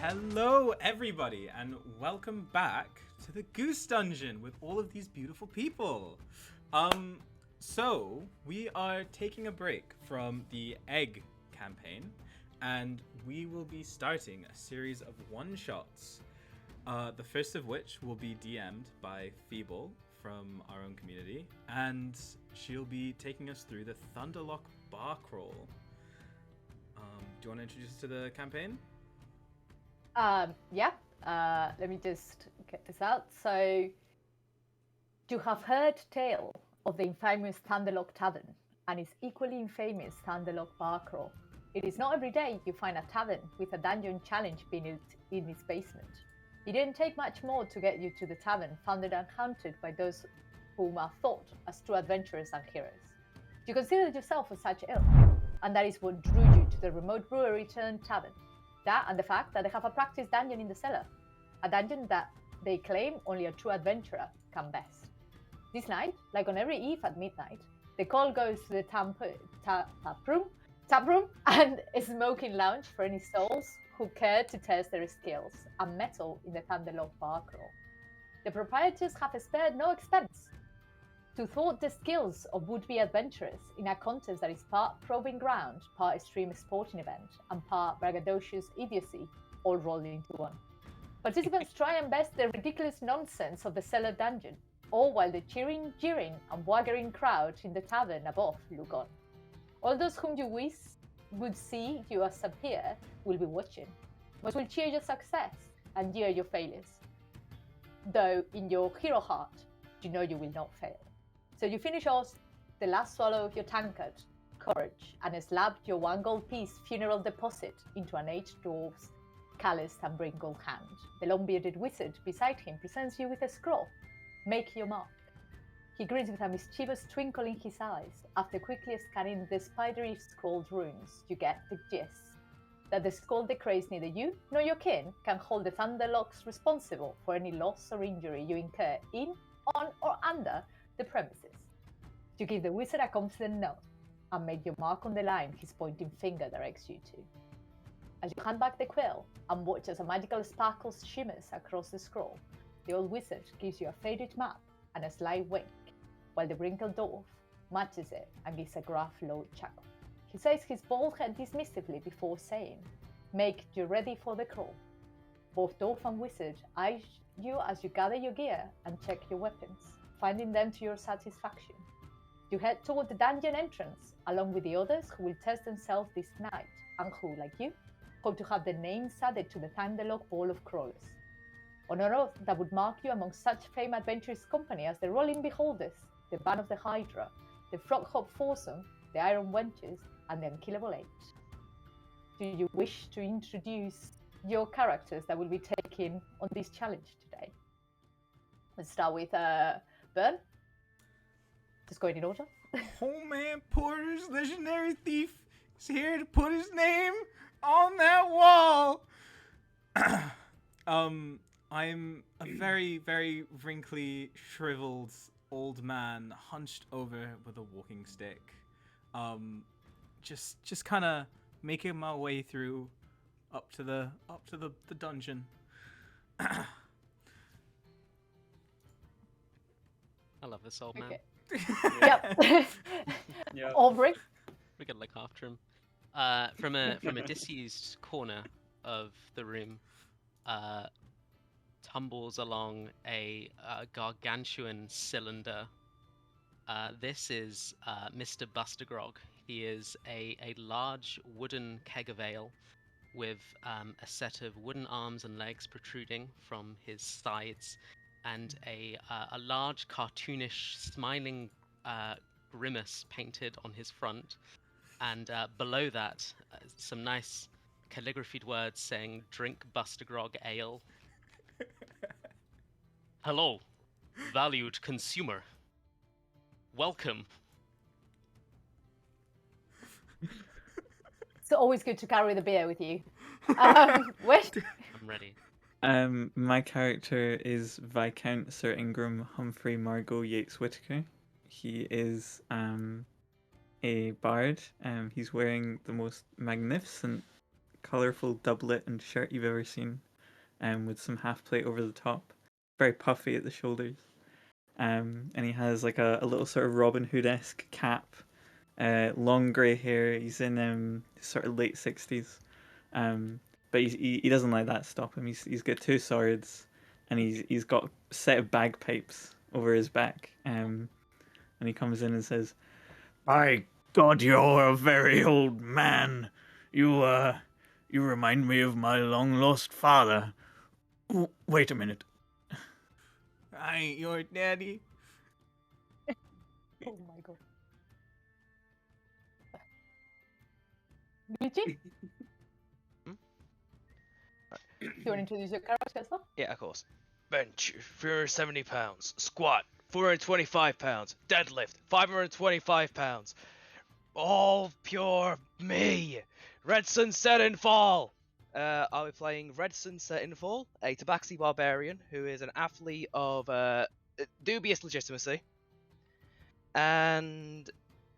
Hello, everybody, and welcome back to the Goose Dungeon with all of these beautiful people. So we are taking a break from the Egg campaign, and we will be starting a series of one-shots. The first of which will be DM'd by Feeble from our own community, and she'll be taking us through the Thunderlock bar crawl. Do you want to introduce us to the campaign? Let me just get this out. So, you have heard tale of the infamous Thunderlock Tavern and its equally infamous Thunderlock bar crawl. It is not every day you find a tavern with a dungeon challenge built in its basement. It didn't take much more to get you to the tavern, founded and haunted by those whom are thought as true adventurers and heroes. You considered yourself as such ilk, and that is what drew you to the remote brewery turned tavern. That and the fact that they have a practice dungeon in the cellar, a dungeon that they claim only a true adventurer can best. This night, like on every eve at midnight, the call goes to the tap room and a smoking lounge for any souls who care to test their skills and mettle in the Thunderlock bar crawl. The proprietors have spared no expense to thwart the skills of would-be adventurers in a contest that is part proving ground, part extreme sporting event, and part braggadocious idiocy, all rolled into one. Participants try and best the ridiculous nonsense of the cellar dungeon, all while the cheering, jeering, and waggering crowd in the tavern above look on. All those whom you wish would see you as a peer will be watching. Most will cheer your success and jeer your failures. Though in your hero heart, you know you will not fail. So you finish off the last swallow of your tankard, courage, and slap your 1 gold piece funeral deposit into an aged dwarf's calloused and wrinkled hand. The long-bearded wizard beside him presents you with a scroll. Make your mark. He grins with a mischievous twinkle in his eyes. After quickly scanning the spidery scrolled runes, you get the gist that the skull decrees neither you nor your kin can hold the Thunderlocks responsible for any loss or injury you incur in, on, or under the premises. You give the wizard a confident nod and make your mark on the line his pointing finger directs you to. As you hand back the quill and watch as a magical sparkle shimmers across the scroll, the old wizard gives you a faded map and a sly wink, while the wrinkled dwarf matches it and gives a gruff low chuckle. He says his bald head dismissively before saying, "Make you ready for the crawl." Both dwarf and wizard eye you as you gather your gear and check your weapons, finding them to your satisfaction. You head toward the dungeon entrance, along with the others who will test themselves this night, and who, like you, hope to have their names added to the Thunderlock Ball of Crawlers. On an oath that would mark you among such famed adventurous company as the Rolling Beholders, the Band of the Hydra, the Froghop Foursome, the Iron Wenches, and the Unkillable 8. Do you wish to introduce your characters that will be taking on this challenge today? Let's start with Bern. Just going in order. Homeman Porter's legendary thief is here to put his name on that wall. I'm a very, very wrinkly, shriveled old man hunched over with a walking stick. Just kind of making my way through up to the dungeon. I love this old man. Okay. Yep. Yeah. Aubrey. We could look after him. From a disused corner of the room, tumbles along a gargantuan cylinder. This is Mr. Bustergrog. He is a large wooden keg of ale with a set of wooden arms and legs protruding from his sides, and a large cartoonish smiling grimace painted on his front, and below that some nice calligraphied words saying "Drink Bustergrog Ale." Hello, valued consumer. Welcome. It's always good to carry the beer with you. Where? I'm ready. My character is Viscount Sir Ingram Humphrey Margot Yates Whitaker. He is a bard. He's wearing the most magnificent colorful doublet and shirt you've ever seen, with some half plate over the top, very puffy at the shoulders. And he has like a little sort of Robin Hood-esque cap, long grey hair. He's in sort of late 60s, but he doesn't let that stop him. He's got two swords, and he's got a set of bagpipes over his back. And he comes in and says, "By God, you're a very old man. You remind me of my long lost father. Wait a minute." I ain't your daddy. Oh my god. Luigi? Do you want to introduce your character as well? Yeah, of course. Bench 470 pounds. Squat 425 pounds. Deadlift 525 pounds. All pure me. Red Sunset and Fall. I'll be playing Red Sunset in Fall, a Tabaxi barbarian who is an athlete of dubious legitimacy. And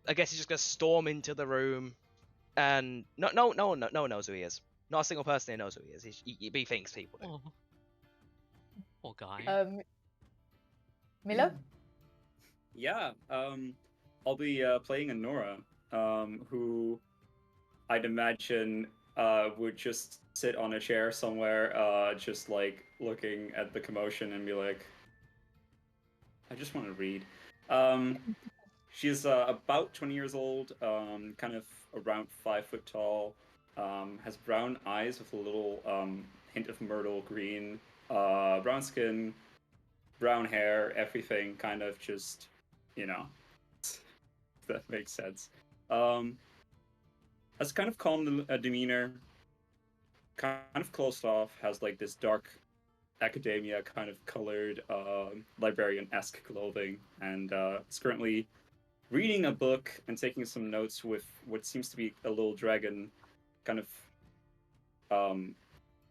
I guess he's just gonna storm into the room, and no one knows who he is. Not a single person here knows who he is. He thinks people do. Oh. Poor guy. Milo? Yeah, I'll be playing a Nora, who I'd imagine would just sit on a chair somewhere, just like looking at the commotion and be like, I just want to read. She's about 20 years old, kind of around 5 foot tall, has brown eyes with a little hint of myrtle green, brown skin, brown hair, everything kind of just, you know, if that makes sense. Has kind of calm demeanor, kind of closed off, has like this dark academia kind of colored librarian-esque clothing, and is currently reading a book and taking some notes with what seems to be a little dragon kind of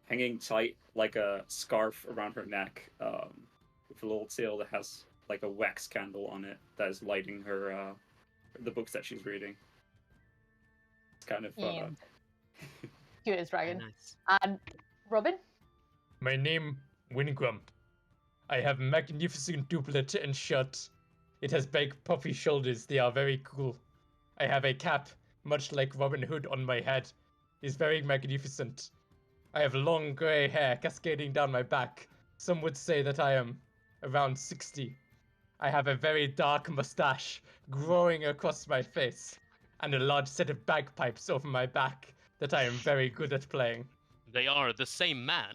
hanging tight like a scarf around her neck, with a little tail that has like a wax candle on it that is lighting her the books that she's reading. It's kind of Curious dragon. Nice. And Robin? My name, Wingram. I have magnificent doublet and shirt. It has big puffy shoulders. They are very cool. I have a cap, much like Robin Hood, on my head. It's very magnificent. I have long grey hair cascading down my back. Some would say that I am around 60. I have a very dark mustache growing across my face, and a large set of bagpipes over my back that I am very good at playing. They are the same man.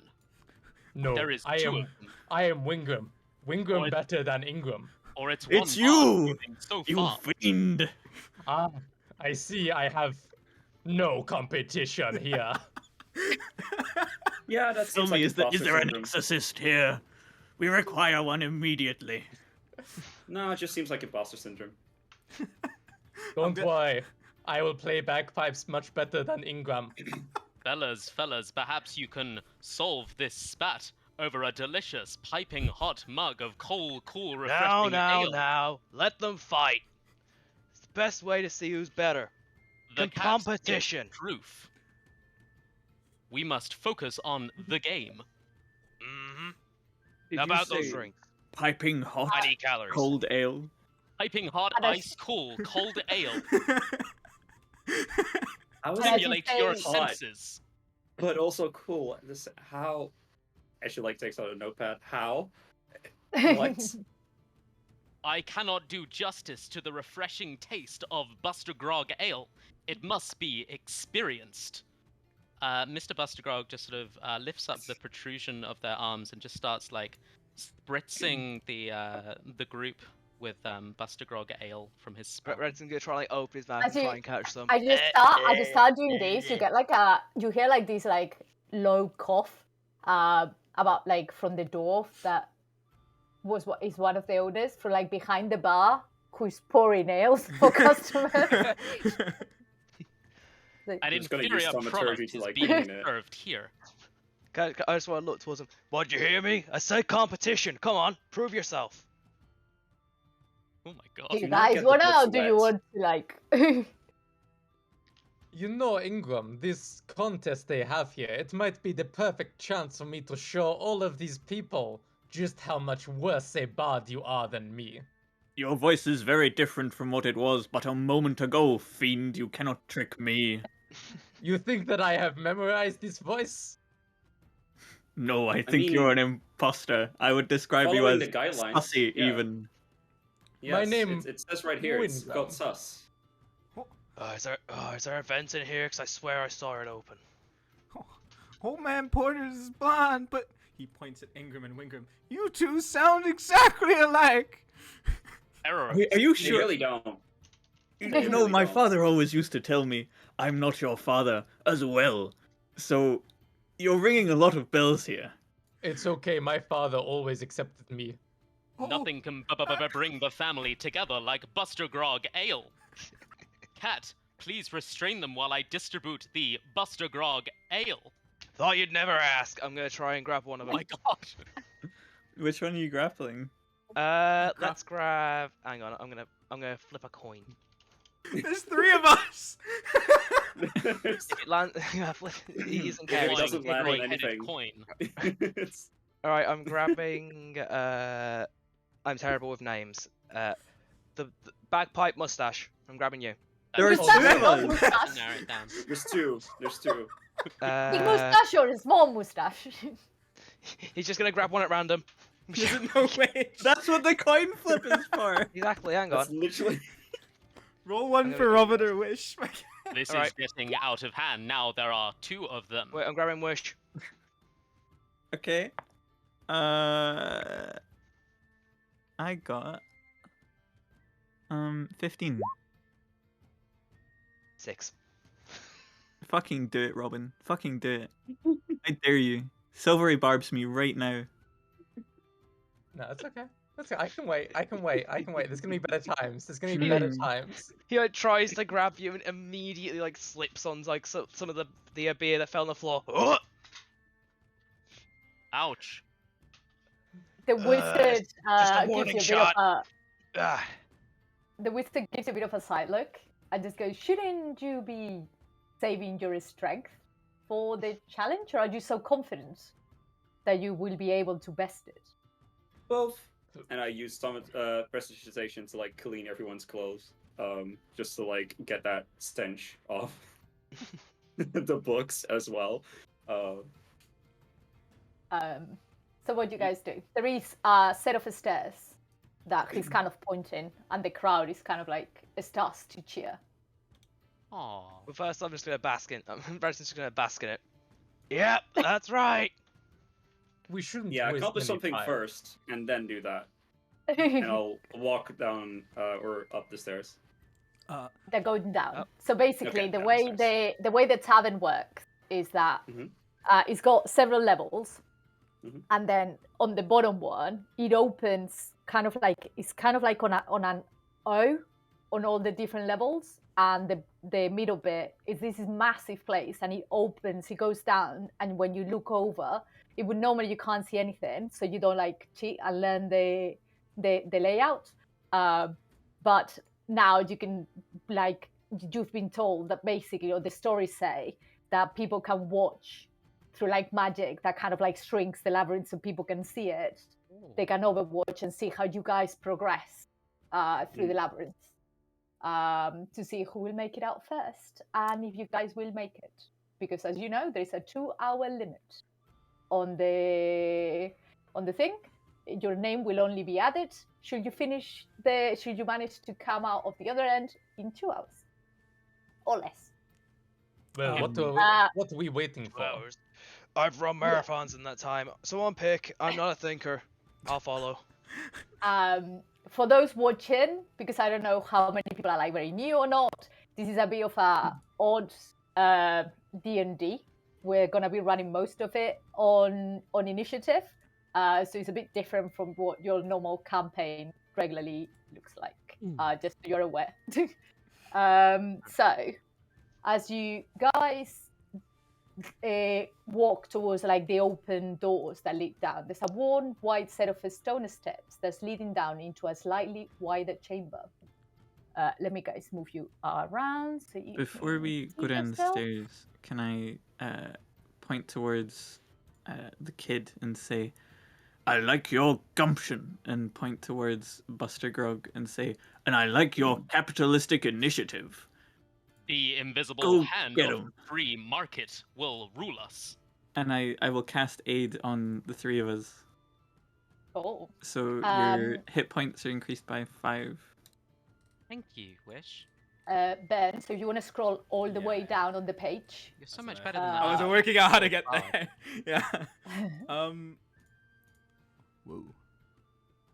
No, There is I two am of them. I am Wingram. Wingram Oh, better than Ingram. Or it's It's one man you! moving so You far. fiend! Ah, I see I have no competition here. yeah, that Tell seems me, like is there imposter an syndrome. exorcist here? We require one immediately. No, it just seems like imposter syndrome. Don't good. worry, I will play bagpipes much better than Ingram. Fellas, perhaps you can solve this spat over a delicious, piping hot mug of cool, refreshing ale. Now. Let them fight. It's the best way to see who's better. The cat's Competition. Proof. We must focus on the game. Mm-hmm. How about those drinks? Piping hot, I need calories. cold ale. Piping hot, And I- ice cool, cold ale. How is Yeah, it Stimulate saying- your hot, senses. but also cool? This how? Actually, like takes out a notepad. How? What? I cannot do justice to the refreshing taste of Buster Grog ale. It must be experienced. Mr. Buster Grog just sort of lifts up the protrusion of their arms and just starts like spritzing the group with Buster Grog ale from his spout. Redson's gonna try like open his mouth and Actually, try and catch some. I just start doing this. You get like you hear like this like low cough, about like from the dwarf that is one of the owners from like behind the bar who's pouring ales for customers. An Just gonna use inferior thaumaturgy product to, is like, being clean it. served here. I just want to look towards him. What'd you hear me? I said competition. Come on, prove yourself. Oh my god. Do you not guys get the wanna, or books do you wet. want to like? You know, Ingram, this contest they have here, it might be the perfect chance for me to show all of these people just how much worse a bard you are than me. Your voice is very different from what it was but a moment ago, fiend. You cannot trick me. You think that I have memorized this voice? No, I think you're an imposter. I would describe you Following as the guidelines, sussy, yeah. even. Yes, My name, it says right here, it's Wingram. got sus. Is there a vent in here? Because I swear I saw it open. Old man Porter's is blonde, but he points at Ingram and Wingram. You two sound exactly alike. Error. Are you You sure? really don't. You They know, really my don't. father always used to tell me, I'm not your father as well. So, you're ringing a lot of bells here. It's okay, my father always accepted me. Nothing can bring the family together like Buster Grog Ale. Cat, please restrain them while I distribute the Buster Grog Ale. Thought you'd never ask. I'm gonna try and grab one of Oh them. my god. Which one are you grappling? Let's grab. Hang on, I'm gonna flip a coin. There's 3 of us. If it lands, he isn't If it counting. doesn't land on Three-headed anything. coin. It's- All right, I'm grabbing. I'm terrible with names. The bagpipe mustache. I'm grabbing you. There are Oh, two narrow of Not us! mustache. it down. There's two. There's two. Big mustache or a small mustache? He's just gonna grab one at random. Doesn't know which. That's what the coin flip is for! Exactly. Hang That's on. literally. Roll one I'm for gonna- Robert or Wish. This is Alright. getting out of hand. Now there are 2 of them. Wait, I'm grabbing Wish. Okay. I got 15. 6. Fucking do it, Robin. Fucking do it. I dare you. Silvery barbs me right now. No, it's okay. That's okay. I can wait. I can wait. There's gonna be better times. There's gonna be better times. He like tries to grab you and immediately like slips on like some of the beer that fell on the floor. Oh! Ouch. The wizard just a gives warning you a shot. bit of a. Ah. The wizard gives you a bit of a side look and just goes, "Shouldn't you be saving your strength for the challenge, or are you so confident that you will be able to best it?" Both. And I use some prestidigitation to like clean everyone's clothes, just to like get that stench off the books as well. So what do you guys do? There is a set of stairs that he's kind of pointing, and the crowd is kind of like starts to cheer. Aww. But first, I'm just gonna bask in. Just gonna bask in it. Yep, that's right. We shouldn't. Yeah, waste accomplish any something time. first, and then do that, and I'll walk down or up the stairs. They're going down. Oh. So basically, Okay, the down way the stairs. the way the tavern works is that Mhm. it's got several levels, Mhm. and then on the bottom one, it opens kind of like on an O on all the different levels, and the middle bit is this massive place, and it opens, it goes down, and when you look over, it would normally you can't see anything, so you don't like cheat and learn the layout, but now you can, like, you've been told that basically, or the stories say that people can watch through like magic that kind of like shrinks the labyrinth so people can see it. They can overwatch and see how you guys progress through the labyrinth, to see who will make it out first and if you guys will make it, because as you know, there's a 2-hour limit on the thing. Your name will only be added should you manage to come out of the other end in 2 hours or less. Well, Uh, what are we waiting 2 for? hours. I've run marathons in that time. Someone pick. I'm not a thinker. I'll follow. For those watching, because I don't know how many people are like very new or not, this is a bit of a odd D&D. We're gonna be running most of it on initiative, so it's a bit different from what your normal campaign regularly looks like. Just so you're aware. So, as you guys walk towards like the open doors that lead down, there's a wide set of stone steps that's leading down into a slightly wider chamber. Let me guys move you around so you Before can we see go down the yourself. stairs, can I point towards the kid and say, I like your gumption, and point towards Buster Grog and say, and I like your capitalistic initiative. The invisible Go hand get of 'em. free market will rule us. And I will cast aid on the three of us. Oh. So your hit points are increased by 5. Thank you, Wish. Ben, so if you want to scroll all the way Yeah. down on the page. You're so much That's better than that. I was Uh, working out how to Oh, get God. there. Yeah. Whoa.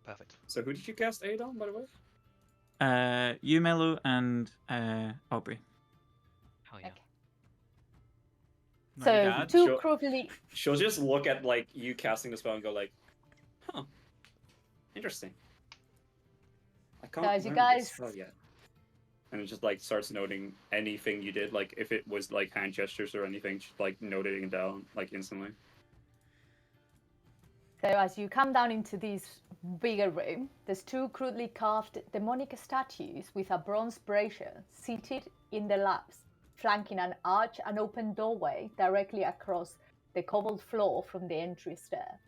Perfect. So who did you cast aid on, by the way? You, Mello, and Aubrey. Hell yeah. Okay. Not your So dad? two Sure. crudely. She'll just look at like you casting the spell and go like, huh, interesting. I can't Guys, you learn this guys- spell yet. And it just like starts noting anything you did, like if it was like hand gestures or anything, just like noting it down like instantly. So as you come down into this bigger room, there's two crudely carved demonic statues with a bronze brazier seated in the laps, flanking an arch and open doorway directly across the cobbled floor from the entry stair.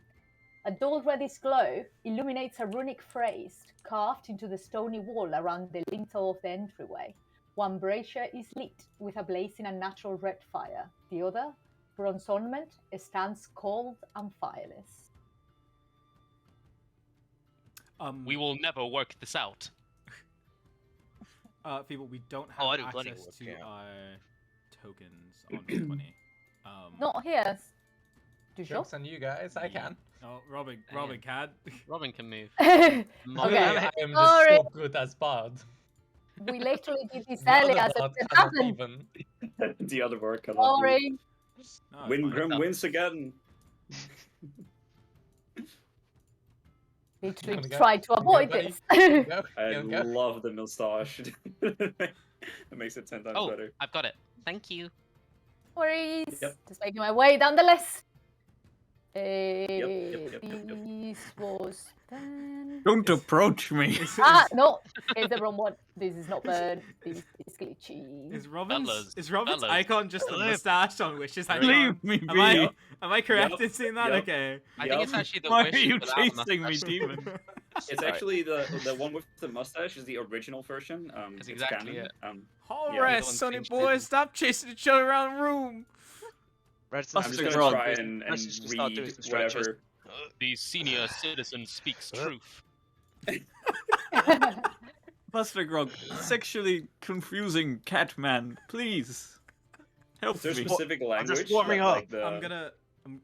A dull reddish glow illuminates a runic phrase carved into the stony wall around the lintel of the entryway. One brazier is lit with a blazing and natural red fire. The other, bronze ornament, stands cold and fireless. We will never work this out. People, we don't have Oh, I do plenty of access work, to yeah. our tokens on Roll20. Not here. Do you sure? Jokes on you guys, I can. Oh, Robin Yeah. can. Robin can move. Okay. I am just Sorry. so good as Bard. We literally did this The earlier, other so Bard it cannot happened. even. The other word cannot do. Sorry. No, it's Win fine. Grim wins again. Literally Come again. try to avoid buddy. this. Go, I go, go. love the moustache. It makes it 10 times Oh, better. I've got it. Thank you. Worries. Yep. Just making my way down the list. yep. This was then. Don't approach me. No, it's the wrong one. This is not burn. This is glitchy. Is Robin's fellas. icon just a Leave. mustache on Wish's icon? Leave me Am I, be. am I correct Yep. in saying that? Yep. Okay. I think it's actually the Why Wish are you without a chasing me, mustache. demon? It's actually the one with the mustache is the original version. That's it's exactly canon. it. All Yeah. right, Everyone's sonny changed boys, it. stop chasing each other around the room. Redson's I'm just gonna gonna start try doing- and Redson's gonna start doing read some stretches. whatever. The senior citizen speaks truth. Buster Grog, sexually confusing cat man, please help Is there me. specific language? warming that, up. like, the...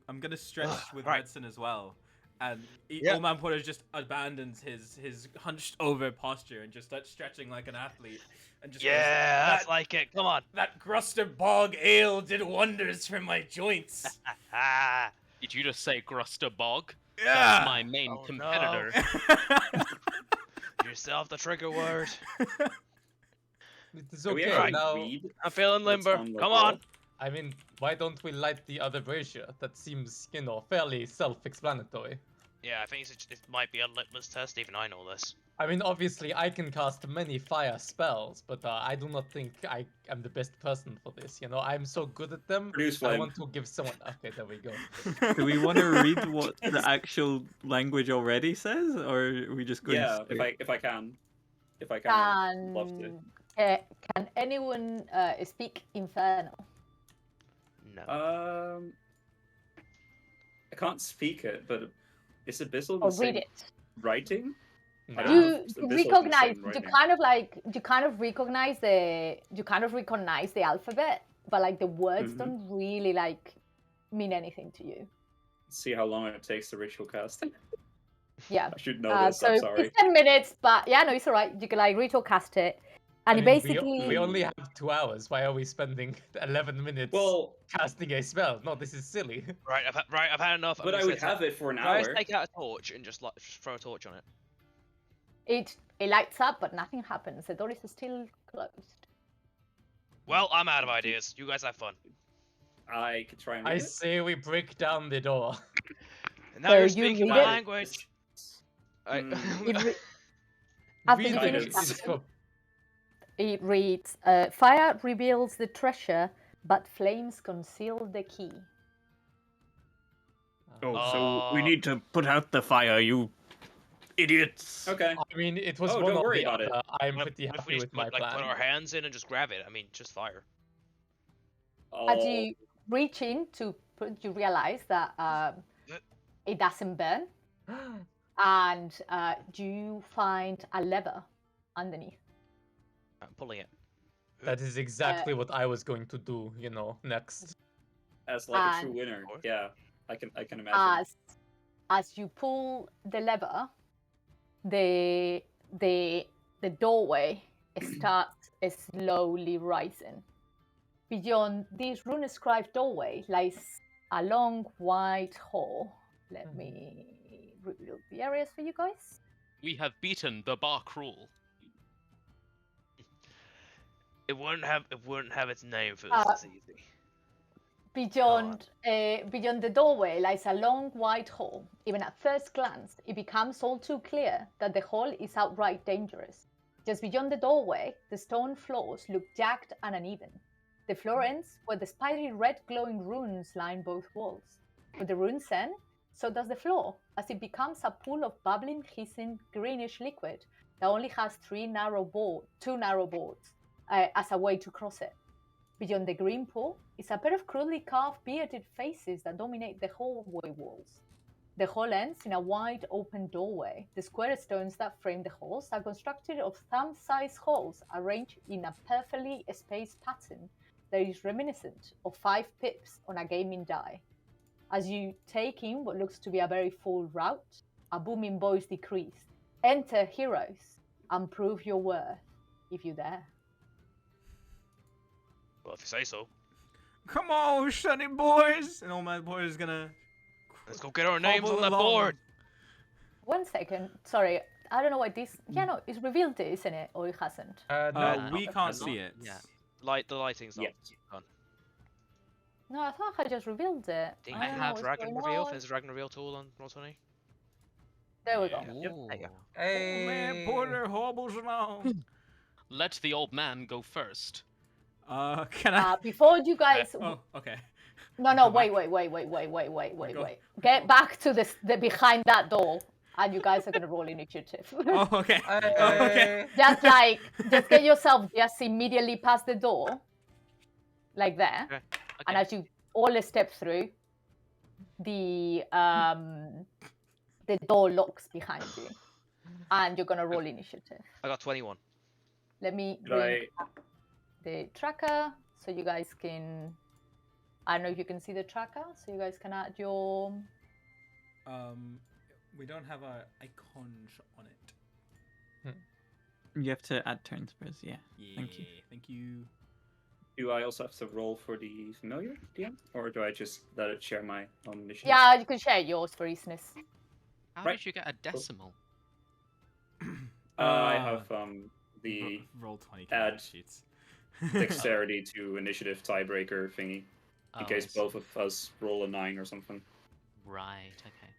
I'm gonna stretch with right. Redson as well. And Yeah. Old Man Porter just abandons his hunched over posture and just starts stretching like an athlete. And just goes, Yeah, that's that, like it. Come on. that Gruster Bog ale did wonders for my joints. Ah. Did you just say Gruster Bog? Yeah. That's my main Oh, no. competitor. Yourself the trigger word. It's Can we okay actually now. read I'm feeling what's limber. on the Come wall? on. I mean, why don't we light the other brazier? That seems, fairly self-explanatory. Yeah, I think it might be a litmus test. Even I know this. I mean, obviously, I can cast many fire spells, but I do not think I am the best person for this. I'm so good at them. Produce I flame. want to give someone. Okay, there we go. Do we want to read what the actual language already says, or are we just going? Yeah, if I can, I'd love to. Can anyone speak Infernal? No. I can't speak it, but is Abyssal Or the same read it. writing? I Nah. don't know You if Abyssal is the recognize. same You writing. kind of recognize the alphabet, but like the words Mhm. don't really mean anything to you. See how long it takes to ritual cast. Yeah. I should know this. So I'm sorry. it's 10 minutes, but yeah, no, it's alright. You can ritual cast it, and I it mean, basically. we only have 2 hours. Why are we spending 11 minutes Well, casting a spell? No, this is silly. Right, I've had enough. but I would have it for an Can I hour. just take out a torch and just throw a torch on it? It lights up, but nothing happens. The door is still closed. Well, I'm out of ideas. You guys have fun. I could try and I read it. say we break down the door. And now So you're you speaking read my it? language. It re- After Read you Kind the finish of. rules casting, for It reads, "Fire reveals the treasure, but flames conceal the key." Oh, so we need to put out the fire, you idiots. Okay. I mean, it was Oh, one don't or worry the about it. other. I'm What pretty if we happy just with my put plan. our hands in and just grab it? I mean, just fire. As Oh, you reach in to put, you realize that it doesn't burn, and you find a lever underneath. I'm pulling it. That is exactly what I was going to do, you know, next. as like a true and- winner. Or- Yeah, I can imagine. As you pull the lever, the doorway starts slowly rising. Beyond this rune-scribed doorway lies a long white hall. Let me reveal the areas for you guys. We have beaten the bar cruel. It wouldn't have its name if it was this easy. Beyond the doorway lies a long white hall. Even at first glance, it becomes all too clear that the hall is outright dangerous. Just beyond the doorway, the stone floors look jagged and uneven. The floor ends where the spidery red glowing runes line both walls. Where the runes end, so does the floor, as it becomes a pool of bubbling, hissing, greenish liquid that only has two narrow boards as a way to cross it. Beyond the green pool is a pair of crudely carved bearded faces that dominate the hallway walls. The hall ends in a wide open doorway. The square stones that frame the halls are constructed of thumb-sized holes arranged in a perfectly spaced pattern that is reminiscent of 5 pips on a gaming die. As you take in what looks to be a very full route, a booming voice decrees, "Enter, heroes, and prove your worth, if you dare." Well, if you say so. Come on, Shunny boys! And all my boys gonna. Let's go get our names hobble on that along. board. 1 second, sorry, I don't know why this. Yeah, no, it's revealed it, isn't it? Or it hasn't? No, We can't see it. Yeah. The lighting's not Yeah. on. No, I thought I just revealed it. Do I you don't know have what's Dragon going Reveal? on. There's a Dragon Reveal tool on Roll20. There we go. Yep, there you go. Oh man, Porter hobbles along. Let the old man go first. Can I? Before you guys, Oh, okay. no, go wait, back. wait. Get back to the behind that door, and you guys are gonna roll initiative. Oh, okay. Oh, okay. just get yourself just immediately past the door, like there, Okay. and Okay. as you all step through, the door locks behind you, and you're gonna roll initiative. I got 21. Let me Could bring I? up the tracker so you guys can. I don't know if you can see the tracker, so you guys can add your. We don't have our icons on it. You have to add turn spurs, yeah. Yeah. Thank you. Thank you. Do I also have to roll for the familiar DM, or do I just let it share my own initiative? Yeah, you can share yours for easiness. How Right. did you get a decimal? I have the Roll 20 add sheets. dexterity to initiative tiebreaker thingy Oh, in I case see. both of us roll a 9 or something. Right. Okay.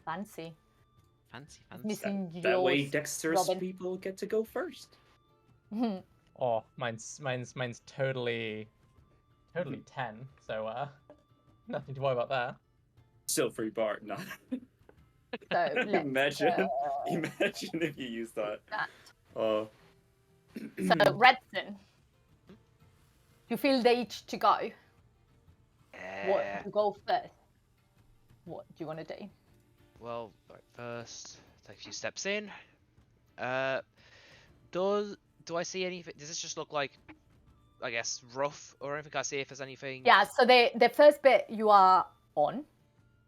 Fancy. Fancy. Missing That way, yours, dexterous Robin. people get to go first. Oh, mine's totally 10. So nothing to worry about there. Still free bar, no. So let's, Imagine if you use that. that. Oh. So Redson, you feel the itch to go. What you go first? What do you want to do? Well, right, first, take a few steps in. Do I see anything? Does this just look like, I guess, rough or anything? Can I see if there's anything? Yeah. So the first bit you are on.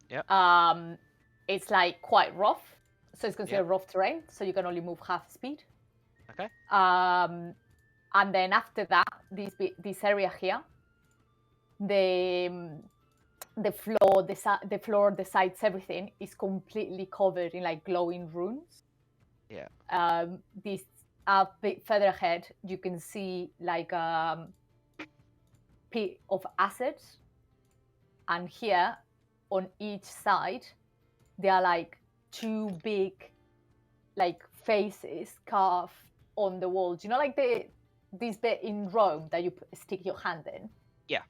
Yep. It's like quite rough, so it's considered Yep. rough terrain. So you can only move half speed. Okay. And then after that, this area here, the floor, the sides, everything is completely covered in like glowing runes. Yeah. This a bit further ahead, you can see like a pit of acid, and here on each side, there are like 2 big like faces carved on the walls. You know, like this bit in Rome that you stick your hand in. Yeah.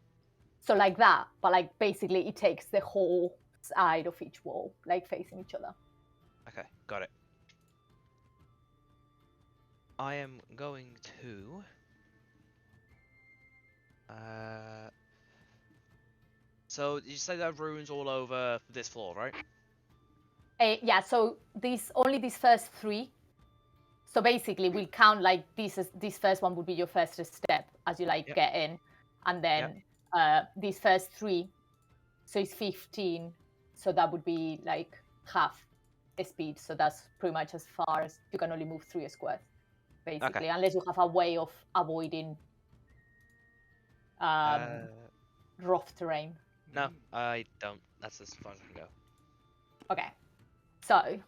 So like that, but like basically it takes the whole side of each wall, like facing each other. Okay, got it. I am going to. So you say there are runes all over this floor, right? Yeah. So only these first 3. So basically, we'll count like this first one would be your first step as you like get in, and then these first 3. So it's 15. So that would be like half the speed. So that's pretty much as far as you can only move 3 squares, basically, unless you have a way of avoiding rough terrain. No, I don't. That's as far as I can go. Okay. So,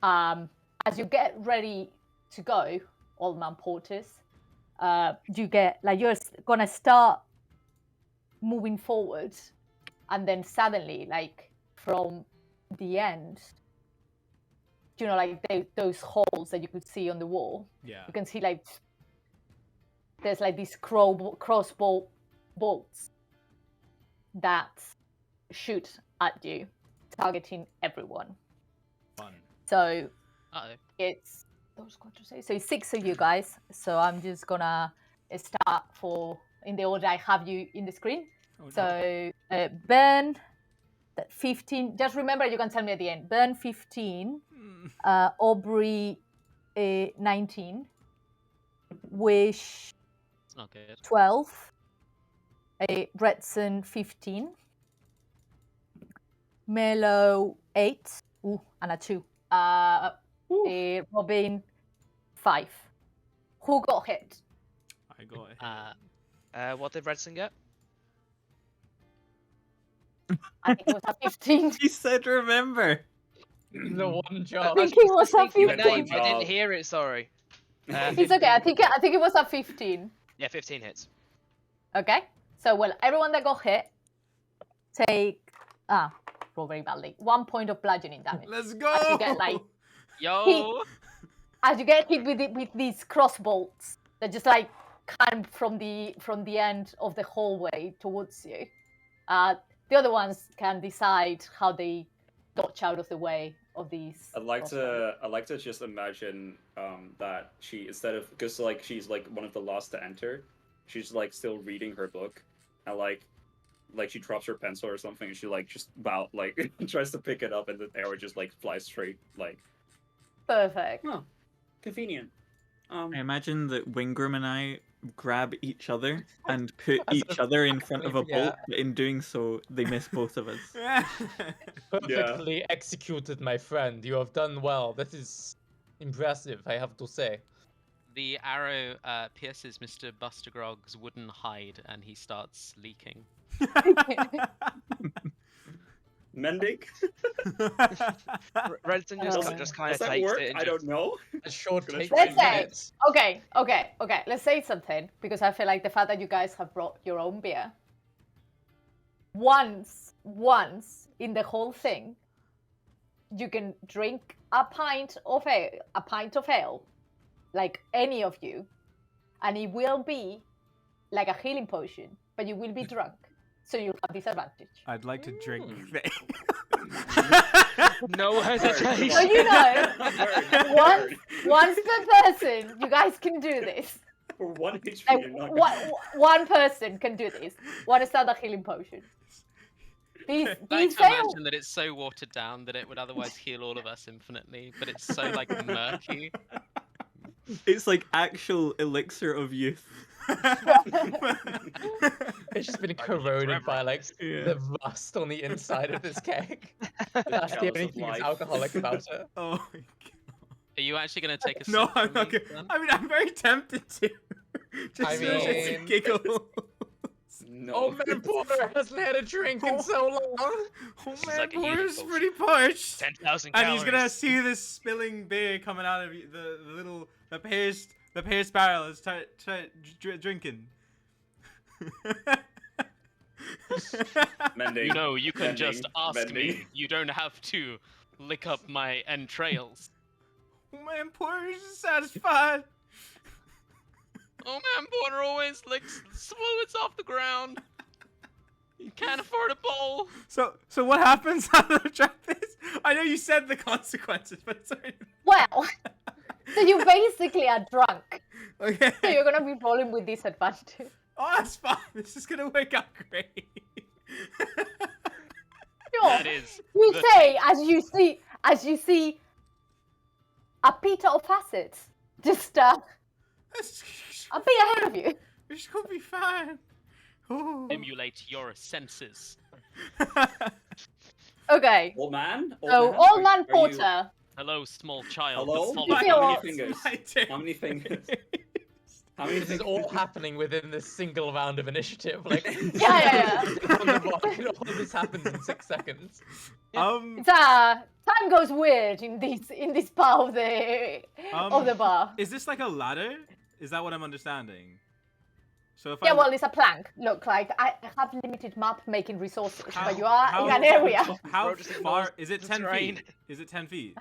as you get ready to go, Old Man Portis, you get like you're gonna start moving forward, and then suddenly, like from the end, you know, like those holes that you could see on the wall. Yeah. You can see like there's like these crossbow bolts that shoot at you, targeting everyone. Fun. So Uh-oh. it's so it's 6 of you guys. So I'm just gonna start in the order I have you in the screen. Oh, So Burn 15. Just remember, you can tell me at the end. Burn 15. Aubrey 19. Wish It's not good. 12. Redson 15. Melo 8. Ooh, and a 2. Robin 5. Who got hit? I got it. What did Redson get? I think it was a 15. He said, "Remember." The one I job. think it was a Thank you, 15. name. I didn't hear it. Sorry. It's okay. I think it was a 15. Yeah, 15 hits. Okay. So well, everyone that got hit take roll very badly. 1 point of bludgeoning damage. Let's go. As you get like Yo! as you get hit with these crossbolts that just like come from the end of the hallway towards you. The other ones can decide how they dodge out of the way of these. I'd like to just imagine that she, instead of, because like she's like one of the last to enter, she's like still reading her book, and like she drops her pencil or something, and she like just tries to pick it up, and the arrow just like flies straight like. Perfect. Oh, convenient. I imagine that Wingram and I grab each other and put each other in front of a bolt, but in doing so, they miss both of us. Perfectly executed, my friend. You have done well. That is impressive, I have to say. The arrow pierces Mr. Bustergrog's wooden hide, and he starts leaking. Mending? Redson just kind of Does that takes work? it and I don't know. A short take. Let's say, okay. Let's say something, because I feel like the fact that you guys have brought your own beer. Once in the whole thing, you can drink a pint of ale, like any of you, and it will be like a healing potion, but you will be drunk, so you'll have disadvantage. I'd like to drink. No hesitation. So you know, once per person, you guys can do this. For 1 HP, Like, you're not gonna... one person can do this. One standard healing potion. These I can fail. imagine that it's so watered down that it would otherwise heal all of us infinitely, but it's so like murky. It's like actual elixir of youth. It's just been corroded by like the rust on the inside of this keg. That's the only thing that's alcoholic about it. Oh my god. Are you actually going to take a sip? No, I'm from not me, gonna. then? I mean, I'm very tempted to. Just I just a mean- giggle. No. Oh man, Porter hasn't had a drink in so long. Oh is man, like a Porter's healing pretty parched. 10,000 And calories. he's gonna see this spilling beer coming out of the pierced barrel is drinking. Mending. You know, you can Mending, just ask mending. me. You don't have to lick up my entrails. Oh man, Porter's satisfied. Oh man, Porter always licks fluids off the ground. You can't afford a bowl. So what happens after the trap is? I know you said the consequences, but sorry. Well, so you basically are drunk. Okay. So you're gonna be rolling with disadvantage. Oh, that's fine. This is gonna work out great. Sure. That is. You the say as you see a pita of acid just a bit ahead of you. It's gonna be fine. Oh. Emulate your senses. Okay. Old man? So man? old man Are you- Porter. Hello, small child. Hello? The You follow- feel How many what? fingers? My turn. How many fingers? How many This is fingers? all happening within this single round of initiative. Like, Yeah. on the block, and all of this happens in 6 seconds. It's time goes weird in this part of the bar. Is this like a ladder? Is that what I'm understanding? So if Yeah, I well, it's a plank. Look, like I have limited map making resources, How- but you are how- in an area. how Bro, just far ignores is it? the 10 terrain. feet? Is it 10 feet?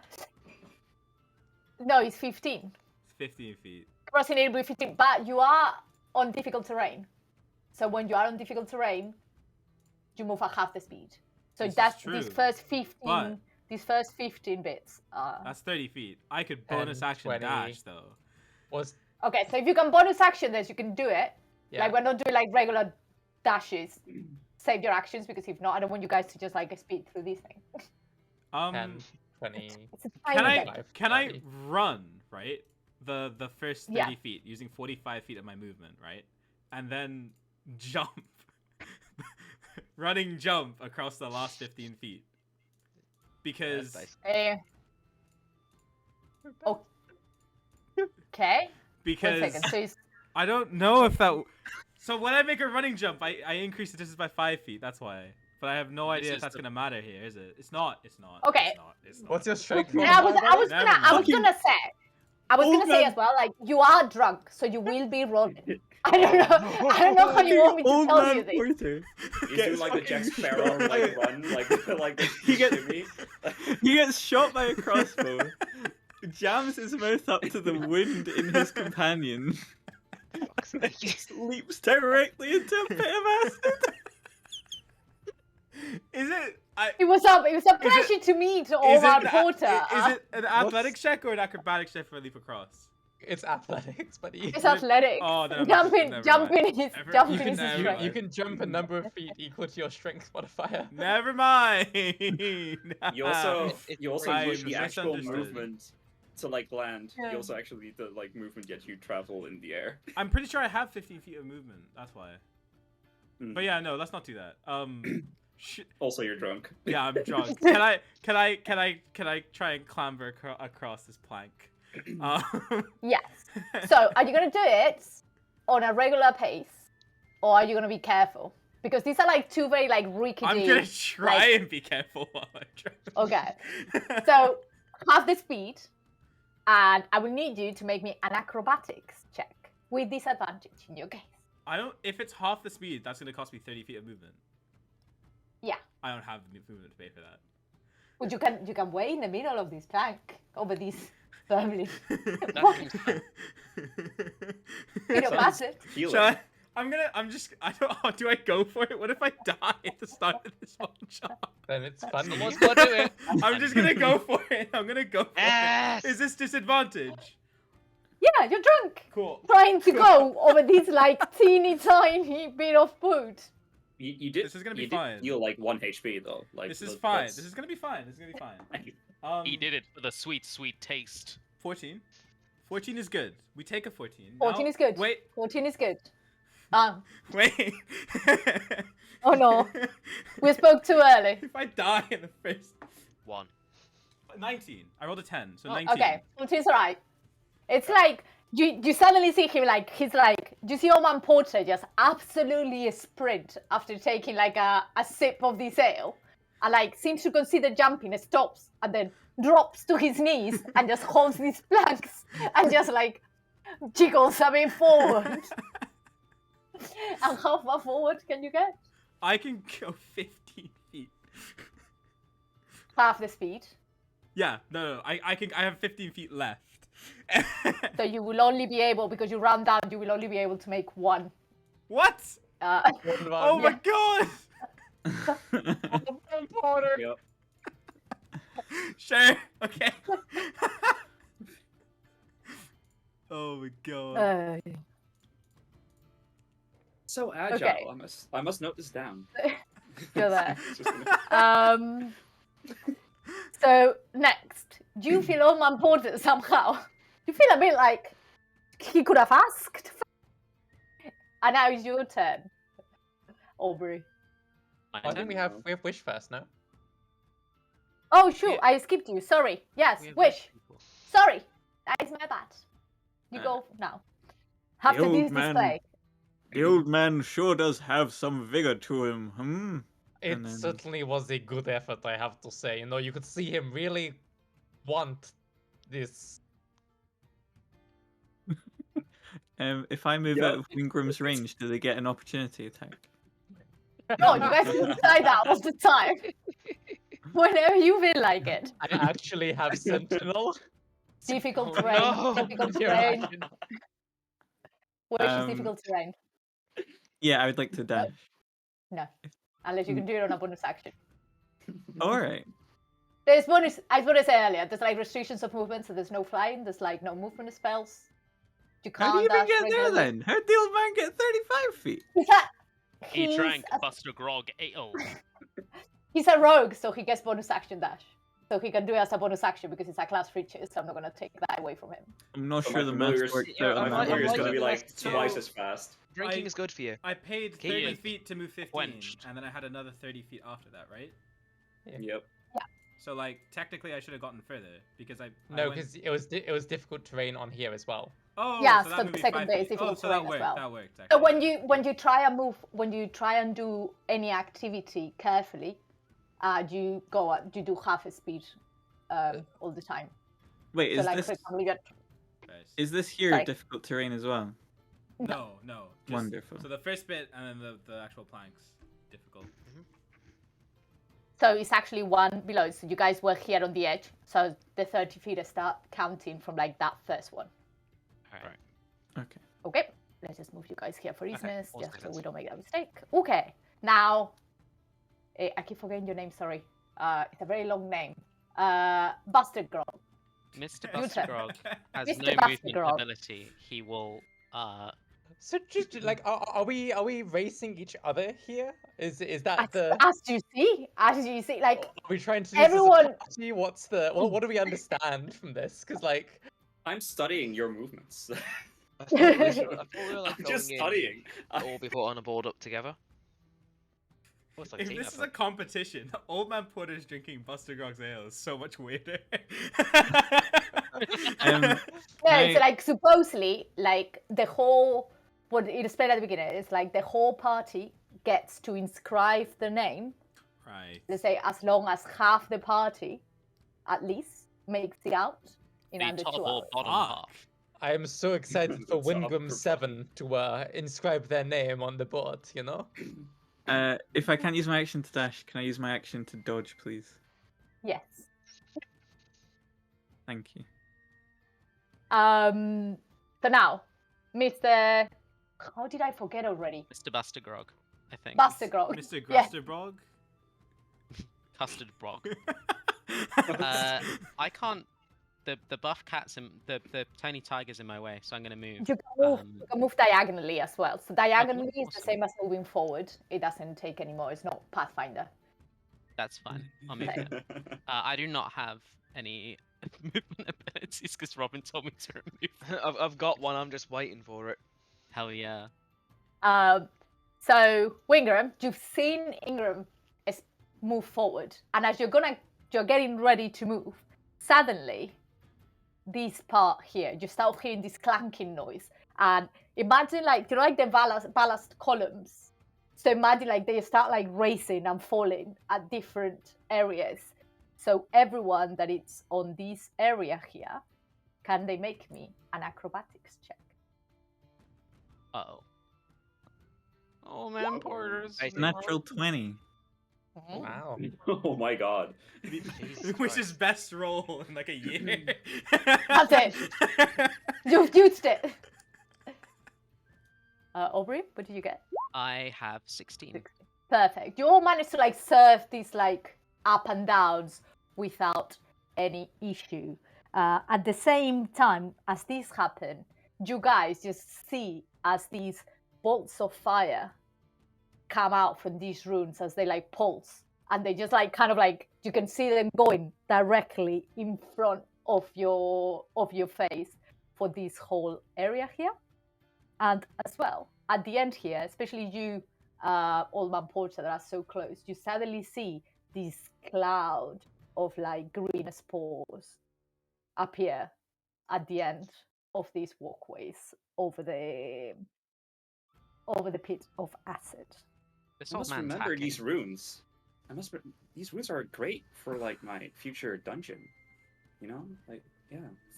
No, it's 15. It's 15 feet. Crossing it with 15, but you are on difficult terrain. So when you are on difficult terrain, you move at half the speed. So This is that's true, these first 15. but- These first 15 bits. That's 30 feet. I could bonus 10, action 20. dash though. Was Okay, so if you can bonus action this, you can do it. yeah. Like we're not doing like regular dashes. Save your actions because if not, I don't want you guys to just like speed through this thing. 10, 20. It's a Can tiny I thing. 5, can I 30. run right the first 30 Yeah. feet using 45 feet of my movement, right, and then jump, running jump across the last 15 feet because Eh. Oh. Okay. 1 because second. So it's I don't know if that. So when I make a running jump, I increase the distance by 5 feet. That's why. But I have no This idea if is that's the- gonna matter here, is it? It's not. It's not. Okay. It's not. It's not. What's your strength? And I was Never gonna mind. say Old man. as well, like you are drunk, so you will be rolling. I don't know how you want me to Old tell man you this. Porter. You do like the Jack Sparrow like run like He gets- shimmy. He gets shot by a crossbow, jams his mouth up to the wound in his companion, and just leaps directly into a pit of acid. Is it? It was a pleasure to meet old man Porter. Is it an athletic check or an acrobatic check for a leap across? It's athletics, buddy. It's athletic. Oh, then I'm not- Jumping never is Never- jumping you is can his never- strength. You can jump a number of feet equal to your strength modifier. Never mind. You also I use the actual misunderstood. movement to like land. Yeah. You also actually the like movement yet you travel in the air. I'm pretty sure I have 15 feet of movement. That's why. Mm. But yeah, no, let's not do that. Also, you're drunk. Yeah, I'm drunk. Can I try and clamber across this plank? Yes. So, are you gonna do it on a regular pace, or are you gonna be careful? Because these are like two very like rickety. I'm gonna try and be careful while I try. Okay. So, half the speed, and I will need you to make me an acrobatics check with disadvantage in your case. I don't. If it's half the speed, that's gonna cost me 30 feet of movement. Yeah. I don't have the movement to pay for that. But you can wait in the middle of this plank over this family. That seems fun. You know, pass it. Heal Shall it. I don't. Do I go for it? What if I die at the start of this one shot? Then it's funny. Someone's gotta do it. I'm just gonna go for it. I'm gonna go for Yes! it. Is this disadvantage? Yeah, you're drunk. Cool. Trying to go over this like teeny tiny bit of food. You did. This is gonna be you did fine. heal like 1 HP though. Like This is that- fine. that's- This is gonna be fine. This is gonna be fine. He did it for the sweet, sweet taste. 14. 14 is good. We take a 14. 14 Now- is good. Wait. 14 is good. Wait. Oh no. We spoke too early. If I die in the first 1. 19. I rolled a 10, so Oh, 19. okay, 14's alright. It's like you suddenly see him like he's like you see old man Porter just absolutely sprint after taking like a sip of this ale and like seems to consider jumping, stops and then drops to his knees and just holds these planks and just like jiggles a bit forward. And how far forward can you get? I can go 15 feet. Half the speed. Yeah, no, I have 15 feet left. So you will only be able, because you round down, you will only be able to make one. What? One Oh my god! Porter. Yep. Sure. Okay. Oh my god. So agile. Okay. I must note this down. You're there. Just gonna- So next, do you feel Old Man Porter somehow? You feel a bit like he could have asked. And now it's your turn, Aubrey. My I think turn? we have Wish first, no? Oh shoot, Yeah. I skipped you. Sorry. Yes, We have Wish. people. Sorry, that is my bad. You go now. After old this man- display. The old man sure does have some vigor to him, It And then- certainly was a good effort, I have to say. You know, you could see him really want this. If I move Yep. out of Wingram's range, do they get an opportunity attack? No, you guys can decide that all the time. Whenever you feel like it. I actually have Sentinel. Difficult Oh, terrain. no. Difficult Can you terrain. imagine? Wish is Um, difficult terrain. Yeah, I would like to dash. No. Unless you can do it on a bonus action. All right. There's bonus, as what I said earlier, there's like restrictions of movement, so there's no flying, there's like no movement spells. You How can't do you even dash get there regularly. then? How'd the old man get 35 feet? He He's drank a- Buster Grog ale. He's a rogue, so he gets bonus action dash. So he can do it as a bonus action because it's a class feature, so I'm not gonna take that away from him. I'm not So sure my the math familiar's- works Yeah, out on I'm My not- that. familiar's I'm gonna not be like So- twice as fast. Drinking I- is good for you. I paid Keep 30 it feet to move 15, quenched. and then I had another 30 feet after that, right? Yep. So like technically I should have gotten further because I No, went- because it was difficult terrain on here as well. oh Yeah, so that so moved the me second 5 bit is feet. difficult so that terrain as worked. well. That worked. So Actually. when you try and move, when you try and do any activity carefully, you do half a speed all the time. Wait, So is like this for example, you get Nice. is this here Sorry. difficult terrain as well? No. Just- Wonderful. So the first bit and then the actual planks difficult. so it's actually one below. So you guys were here on the edge. So the 30 feet start counting from like that first one. Alright. Okay. Okay, let's just move you guys here for easiness, all just so seconds. we don't make that mistake. Okay, now I keep forgetting your name. Sorry, it's a very long name. Buster Grog. Mr. Your Buster turn. Grog has Mr. no Buster movement Grog. ability. He will So just like, are we racing each other here? Is that As, the? as you see, like Are we trying to do everyone- this as a party? What's the? What do we understand from this? Because like, I'm studying your movements. I thought we were like I'm going just in studying. to all be put on a board up together. Well, it's like a If team this is a effort. competition, Old Man Porter's drinking Buster Grog's ale is so much weirder. no, it's like supposedly like the whole what it explained at the beginning is like the whole party gets to inscribe the name. Right. Let's say as long as half the party, at least, makes it out in the under top 2 or hours. bottom Fuck. half. I am so excited for It's up Wingram for 7 to inscribe their name on the board. You know. If I can't use my action to dash, can I use my action to dodge, please? Yes. Thank you. So now, Mr. How did I forget already? Mr. Buster Grog, I think. Buster Grog. Mr. Yes. Grusterbrog? Custard Brog. I can't. The buff cats and the tiny tiger's in my way, so I'm gonna move. You can move diagonally as well. So diagonally is the awesome. same as moving forward. It doesn't take anymore. It's not Pathfinder. That's fine. I'll move it. I do not have any movement abilities because Robin told me to remove. I've got one. I'm just waiting for it. Hell yeah. So Wingram, you've seen Ingram move forward, and as you're getting ready to move, suddenly this part here, you start hearing this clanking noise, and imagine like like the ballast columns. So imagine like they start like racing and falling at different areas. So everyone that is on this area here, can they make me an acrobatics check? Uh-oh. Oh man, Porter's. I think- Natural 20. Wow. Oh my god. Jesus Which is Christ. best roll in like a year. That's it. You've used it. Aubrey, what did you get? I have 16. Perfect. You all managed to like surf these like up and downs without any issue. At the same time as this happen, you guys just see as these bolts of fire come out from these runes as they like pulse, and they just like kind of like you can see them going directly in front of your face for this whole area here. And as well, at the end here, especially you, Old Man Porter, that are so close, you suddenly see this cloud of like green spores appear at the end of these walkways over the pit of acid. This I old must man's remember hacking. these runes. These runes are great for like my future dungeon. You know, like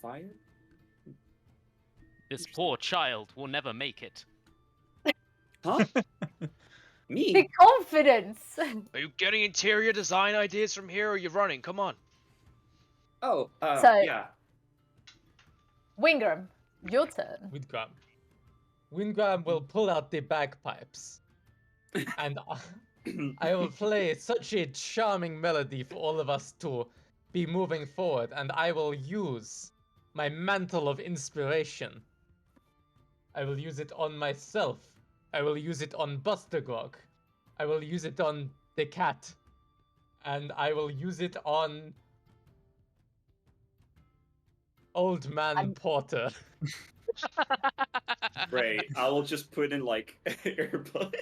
fire. This poor child will never make it. Huh? Me? The confidence. Are you getting interior design ideas from here, or are you running? Come on. Oh, So- yeah. Wingram, your turn. Windgram. Windgram will pull out the bagpipes, and I will play such a charming melody for all of us to be moving forward, and I will use my mantle of inspiration. I will use it on myself. I will use it on Buster Grog. I will use it on the cat. And I will use it on Old Man Porter. Great. I will just put in like earbud.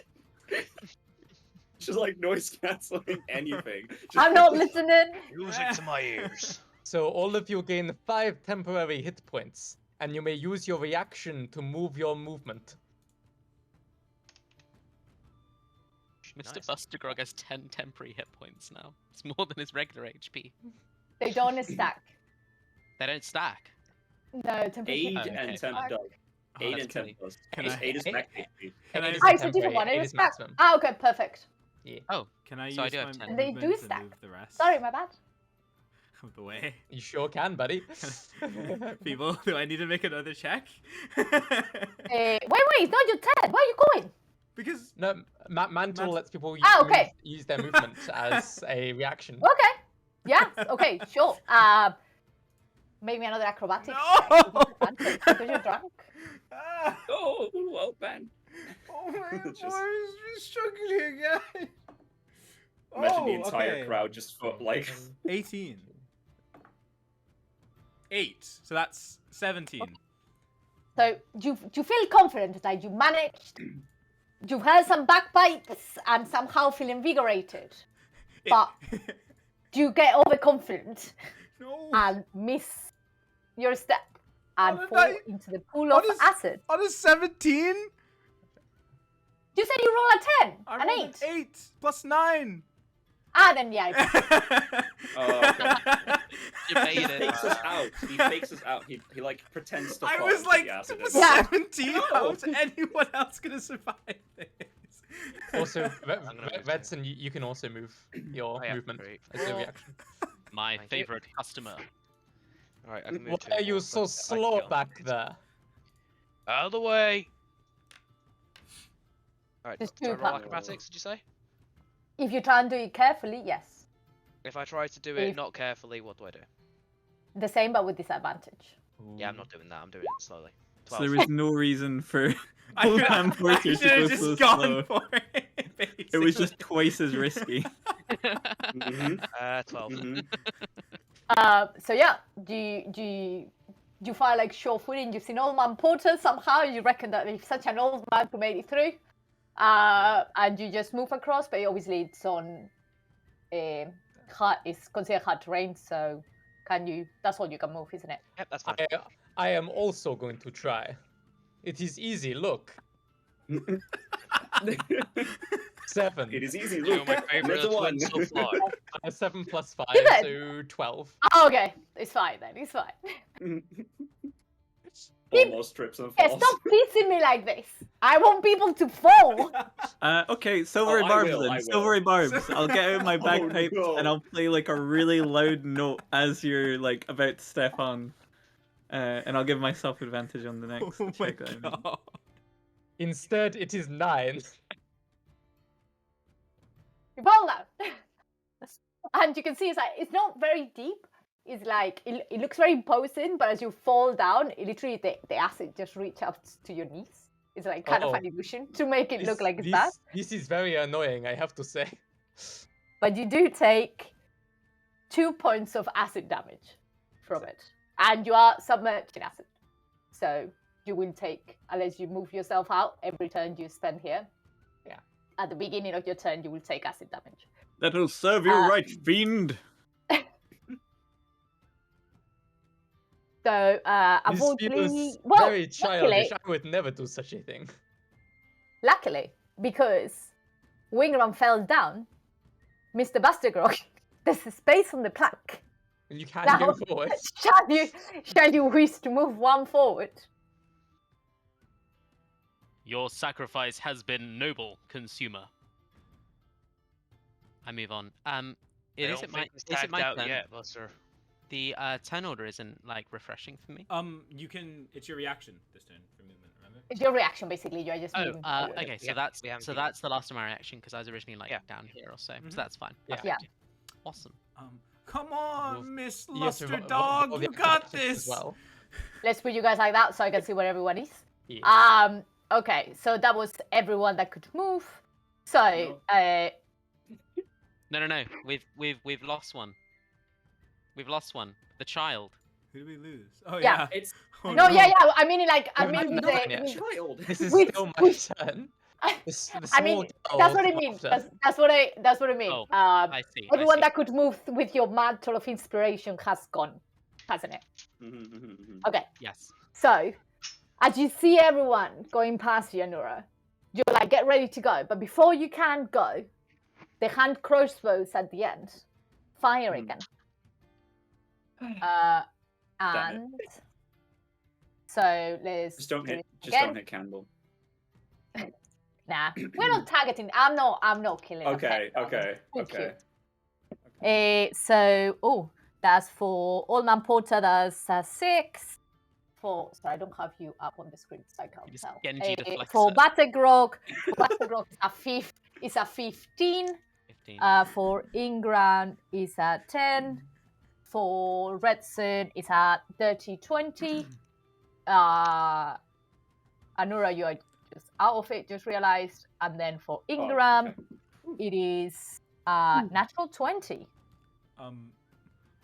Just like noise canceling anything. I'm not listening. Music to my ears. So all of you gain 5 temporary hit points, and you may use your reaction to move your movement. Mr. Nice. Buster Grog has 10 temporary hit points now. It's more than his regular HP. They don't stack. They don't stack. No, temporary. Aid Oh, and okay. temp does. Oh, 8 that's and 10 funny. plus. Can I- 8 is max HP. Can I- Eight is Ah, the it's a different temporary, one. 8 It is is stack. maximum. Ah, okay, perfect. Yeah. Oh, Can I So I use do have my 10. And they movement do to stack. move the rest Sorry, my bad. of the way? You sure can, buddy. People, do I need to make another check? Wait, it's not your turn. Where are you going? Because No, Mantle lets people okay. use their movement as a reaction. Okay. Yeah. Okay. Sure. Make me another acrobatics. No! check with advantage because you're drunk. Ah, Oh, well, Ben. oh my Just- boys, we're struggling, guys. Imagine the Oh, entire okay. crowd just like. 18. 8. So that's 17. So you feel confident that you managed. You've heard some bagpipes and somehow feel invigorated. But you get overconfident no. and miss your step and How did fall I- into the pool What of is- acid. On a 17? You said you roll a 10, I an rolled 8. an 8 plus 9. Ah, then yeah. it's- Oh, okay. you He made it. fakes us out. He fakes us out. He like pretends to I fall was into like, the acid. with and- Yeah. 17, No. how's anyone else gonna survive this? Also, gonna move Redson, you can also move your Oh, yeah, movement great. as a reaction. My Thank you. favorite customer. Alright, I can move Why to are you more, so but I slow can't. back there? Out of the way! Alright, There's do I two roll parts. acrobatics, did you say? If you try and do it carefully, yes. If I try to do it If- not carefully, what do I do? The same, but with disadvantage. Yeah, I'm not doing that, I'm doing it slowly. So 12. there is no reason for I Old could- Man I Porter to should have go just so gone slow. for it. It was basically. just twice as risky. Mhm, 12. mhm. So yeah, do you find like sure footing? You've seen Old Man Porter somehow. You reckon that if such an old man who made it through, and you just move across. But obviously it's on, it's considered hard terrain. So can you? That's all you can move, isn't it? Yep, that's fine. I am also going to try. It is easy, look. 7. It is easy. You're Look, my favorite that's a one. twin so far. 7 plus 5, Is it? so 12. Oh, okay, it's fine then. It's fine. Almost trips and Yeah, falls. stop teasing me like this. I want people to fall. Okay, silvery I barbs will, then. I will. Silvery barbs. I'll get out my bagpipes no. and I'll play like a really loud note as you're like about to step on. And I'll give myself advantage on the next Oh my check that I make. god. Instead, it is 9. You fall down. And you can see it's not very deep. It's like it looks very imposing, but as you fall down, it literally the acid just reach up to your knees. It's like kind of Uh-oh. an illusion to make it look like it's bad. This is very annoying, I have to say. But you do take 2 points of acid damage from it, and you are submerged in acid. So you will take, unless you move yourself out every turn you spend here. Yeah. At the beginning of your turn, you will take acid damage. That'll serve you right, fiend. So This unfortunately, feels well, very childish. I would never do such a thing. luckily, because Wingram fell down, Mr. Bustergrog, there's a space on the plank. You can Now, go forward. shall you wish to move one forward? Your sacrifice has been noble, consumer. I move on. Is it my out turn? yet, Buster. The turn order isn't like refreshing for me. You can. It's your reaction this turn for movement. Remember? It's your reaction, basically. You're just Oh, moving forward. okay. So we haven't seen that's the last of my reaction because I was originally like Yeah. down here or so. Mhm. So that's fine. Yeah. Perfect. Awesome. Come on, Move- Miss Yes, Luster revo- Dog, revolve you your got actions as this. well. Let's put you guys like that so I can see where everyone is. Yeah. Okay, so that was everyone that could move. So, No. We've lost one. We've lost one. The child. Who do we lose? Oh Yeah. yeah. It's Oh, no, yeah. I mean, like, I I'm mean, not with done the, yet. with, child. This is with- still my with- turn. The I mean, small that's girl what I mean. after. That's what I mean. Oh, I see. Everyone I see. that could move with your mantle of inspiration has gone, hasn't it? Okay. Yes. So, as you see everyone going past you, Nura, you're like, get ready to go. But before you can go, the hand crossbows at the end fire again. Damn And so let's Just don't do hit. it Just again. don't hit Campbell. Nah, we're not targeting. I'm not killing. a Okay. pet. Okay. Thank you. Okay. So that's for Old Man Porter. That's 6. Sorry, I don't have you up on the screen, so I can't You just tell. Genji deflects For it. Battergrog, is a 15. 15. For Ingram is a 10. For Redson is a dirty 20. Anura, you are just out of it, just realized. And then for Ingram, it is natural 20.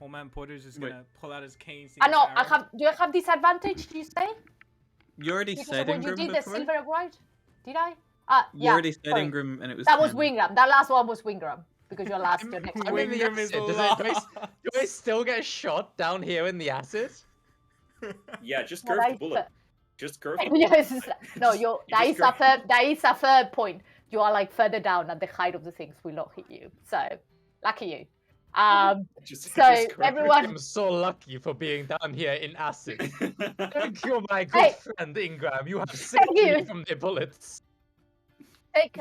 Old Man Porter's just Wait. gonna pull out his cane. see I his know. arrow. Do I have disadvantage? Do you say? You already Because said when you Ingram did the before? silver right? Did I? You Yeah. already said sorry. Ingram and it was That was 10. Wingram. That last one was Wingram because you're last. Your next. I'm in the Wingram is acid. lost. Do I still get shot down here in the acid? Yeah. Just No, curve that the is bullet. Just curve the bullet. yes. No, Just- that just is a third. That is a third point. You are like further down, and the height of the things will not hit you. So lucky you. Just So curve it. everyone- I'm so lucky for being down here in acid. Thank you, my good Hey. friend Ingram. You have saved you. me from the bullets. take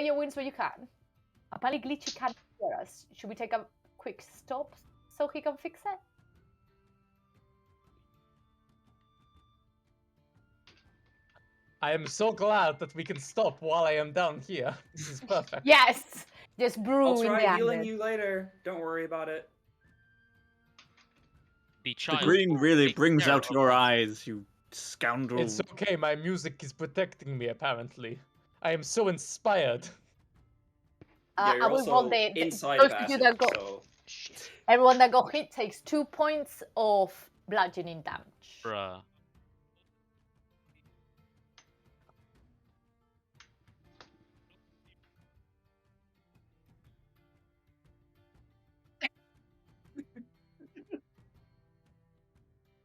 your wins where you can. Apparently, Glitchy can't hear us. Should we take a quick stop so he can fix it? I am so glad that we can stop while I am down here. This is perfect. Yes. Just brew I'll in the try healing acid. you later. Don't worry about it. The The child. green really takes brings care out of your us. eyes, you scoundrel. It's okay, my music is protecting me apparently. I am so inspired. Yeah, you're I will also roll the inside those of of you acid, that got so everyone that got hit takes 2 points of bludgeoning damage. Bruh.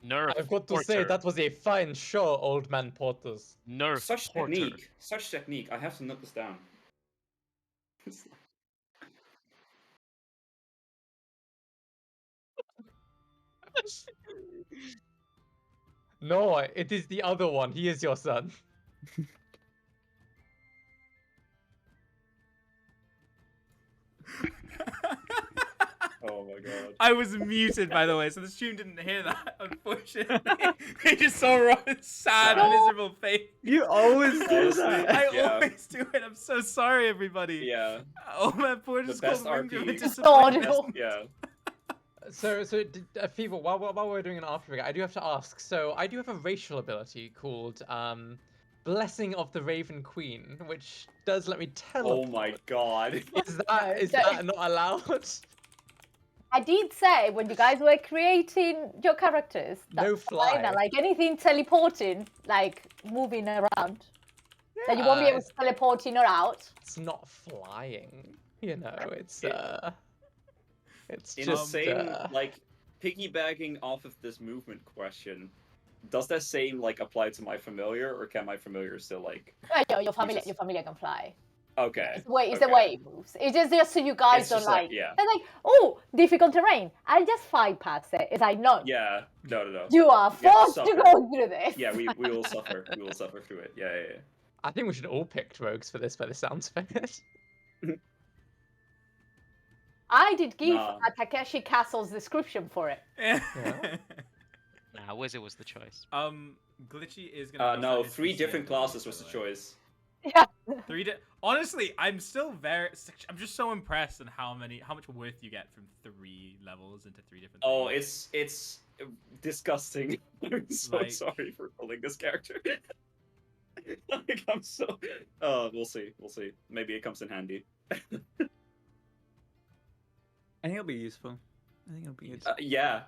Nerf. I've got to say Porter. that was a fine show, Old Man Porters. Nerf. such Porter. technique. Such technique. I have to note this down. No, it is the other one. He is your son. Oh my god. I was muted, by the way, so the stream didn't hear that, unfortunately. They just saw Robin's sad, No. miserable face. You always do Honestly, that. I Yeah. always do it. I'm so sorry, everybody. Yeah. Oh, my poor just best called Ringo RP. with It's disappointment. audible. Yeah. So, Feeble, while we're doing an RP figure, I do have to ask. So, I do have a racial ability called Blessing of the Raven Queen, which does let me teleport. Oh my god. Is that not allowed? I did say when you guys were creating your characters, No that's fly. fine, like anything teleporting, like moving around, that you won't be able to teleport in or out. It's not flying. You know, it's it's In just the same, like, piggybacking off of this movement question, does that same, like, apply to my familiar, or can my familiar still, like... Your familiar just- can fly. Okay. It's the way it moves. It's just so you guys It's don't just like, like. yeah. They're like, oh, difficult terrain. I'll just fly past it. It's like, no, Yeah. No. you are You have to forced to suffer. go through this. Yeah, we will suffer. We will suffer through it. Yeah. I think we should all pick rogues for this by the sounds of it. I did give Nah. a Takeshi Castle's description for it. Nah, Wizard was the choice. Glitchy is gonna. No, decide 3 his different PCA, classes was by the way. choice. Yeah. Honestly, I'm still I'm just so impressed on how much worth you get from 3 levels into 3 different. Oh, things. it's disgusting. I'm so Like- sorry for pulling this character. Like, I'm so... we'll see. Maybe it comes in handy. I think it'll be useful. I think it'll be good. Yeah.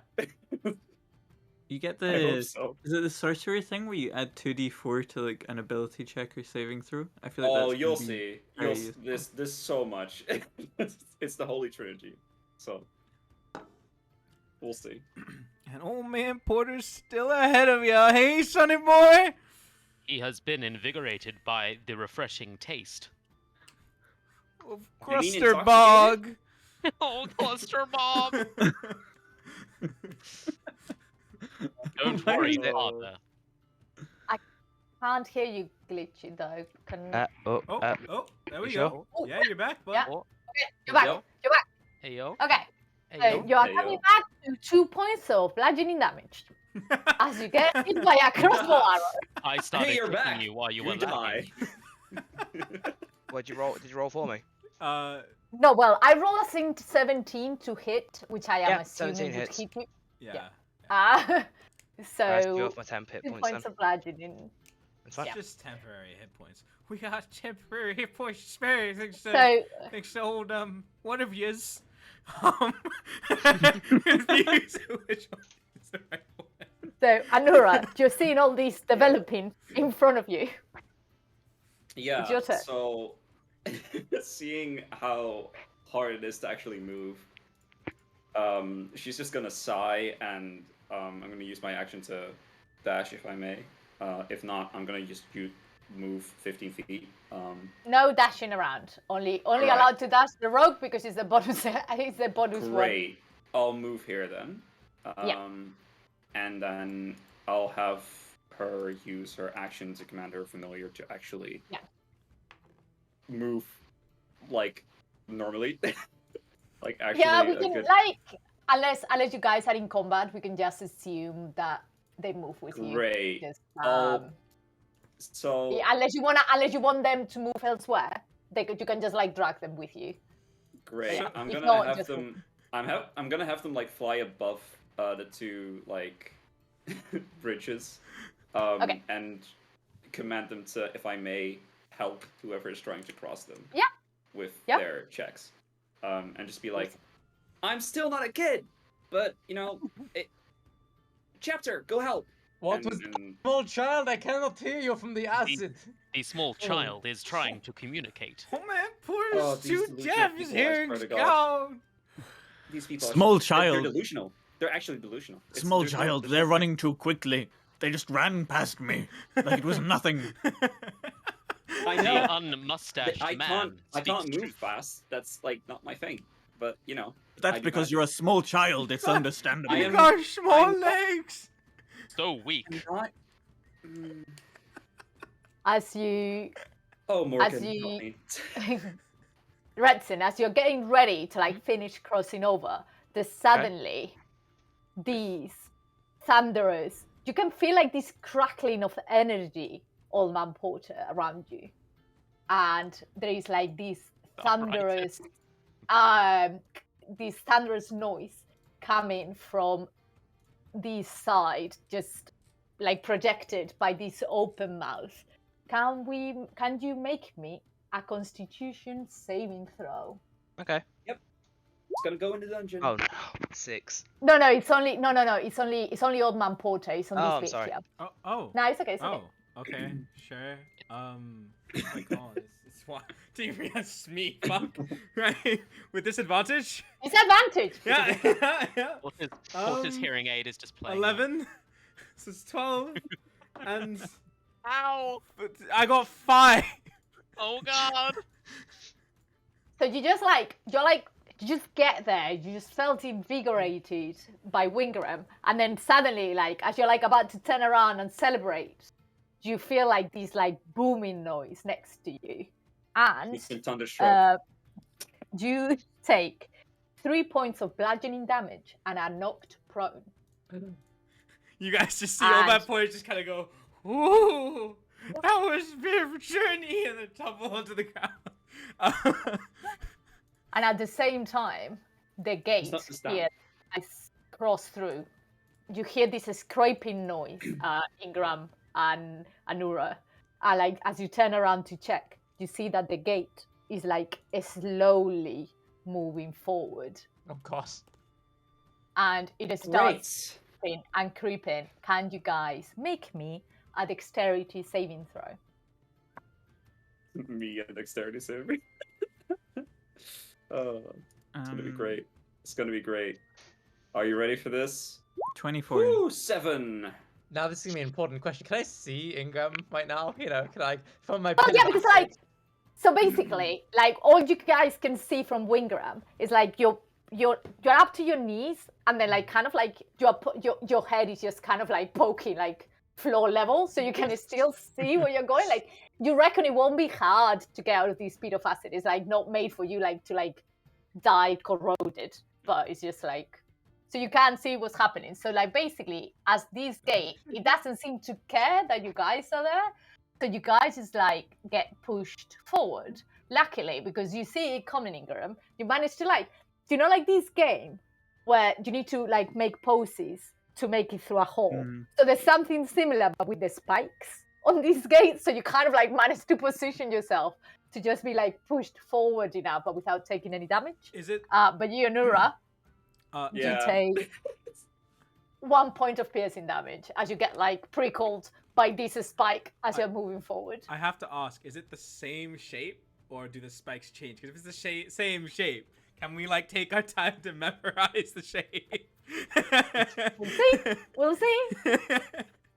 You get I hope the so. is it the sorcery thing where you add 2d4 to like an ability check or saving throw? I feel like Oh, that's you'll gonna be see. very You'll useful. this so much. It's the Holy Trinity. So we'll see. And old man Porter's still ahead of ya. Hey, sonny boy. He has been invigorated by the refreshing taste. Of You mean Cruster Bog. Oh, Cluster Bob! Don't Why worry, is it- father. Can't hear you, Glitchy, though. Can... Oh, there we You go. sure? Yeah, you're back, bud. Yeah. Oh, Okay, you're back. Yo. You're back. hey yo. Okay. Hey So yo. you are Hey, coming yo. back to 2 points of bludgeoning damage as you get hit by a crossbow arrow. I started you're kicking back. you while you You were lagging. What did you roll? Did you roll for me? No, well, I roll a 17 to hit, which I am Yeah, assuming 17 would hits. hit you. Yeah. So I have to go off my 10 hit 2 points points then. of bludgeoning. That's fine. It's just temporary hit points. We got temporary hit points spared thanks to, So thanks to old one of yous. Confused which one is the right one. So, Anura, you're seeing all these developing in front of you. Yeah. It's your turn. So seeing how hard it is to actually move, she's just gonna sigh, and I'm gonna use my action to dash if I may. If not, I'm gonna just move 15 feet. No dashing around. Only Right. allowed to dash the rogue because it's the bonus. It's the bonus one. Great. I'll move here then. Yeah. And then I'll have her use her action to command her familiar to actually Yeah. move like normally. Like actually Yeah, we a can good... unless you guys are in combat, we can just assume that they move with you. Great. Just, I'll- So yeah, unless you want them to move elsewhere, you can just like drag them with you. great. Yeah. I'm If gonna not, have just them. I'm gonna have them like fly above the 2 like bridges, Okay. and command them to, if I may, help whoever is trying to cross them. Yeah. With Yeah. their checks, and just be like, I'm still not a kid, but you know, chapter, go help. What And- was and- small child? I cannot hear you from the acid. The small child is trying to communicate. Oh man, poor Oh, these too delusional deaf. His people, I hearing's swear to God. gone. These people. Small they're child. delusional. They're actually delusional. Small there's no- child, there's they're no- running too quickly. They just ran past me like it was nothing. I The know. unmustached I man can't speaks move truth. fast. That's like not my thing. But you know, That's I do because not- you're a small child. It's I understandable. You am- got small I'm- legs. So weak. I'm not. Mm, as you, Oh, Morgan, as you, help me. Redson, as you're getting ready to like finish crossing over, there's suddenly these thunderers. You can feel like this crackling of energy, Old Man Porter, around you, and there is like this thunderous, this thunderous noise coming from this side, just like projected by this open mouth. Can you make me a Constitution saving throw? Okay. It's gonna go in the dungeon. Oh no, 6. No, it's only it's only Old Man Porter. It's on Oh, this I'm bit sorry. here. Oh. No, it's okay. It's okay. Oh, okay, sure. Oh my god, it's what? Didn't realize me. Fuck. Right, with disadvantage. It's advantage. Yeah. Porter's hearing aid is just playing. 11. This is 12, and Ow! I got 5. Oh god! So you just you just get there. You just felt invigorated by Wingram, and then suddenly, like as you're like about to turn around and celebrate, you feel like this like booming noise next to you, and Instant thunderstruck. you take 3 points of bludgeoning damage and are knocked prone. You guys just see all that point just kind of go, ooh, that was a bit of a journey, and then tumble onto the ground. And at the same time, the gate not just that. here is crossed through. You hear this scraping noise, Ingram and Anura. And like as you turn around to check, you see that the gate is like slowly moving forward. Of course. And it starts creeping and creeping. Can you guys make me a dexterity saving throw? Me and dexterity saving. Oh, it's gonna be great. It's gonna be great. Are you ready for this? 24. Woo, 7. Now this is gonna be an important question. Can I see Ingram right now? You know, can I from my? Oh yeah, because like, so basically, like all you guys can see from Wingram is like you're up to your knees, and then like kind of like your head is just kind of like poking like floor level, so you can still see where you're going. Like you reckon it won't be hard to get out of this speed of acid. It's like not made for you like to like die corroded, but it's just like so you can't see what's happening. So like basically, as this gate, it doesn't seem to care that you guys are there. So you guys just like get pushed forward. Luckily, because you see it coming, Ingram, you manage to like, do you know like this game where you need to like make poses to make it through a hole? So there's something similar but with the spikes on this gate. So you kind of like manage to position yourself to just be like pushed forward enough, but without taking any damage. Is it? But you, Nura, you Yeah. take 1 point of piercing damage as you get like prickled by this spike as you're moving forward. I have to ask, is it the same shape, or do the spikes change? Because if it's the same shape, can we like take our time to memorize the shape? We'll see.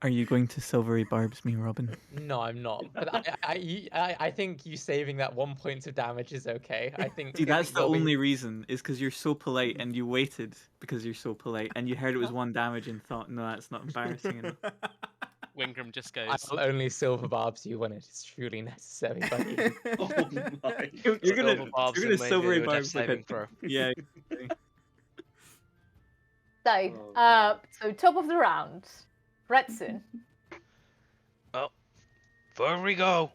Are you going to silvery barbs me, Robin? No, I'm not. But I think you saving that 1 point of damage is okay. I think. See, that's the you'll be- only reason, is because you're so polite and you waited because you're so polite and you heard it was 1 damage and thought, no, that's not embarrassing enough. Wingram just goes. I will only silver barbs you when it is truly necessary, buddy. Oh my. You're gonna, Silver barbs you're gonna and maybe silvery do a death barbs like saving a... throw. Yeah. So, Oh, God. so top of the round, Redson. Where we go?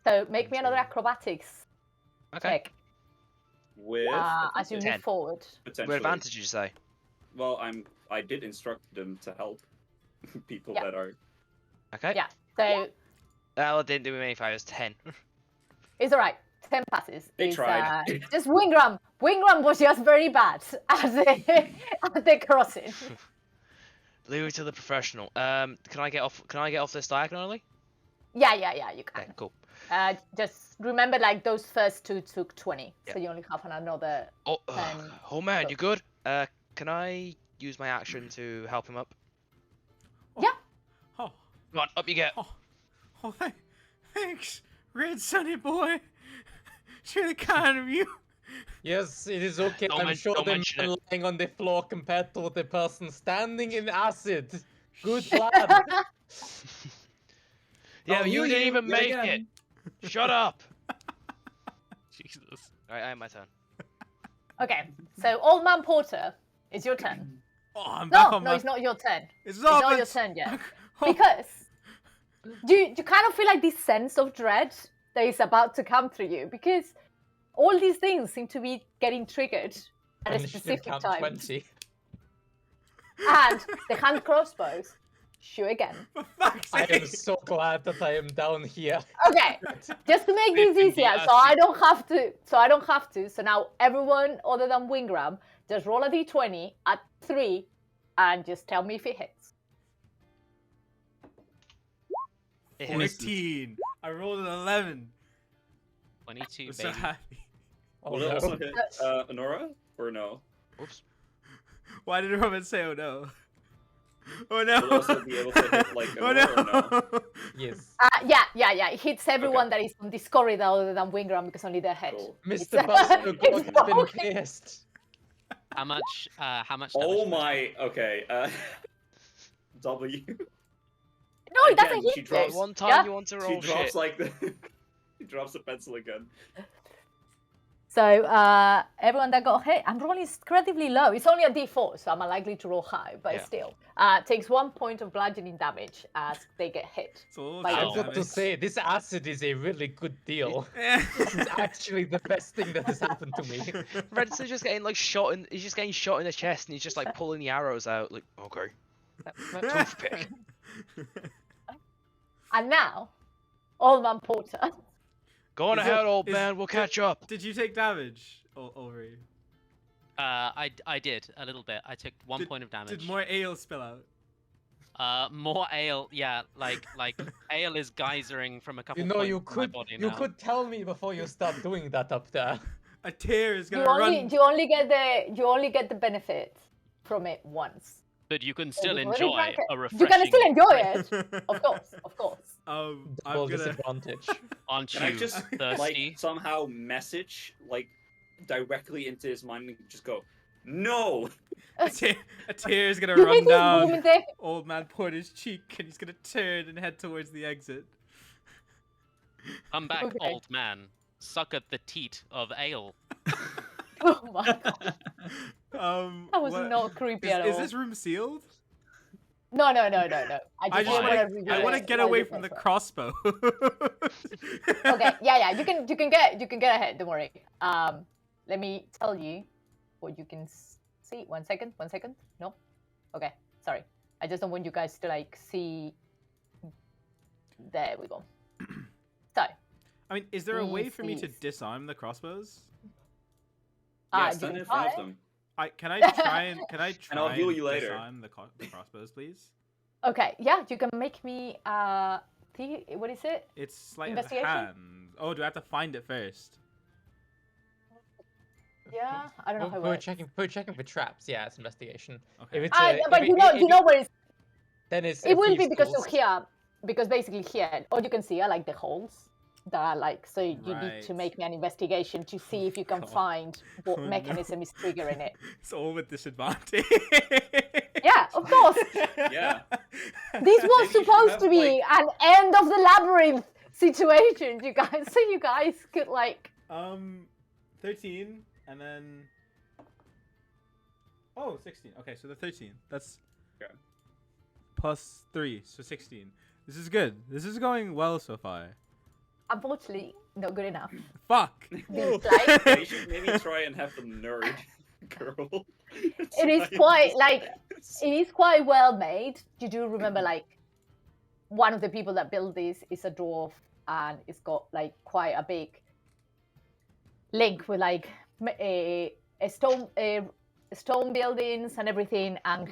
So make me another acrobatics Okay. check With as you 10. move forward. potentially. What advantage did you say? Well, I did instruct them to help people Yeah. that are. Okay. Yeah. So Well, it didn't do me any favors. 10. it's all right. 10 passes. They is, tried. Just Wingram. Wingram was just very bad at the crossing. Leave it to the professional. Can I get off this diagonally? Yeah, you Okay, can. cool. Just remember, like those first two took 20, Yeah. so you only have another. Oh, Um, man, so- you good? Can I use my action to help him up? Yeah. Oh, Come on, up you get. thanks, Red Sunny Boy. It's really kind of you. Yes, it is okay. Don't I'm men- sure don't the mention man it. lying on the floor compared to the person standing in acid. Good plan. Yeah, Oh, you didn't even yet make again. it. Shut up. Jesus. All right, I have my turn. Okay, so Old Man Porter, it's your turn. Oh, I'm back on my. It's not your turn. It's It's not your it's- turn yet. Oh, Because you kind of feel like this sense of dread that is about to come through you because all these things seem to be getting triggered at a Initiative specific count time. 20. And the hand crossbows shoot again. for fuck's I am sake. so glad that I am down here. Okay, just to make this Flipping easier, the so I don't have to. So now everyone other than Wingram, just roll a d20 at 3 and just tell me if it hits. It hits. 14. I rolled an 11. 22, I'm baby. so happy. Oh, Will it no. also hit Honora or no? Oops. Why did Roman say oh no? Oh no! Will it also be able to hit like Oh Honora or no? Yes. Yeah. It hits everyone that is on this corridor other than Wingram because only their head. Cool. Mr. Buster it's Buster has been broken. pissed. How much damage? Oh does my. Okay. W. No, it doesn't Again, hit she you. drops- One time Yeah? you want to She roll drops shit. like the. She drops the pencil again. So everyone that got hit, I'm rolling incredibly low. It's only a d4, so I'm unlikely to roll high, but Yeah. still. Takes 1 point of bludgeoning damage as they get hit. It's all By I've your got to damage. say, this acid is a really good deal. Eh. This is actually the best thing that has happened to me. Redson's just getting like shot in. He's just getting shot in the chest, and he's just like pulling the arrows out. Like, okay, toothpick. And now, Old Man Porter. Go on Is it- ahead, old is- man. We'll did- catch up. Did you take damage, Ulri? I did a little bit. I took 1 Did- point of damage. Did more ale spill out? More ale. Yeah, like ale is geysering from a couple You know, points you in my could body you now. could tell me before you start doing that up there. A tear is You gonna run. only get the benefit from it once. But you can still you've already enjoy drank it. a refreshing. You can still enjoy it, of course. I'm Double gonna. disadvantage. Aren't Can I you just thirsty? like somehow message like directly into his mind and just go, no. A tear is gonna You run make this down moment there. Old Man Porter's cheek, and he's gonna turn and head towards the exit. Come back, Okay. old man. Suck at the teat of ale. Oh my god, that was what- not creepy at Is all. this room sealed? No. I I just just wanna want reveal I want to it get while away you from the go first. crossbow. Okay, yeah. You can get ahead. Don't worry. Let me tell you what you can see. 1 second. No. Okay. Sorry. I just don't want you guys to like see. There we go. So. I mean, is there a way for me to Please. disarm the crossbows? Yeah, you stand can in front of try. them. Can I try and And I'll heal you later. disarm the crossbows, please? Okay. Yeah, you can make me. What is it? It's sleight of Investigation? hand. Oh, do I have to find it first? Yeah, I don't know how it We're works. checking for traps. Yeah, it's investigation. Okay. If it's But if you it- know where it's. then it's It will be thieves' because tools. of here, because basically here, all you can see are like the holes that are like. So you need to Right. make me an investigation to see if you can God. find what Oh, no. mechanism is triggering it. It's all with disadvantage. Yeah, of course. Yeah. This was Maybe you should supposed have, to be an end of the labyrinth situation, you guys. So you guys could like. 13, and then. Oh, 16. Okay, so the 13. That's. Okay. Plus 3, so 16. This is good. This is going well so far. Unfortunately, not good enough. Fuck! This like Yeah, you should maybe try and have the nerd girl. it is quite like it is quite well made. You do remember like one of the people that built this is a dwarf and it's got like quite a big link with like a stone buildings and everything, and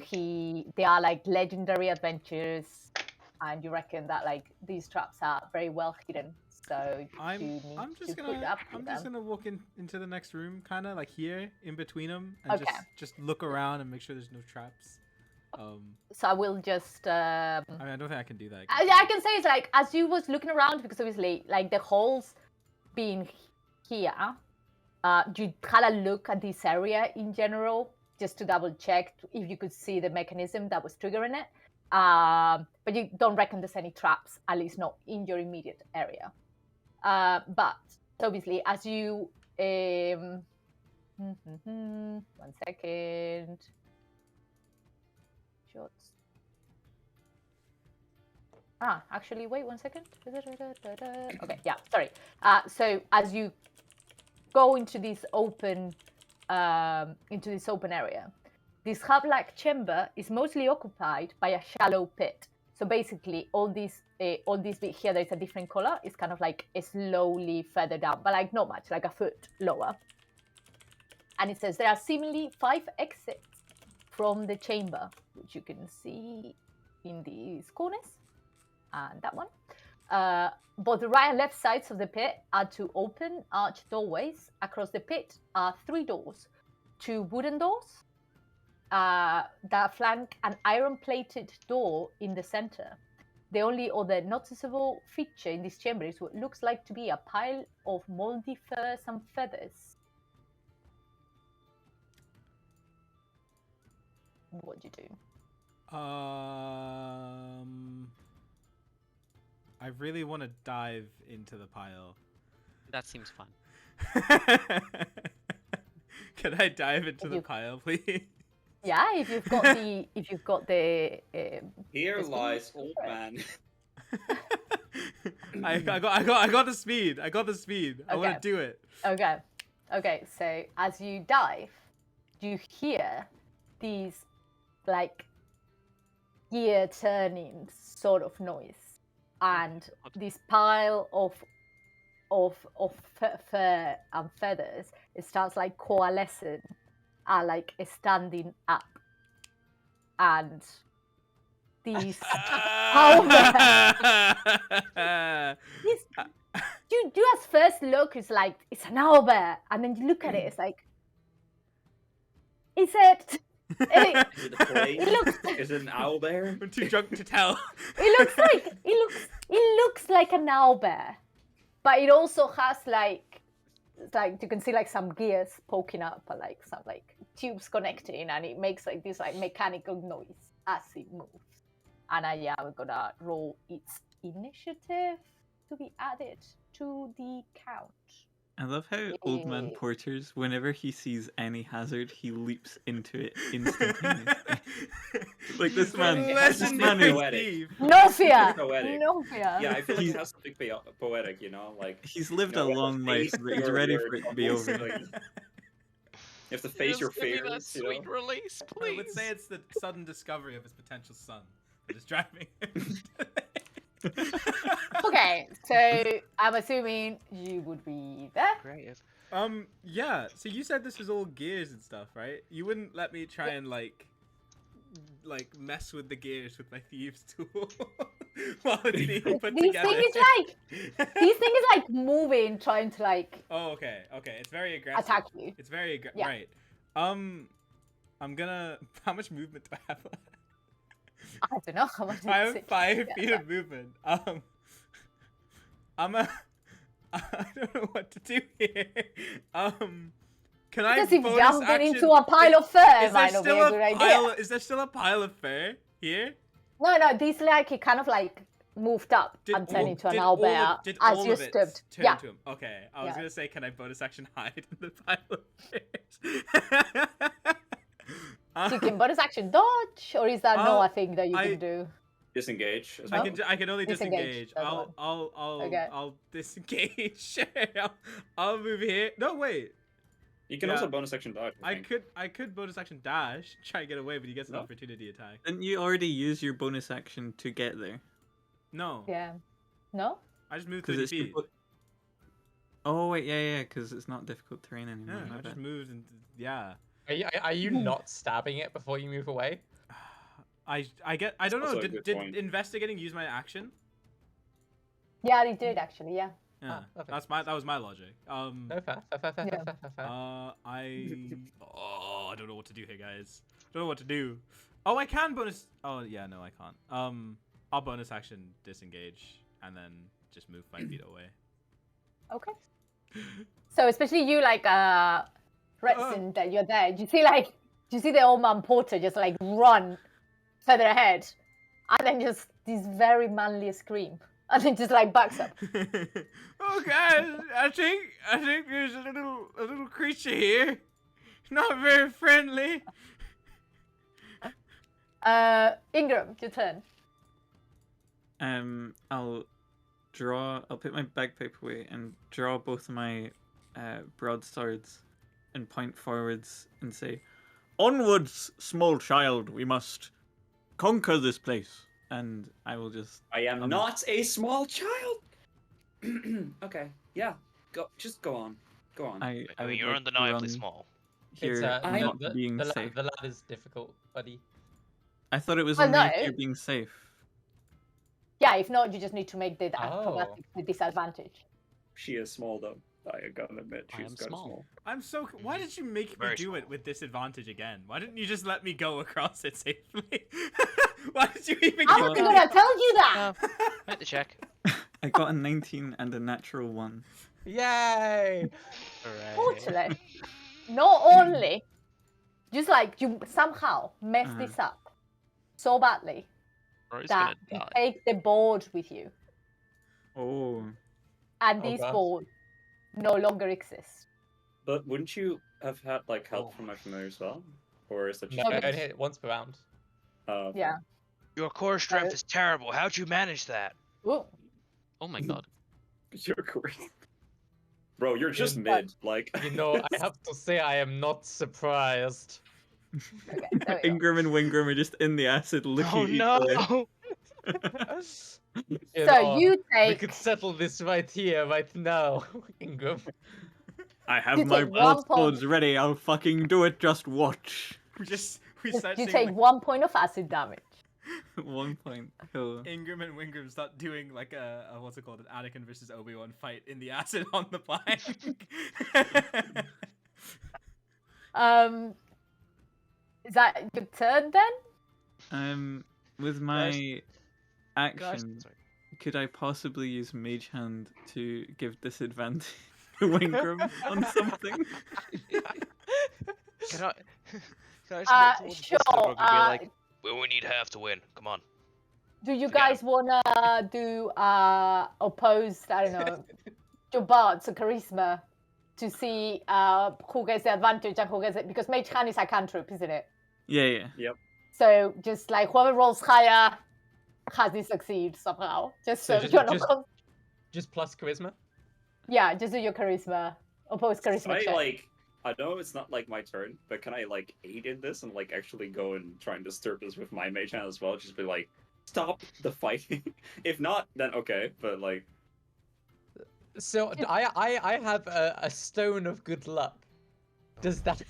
they are like legendary adventures, and you reckon that like these traps are very well hidden. So I'm you need just to put gonna up with them. walk into the next room, kind of like here in between them, and Okay. just look around and make sure there's no traps. So I will just. I mean, I don't think I can do that. Yeah, I can say it's like as you was looking around, because obviously like the holes being here, you kind of look at this area in general just to double check if you could see the mechanism that was triggering it. But you don't reckon there's any traps, at least not in your immediate area. But obviously, as you 1 second. Shots. Actually, wait 1 second. Okay, yeah, sorry. So as you go into this open area, this hub-like chamber is mostly occupied by a shallow pit. So basically, all these bit here, there's a different color. It's kind of like slowly further down, but like not much, like a foot lower. And it says there are seemingly 5 exits from the chamber, which you can see in these corners. And that one. Both the right and left sides of the pit are 2 open arched doorways. Across the pit are 3 doors, 2 wooden doors that flank an iron-plated door in the center. The only other noticeable feature in this chamber is what looks like to be a pile of moldy furs and feathers. What do you do? I really want to dive into the pile. That seems fun. Can I dive into the pile, please? Yeah, if you've got the. Here lies old man. I got the speed. I got the speed. I want to do it. Okay. So as you dive, you hear these like gear turning sort of noise, and this pile of fur and feathers, it starts like coalescing and like standing up, and these you at first look, it's like it's an owlbear, and then you look at it, it's like, is it? It looks. Is it an owlbear? I'm too drunk to tell. It looks like an owlbear, but it also has like you can see like some gears poking up, and like some like tubes connecting, and it makes like this like mechanical noise as it moves. And we're gonna roll its initiative to be added to the count. I love how Old Man Porter's, whenever he sees any hazard, he leaps into it instantaneously. Like this man is poetic. No fear. Poetic. No fear. Yeah, I feel like it has something poetic, you know, like he's lived a long life, but he's ready for it to be over. Like, you have to face your fears. Give me that sweet release, please. I would say it's the sudden discovery of his potential son that is driving him. Okay, so I'm assuming you would be there. Creative. Yeah. So you said this was all gears and stuff, right? You wouldn't let me try and like mess with the gears with my thieves tool while it's being put together. This thing is like moving, trying to like. Oh, okay. It's very aggressive. Attack you. It's very aggressive. Yeah. Right. I'm gonna. How much movement do I have left? I don't know how much. I have 5 feet of movement. I don't know what to do here. Can I Because if bonus jumping action... into a pile of fur might not be a good idea. Is there still a pile of fur here? No, this like it kind of like moved up and turned into an owlbear as you stepped. Turn to him? Okay, I was gonna say, can I bonus action hide in the pile of furs? So you can bonus action dodge, or is that not a thing that you can do? Disengage. As I well. I can only disengage. Disengage, that's I'll disengage. I'll move here. No, wait. You can also bonus action dodge. I could bonus action dash, try and get away, but he gets an opportunity attack. Didn't you already use your bonus action to get there? No. Yeah. No? I just moved 30 feet. Oh wait, yeah, because it's not difficult terrain anymore. Yeah, I just moved and Are you not stabbing it before you move away? I don't know. Did investigating use my action? Yeah, it did actually. Yeah. Yeah, okay. that was my logic. No, fair. I don't know what to do here, guys. Don't know what to do. Oh, I can bonus. Oh yeah, no, I can't. I'll bonus action disengage and then just move 5 feet away. Okay. So especially you like Redson that you're there. Do you see the old man Porter just like run further ahead, and then just this very manly scream, and then just like backs up. Oh guys, I think there's a little creature here. Not very friendly. Ingram, your turn. I'll put my bagpipe away and draw both of my broadswords and point forwards and say, Onwards, small child, we must conquer this place. and I will just. I am not a small child. Okay, yeah. Just go on. Go on. I I would mean, you're like to undeniably run small. here, I am- not being the safe. lad is difficult, buddy. I thought it was Oh, only no. if you're being safe. Yeah, if not, you just need to make the Oh. acrobatics with disadvantage. She is small though. I gotta admit, I she's am kind of small. small. I'm so. Why did you make me Very do small. it with disadvantage again? Why didn't you just let me go across it safely? Why did you even? I give wasn't me- gonna tell you that. Make the check. I got a 19 and a natural 1. Yay! Hooray. Fortunately, not only, just like you somehow mess Uh-huh. this up so badly Bro's that gonna you die. take the board with you, Oh. and Oh, this gosh. board no longer exists. But wouldn't you have had like help Oh. from my familiar as well, or is it No, just? Okay. I only hit it once per round. Yeah. Your core strength is terrible. How'd you manage that? Ooh. Oh my god. You're great. Bro, you're just Yeah. mid. Like. You know, I have to say I am not surprised. Okay, there we go. Ingram and Wingram are just in the acid looking Oh at each other. no! You So know, you we take could settle this right here, right now, Ingram. I have You my take 1 point. broadswords ready. I'll fucking do it. Just watch. we start You singing take 1 point of acid damage. 1 point. Cool. Ingram and Wingram start doing like a what's it called, an Anakin versus Obi-Wan fight in the acid on the plank. Is that your turn then? With my action, Sorry. could I possibly use Mage Hand to give disadvantage to Wingram on something? Can I? Can I just look towards Sure. Buster Rogue and be like, well, we need half to win. Come on. Do you Forget guys wanna do opposed? I don't know, your bards or charisma to see who gets the advantage and who gets it, because Mage Hand is a cantrip, isn't it? Yeah. So just like whoever rolls higher has to succeed somehow. Just so So you're not. Just plus charisma? Yeah, just do your charisma, opposed charisma check. I know it's not like my turn, but can I like aid in this and like actually go and try and disturb this with my mage hand as well? Just be like, stop the fighting. If not, then okay. But like, So I have a stone of good luck. Does that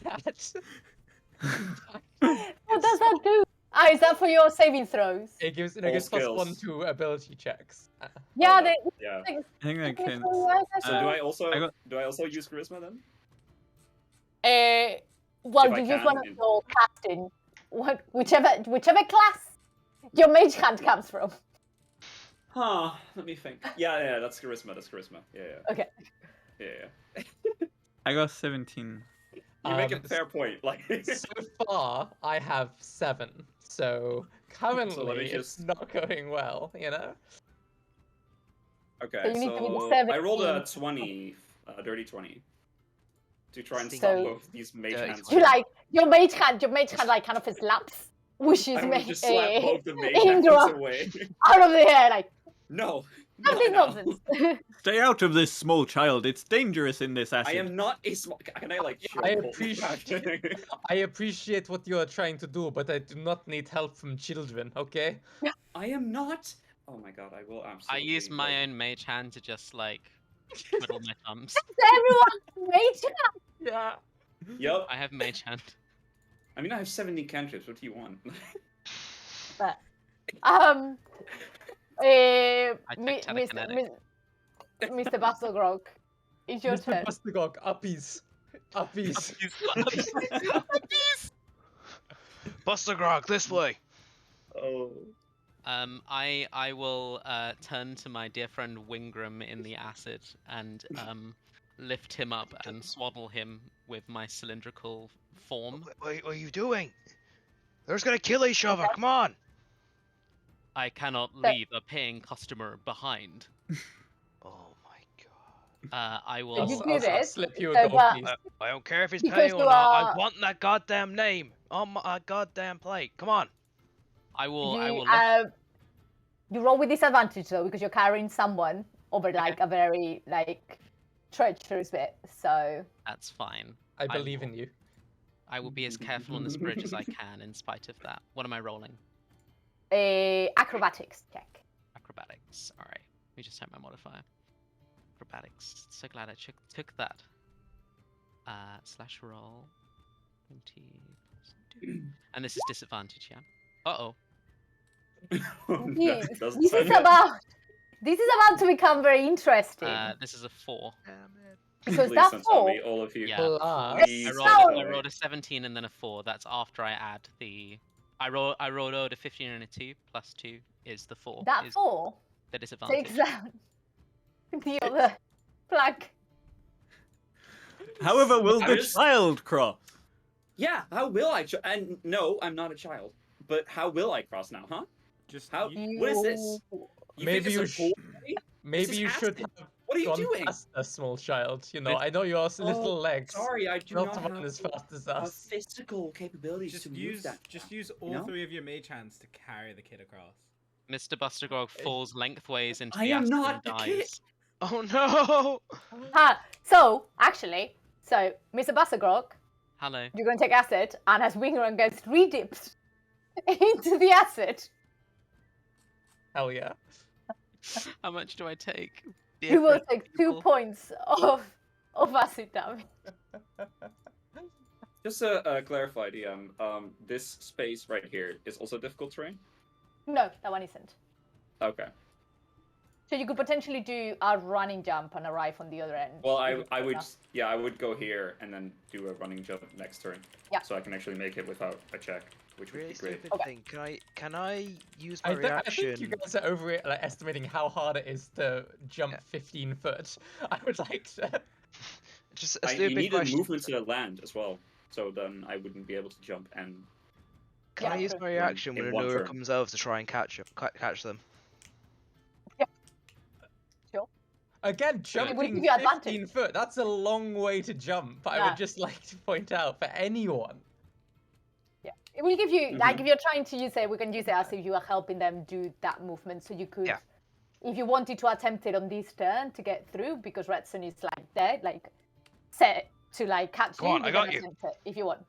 What does that do? Is that for your saving throws? It gives All plus skills. 1 to ability checks. Yeah, oh, they. yeah. I think that Okay, counts. so yes, So do I actually- also use charisma then? Well, If I you use can, one of in- your casting, whichever class your mage hand comes from. Huh. Let me think. Yeah. That's charisma. Yeah. Okay. Yeah. I got 17. You make a Um, fair point. Like. So far, I have 7. So currently, just- it's not going well. You know. Okay, So you need to be so the I rolled a 17. 20, dirty 20, to try and So- stop both these mage Dirty hands. 20. You like your mage hand like kind of slaps, wishes I me would just slap both the mage hands Ingram away. out of the air, like No. have this no. nonsense. Stay out of this, small child. It's dangerous in this acid. I am not a small. Can I like? I shield hold appreciate- back? I appreciate what you are trying to do, but I do not need help from children. Okay. I am not. Oh my god! I will I absolutely. use my like- own mage hand to just like twiddle my thumbs. Everyone mage hand. Yeah. Yup. I have mage hand. I mean, I have 70 cantrips. What do you want? take telekinetic. Mr. Basilgrog, it's your Mr. turn. Bustagog, uppies. Uppies. Buster Grog, this way. Oh. I will turn to my dear friend Wingram in the acid and lift him up and swaddle him with my cylindrical Oh, form. What are you doing? They're just gonna kill each other. Come on. Okay. Come on. Uh, sure. You take 1 point of acid damage. Buster Grog, this way. I cannot So- leave a paying customer behind. Oh my god. I So will. you do I'll this. slip you a So, gold but piece. I don't care if he's Because paying or you not. I are- want that goddamn name on my goddamn plate. Come on. I will. I you will look. you roll with disadvantage though because you're carrying someone over like a very like treacherous bit. So That's fine. I believe will- in you. I will be as careful on this bridge as I can, in spite of that. What am I rolling? a acrobatics check. Acrobatics. All right. Let me just type my modifier. Acrobatics. So glad I took that. Slash roll. 20. And this is disadvantage, yeah. Uh-oh. Oh, no, Yes, it doesn't this sound is good. about to become very interesting This is a 4. because Please that don't tell 4 me, all of you. Yeah. Plus- I Please rolled, don't I tell rolled me. a 17 and then a 4. That's after I add the. I rolled out a 15 and a 2 plus 2 is the 4. that is 4 the disadvantage. takes out the other flank. However, will I the just- child cross? Yeah, how will I? And no, I'm not a child. But how will I cross now, huh? Just How? you- What is this? You Maybe think you it's a pool party? Maybe is you should acid. have What are you gone doing? past a small child. You know, It's- I know you have little Oh, legs. Sorry, I do not not run have as fast as us. physical capabilities just to move use that. just fast, use you all know? 3 of your mage hands to carry the kid across. Mr. Bustergrog falls lengthways into I the am acid not and the dies. Oh no! So actually, Mr. Bassagrog, Hello. you're going to take acid, and as Wingrun gets re-dipped into the acid, Hell yeah. How much do I take? you will Different take 2 people. points of acid damage. Just to clarify, DM, this space right here is also difficult terrain? No, that one isn't. Okay. So you could potentially do a running jump and arrive on the other end. Well, if you I would, prefer. yeah, I would go here and then do a running jump next turn. Yeah. So I can actually make it without a check, which would Really be great. stupid Okay. thing. Can I use my I reaction? think you guys are overestimating how hard it is to jump Yeah. 15 foot. I would like to. Just a You stupid need a question. movement to land as well, so then I wouldn't be able to jump and. Can I Yeah, use true. my reaction when In one Anura turn. comes over to try and catch them? Again, would jumping give you 15 advantage. foot, that's a long way to jump. I Yeah. would just like to point out for anyone. Yeah, it will give you like Mhm. if you're trying to use it, we can use it as if you are helping them do that movement. So you could, Yeah. if you wanted to attempt it on this turn to get through, because Redson is like dead, like set to like catch Go you. on, I you got can you. attempt it if you want,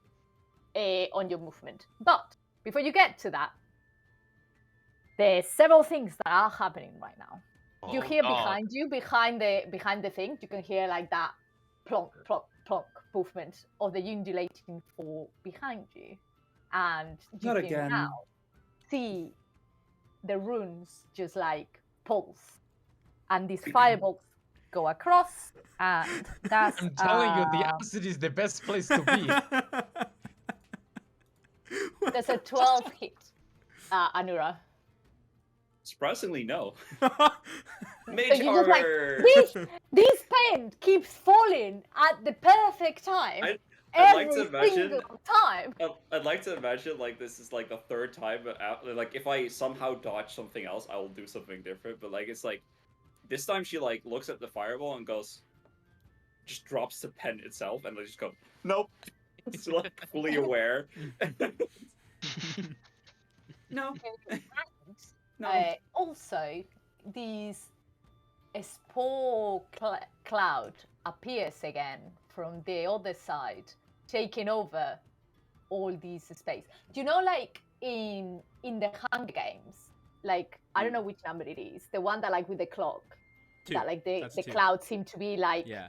on your movement. But before you get to that, there's several things that are happening right now. You Oh, hear God. behind you, behind the thing, you can hear like that plonk, plonk, plonk movement of the undulating fall behind you, and you Not can again. now see the runes just like pulse, and these firebolts go across, and that's I'm telling you, the acid is the best place to be. there's a 12 hit, Anura. Surprisingly, no. So Mage you just like armor! this pen keeps falling at the perfect time. I'd like every to imagine- single time. I'd like to imagine like this is like the third time, like if I somehow dodge something else, I will do something different. But like it's like this time she like looks at the fireball and goes, just drops the pen itself, and they just go, nope. It's like fully aware. No. No. Also, these spore cloud appears again from the other side, taking over all these space. Do you know, like in the Hunger Games, like I don't know which number it is, the one that like with the clock, 2. that like the That's 2. clouds seem to be like Yeah.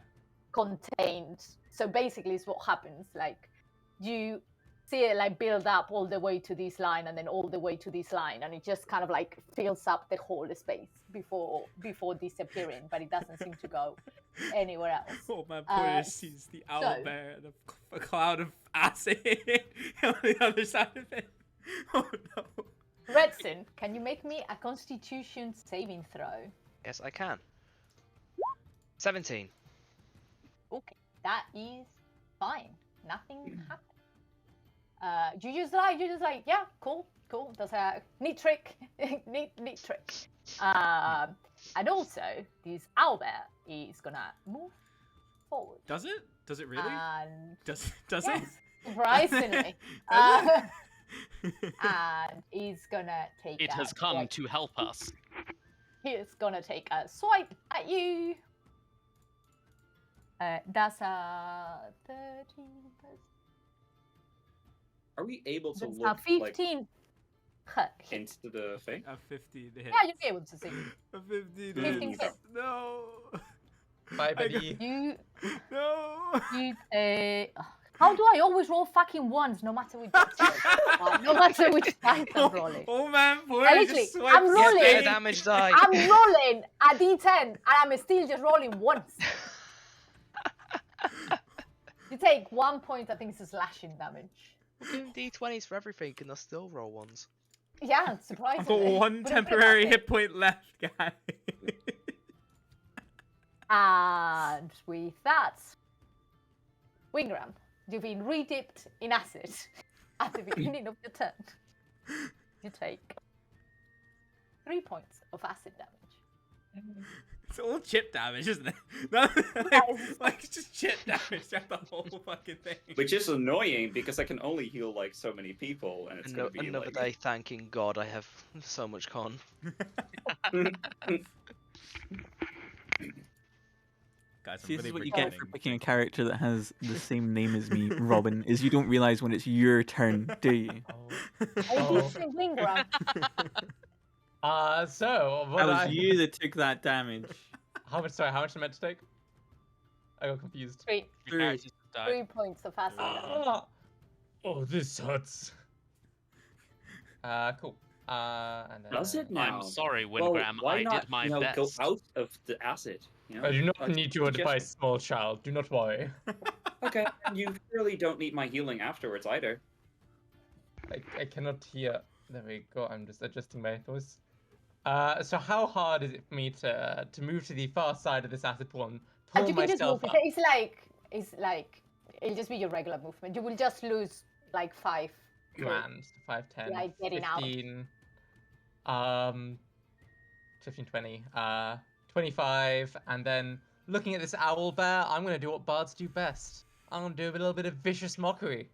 contained. So basically, it's what happens. Like you see it like build up all the way to this line and then all the way to this line, and it just kind of like fills up the whole space before disappearing, but it doesn't seem to go anywhere else. Oh, my boy sees the owl so- bear and a cloud of acid on the other side of it. Oh no. Redson, can you make me a Constitution saving throw? Yes, I can. 17. Okay, that is fine. Nothing happened. You just like, yeah, cool. That's a neat trick, neat trick. And also, this owlbear is gonna move forward. Does it? Does it really? And Does yes, it? surprisingly. Does it? And he's gonna take. It has come to help us. He's gonna take a swipe at you. That's a 13. Are we able to That's look a 15. like into the thing? A 50 to hit. Yeah, you'll be able to see. A 50 to 15 hit. hit. No. Bye, I baby. No. You how do I always roll fucking ones no matter which no matter which dice I'm rolling? Oh man, boy, Literally, just swiped I'm rolling. Get a straight. damage die. I'm rolling a d10 and I'm still just rolling once. You take 1 point, I think it's slashing damage. We're doing d20s for everything, and they'll still roll ones. Yeah, I've got surprisingly. one Wouldn't put it temporary that way. hit point left, guys. And with that, Wingram, you've been re-dipped in acid at the beginning of your turn. You take 3 points of acid damage. It's all chip damage, isn't it? No, like it's just chip damage throughout the whole fucking thing. Which is annoying because I can only heal like so many people, and it's gonna be Another like... day thanking God I have so much con. Guys, I'm See, this really is what you get for regretting- picking a character that has the same name as me, Robin, is you don't realize when it's your turn, do you? Oh, Wingram. So what That was I... you that took that damage. How much? Sorry, how much am I meant to take? I got confused. 3 Your characters die. 3 points of acid damage. Oh, this hurts. Cool. And then, Does it now? I'm sorry, Well, Wingram. why I not, did my you know, best. go out of the acid? You know? I do not That's need a your suggestion. advice, small child. Do not worry. Okay, you clearly don't need my healing afterwards either. I cannot hear. There we go. I'm just adjusting my voice. So how hard is it for me to move to the far side of this acid pool and And pull you can just move. myself up? It's like it'll just be your regular movement. You will just lose like 5. Grand. 5, 10, Like getting out. 15, 15, 20, 25, and then looking at this owl bear, I'm gonna do what bards do best. I'm gonna do a little bit of vicious mockery.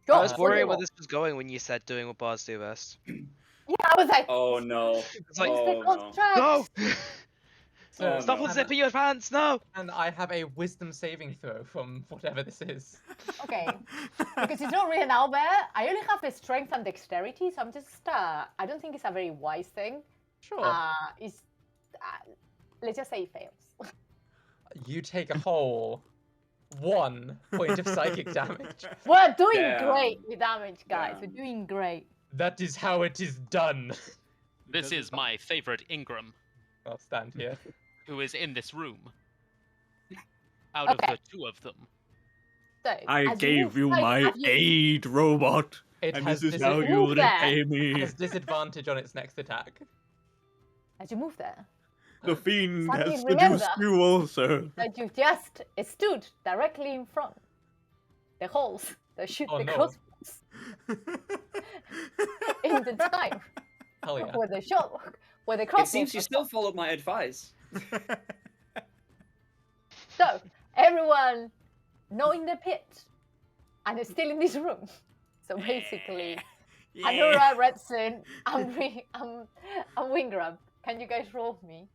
Sure, I was worried sure. where this was going when you said doing what bars do best. Yeah, I was like, Oh no. It's like, use the Oh no. construct. no! So, Oh, Stop no. unzipping your pants, no! and I have a wisdom saving throw from whatever this is. Okay, because it's not really an owlbear. I only have the strength and dexterity, so I'm just. I don't think it's a very wise thing. Sure. It's. Let's just say it fails. You take a whole 1 point of psychic damage. We're doing Damn. great with damage, guys. Damn. We're doing great. That is how it is done. This is my favorite Ingram, I'll stand here. who is in this room. Out of Okay. the two of them. So, I as gave move you slightly- my as you- aid, robot, It and has, this is dis- how Move you would there. repay it me. has disadvantage on its next attack. As you move there, The fiend Suddenly has remember- seduced you also. that you just stood directly in front. The holes that shoot Oh, the no. crossbows in the time Hell yeah. where the shot, where the It crossbows. seems you were still shot. followed my advice. So everyone, knowing the pit, and is still in this room. So basically, Anura, Redson, and Wingram. Can you guys roll me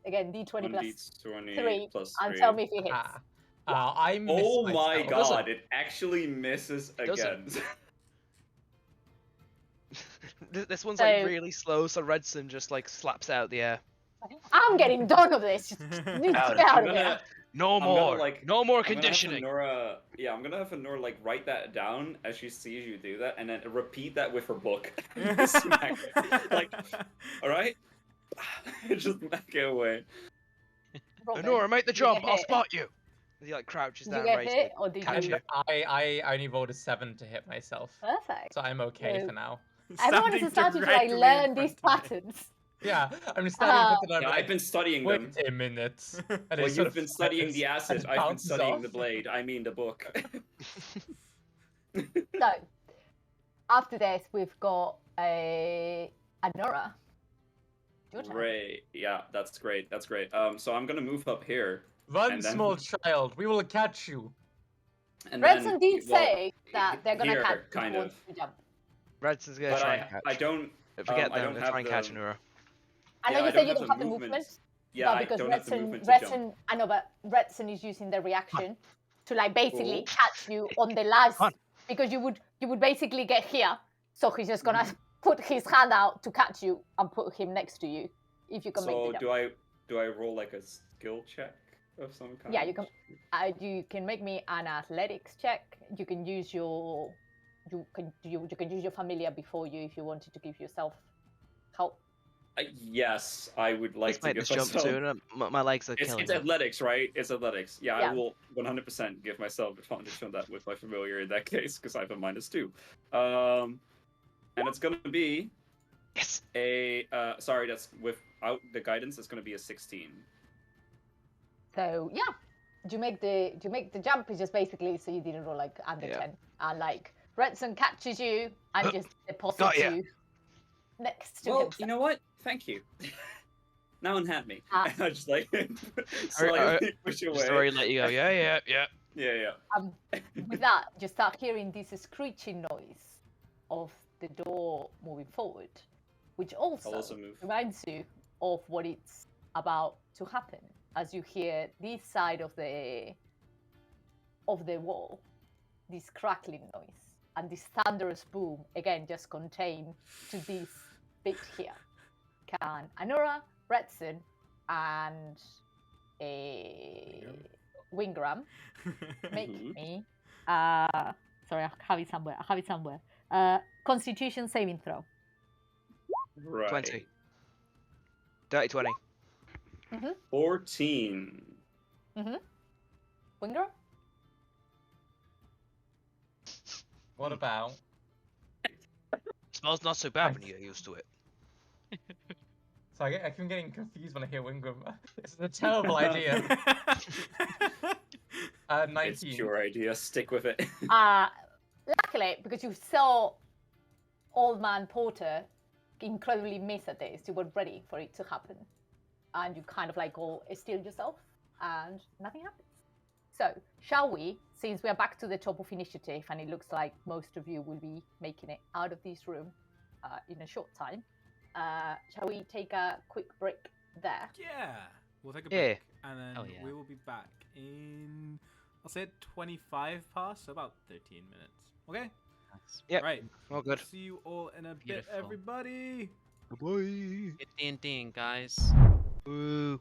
again? D20 plus 1d20 3, plus and 3. tell me if it hits. I missed Oh my myself. god, it actually misses again. Doesn't. This one's like So- really slow, so Redson just like slaps out the air. I'm getting done of this. Just get out I'm of here. gonna, No I'm gonna, more, like- no more I'm gonna have conditioning. Honora, yeah, I'm gonna have Honora like write that down as she sees you do that, and then repeat that with her book. Smack her. Like, all right, just smack it away. Robin, Honora, make the did you jump. get I'll hit? spot you. He like crouches Did you down, get raises hit, it. or did Catch you? it. I only rolled a 7 to hit myself. Perfect. So I'm okay So- for now. Everyone is starting to like directly in learn these front of me. patterns. Yeah, I'm just standing Ah. looking Yeah, like, I've been studying them. wait a minute. And Well, it sort you've of been studying flies the and acid. I've been bounces studying off. the blade. I mean the book. So, after this, we've got Anora. Your turn. Great. Yeah, that's great. That's great. So I'm gonna move up here. Run, And then- small child. We will catch you. And Redson did well, say that they're gonna here, catch you kind once of. you jump. Redson's gonna But try and catch. I don't. Forget I them. don't They're have trying to catch Nura. I know Yeah, you I said you don't don't have have the the movement, movement. Yeah, but I because don't have the Redson, movement to jump. I know, but Redson is using the reaction to like basically Cool. catch you on the last Come on. because you would basically get here, so he's just gonna Mhm. put his hand out to catch you and put him next to you if you can make So the jump. do I roll like a skill check of some kind? Yeah, you can. You can make me an athletics check. You can use your you can use your familiar before you if you wanted to give yourself help. Yes, I would like Let's to make give this jump myself. sooner. My legs are killing It's me. athletics, right? It's athletics. Yeah, Yeah. I will 100% give myself advantage on that with my familiar in that case because I have a -2. And it's gonna be Yes. a sorry, that's without the guidance. It's gonna be a 16. So yeah, do you make the jump is just basically so you didn't roll like under Yeah. 10, and like Redson catches you and just deposits ya. you next to Well, himself. you know what? Thank you. No one had me. Ah. I just like I slightly push Just away. already let you go. Yeah. Yeah. With that, you start hearing this screeching noise of the door moving forward, which I'll also also move. reminds you of what it's about to happen as you hear this side of the wall, this crackling noise and this thunderous boom again just contained to this bit here. Can Anora, Redson, and Wingram make Mhm. me sorry, I have it somewhere. Constitution saving throw. Right. 20. Dirty 20. 14. Wingram? What about? Smells not so bad when you get used to it. So I keep getting confused when I hear Wingram. This is a terrible idea. 19. It's your idea. Stick with it. Luckily, because you saw Old Man Porter incredibly miss at this, you were ready for it to happen. And you kind of like all steal yourself, and nothing happens. So, shall we, since we are back to the top of initiative, and it looks like most of you will be making it out of this room in a short time, shall we take a quick break there? Yeah. We'll take a Yeah. break. And then Oh, yeah. we will be back in, I'll say 25 past, so about 13 minutes. Okay? Yep. Right. All good. See you all in a Beautiful. bit, everybody. Bye. Good D&D, guys. Woo.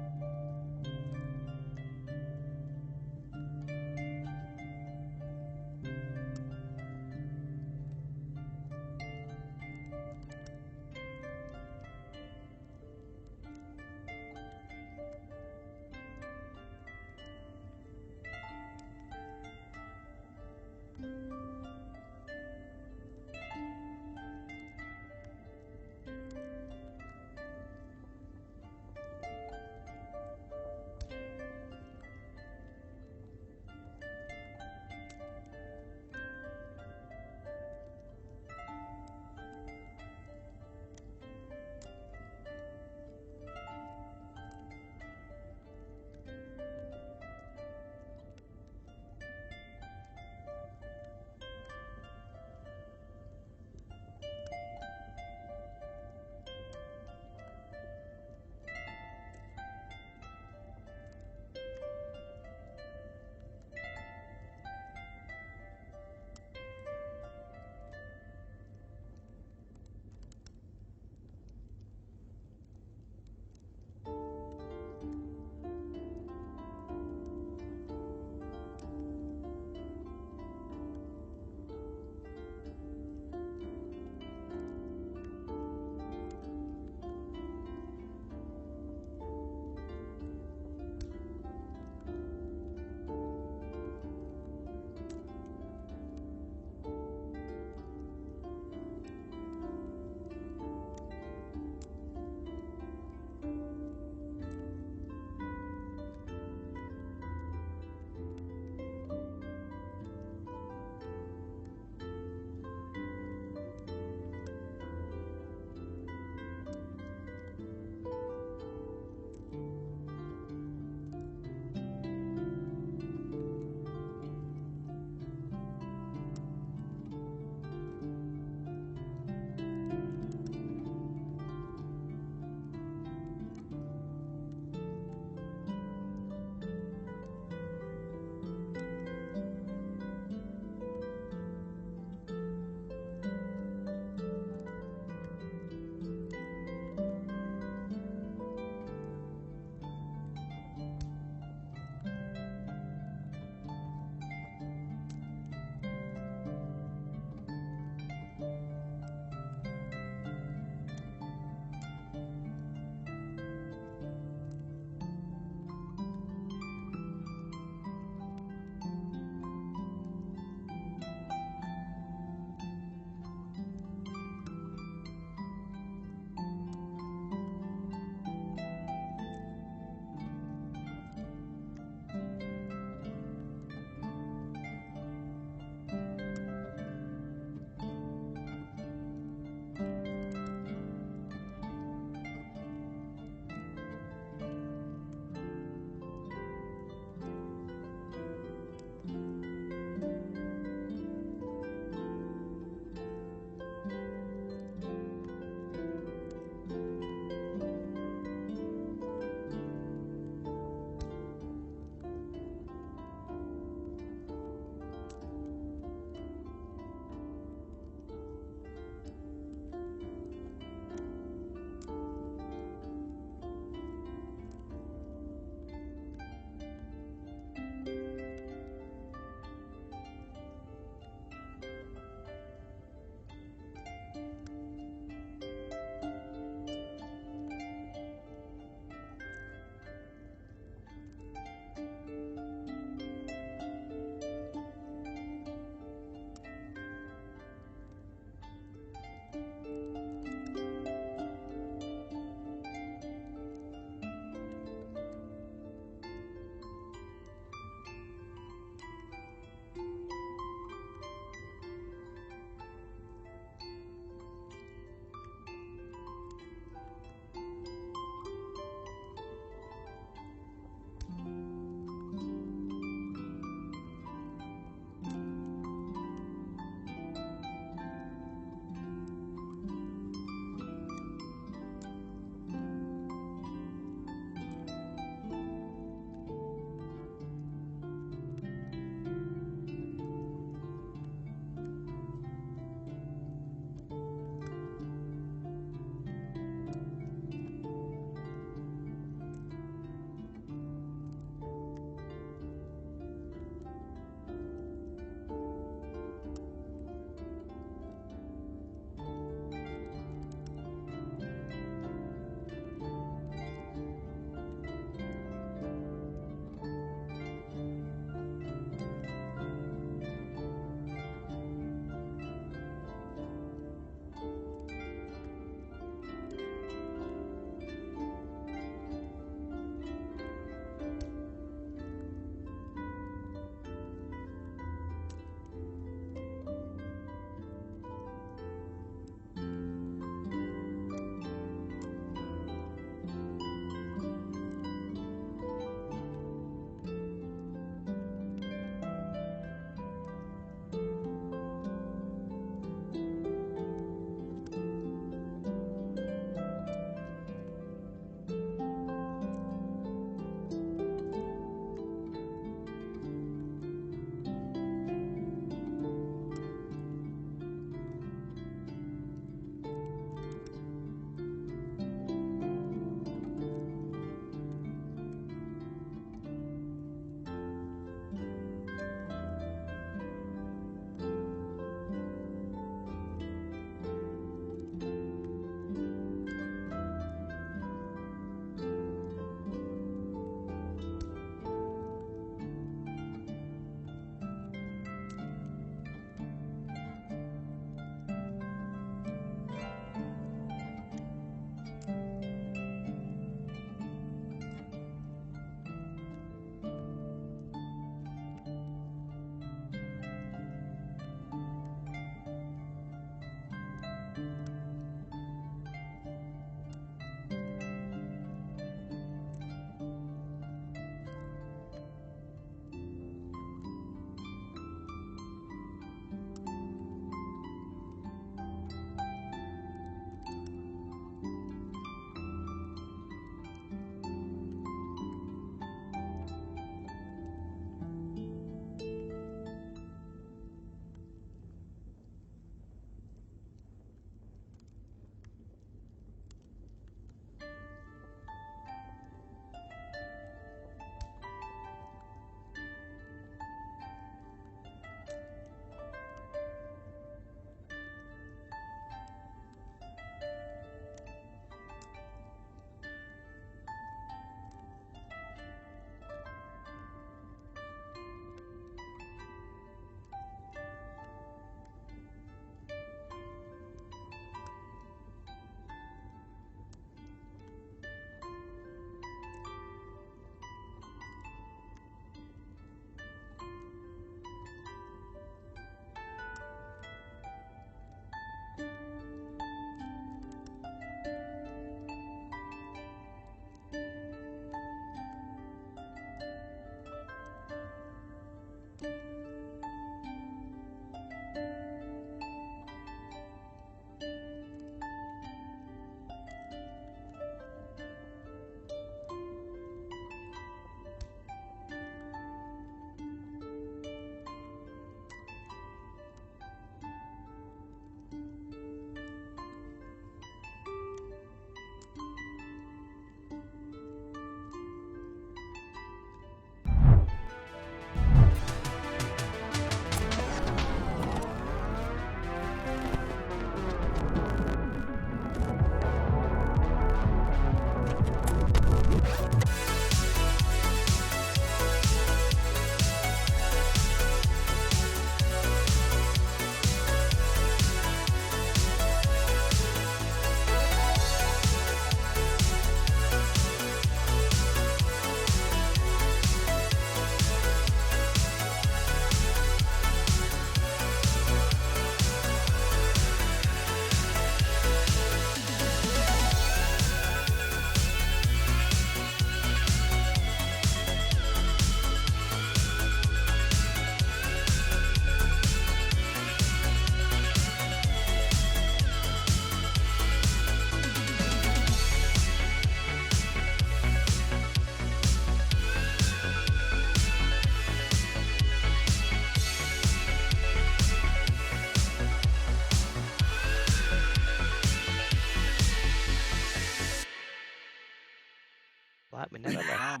Like we never left.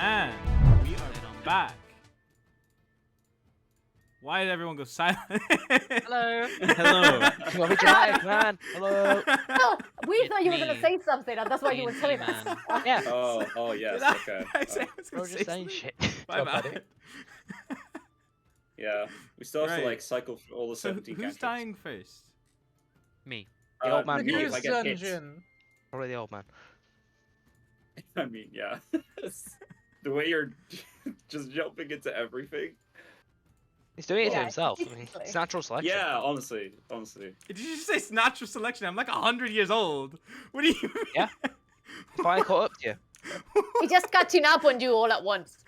And we are back. Why did everyone go silent? Hello. Hello. You want me dramatic, man? Hello. No, we thought you were Me. gonna say something, and that's why you were Me, telling man. us. Yeah. Oh yes, Did I- okay. did I say I was I gonna was say just saying something? shit. My What's up, buddy? bad. Yeah, we still have to Right. like cycle through all the So 17 who's cantrips. dying first? Me. The old man me, probably. if I get hit. Probably the old man. I mean, yeah. The way you're just jumping into everything. He's doing it to Yeah, himself. I mean, basically. it's natural selection. Yeah, honestly. Did you just say it's natural selection? I'm like 100 years old. What do you? Yeah. Finally caught up to you. He just catching up on you all at once.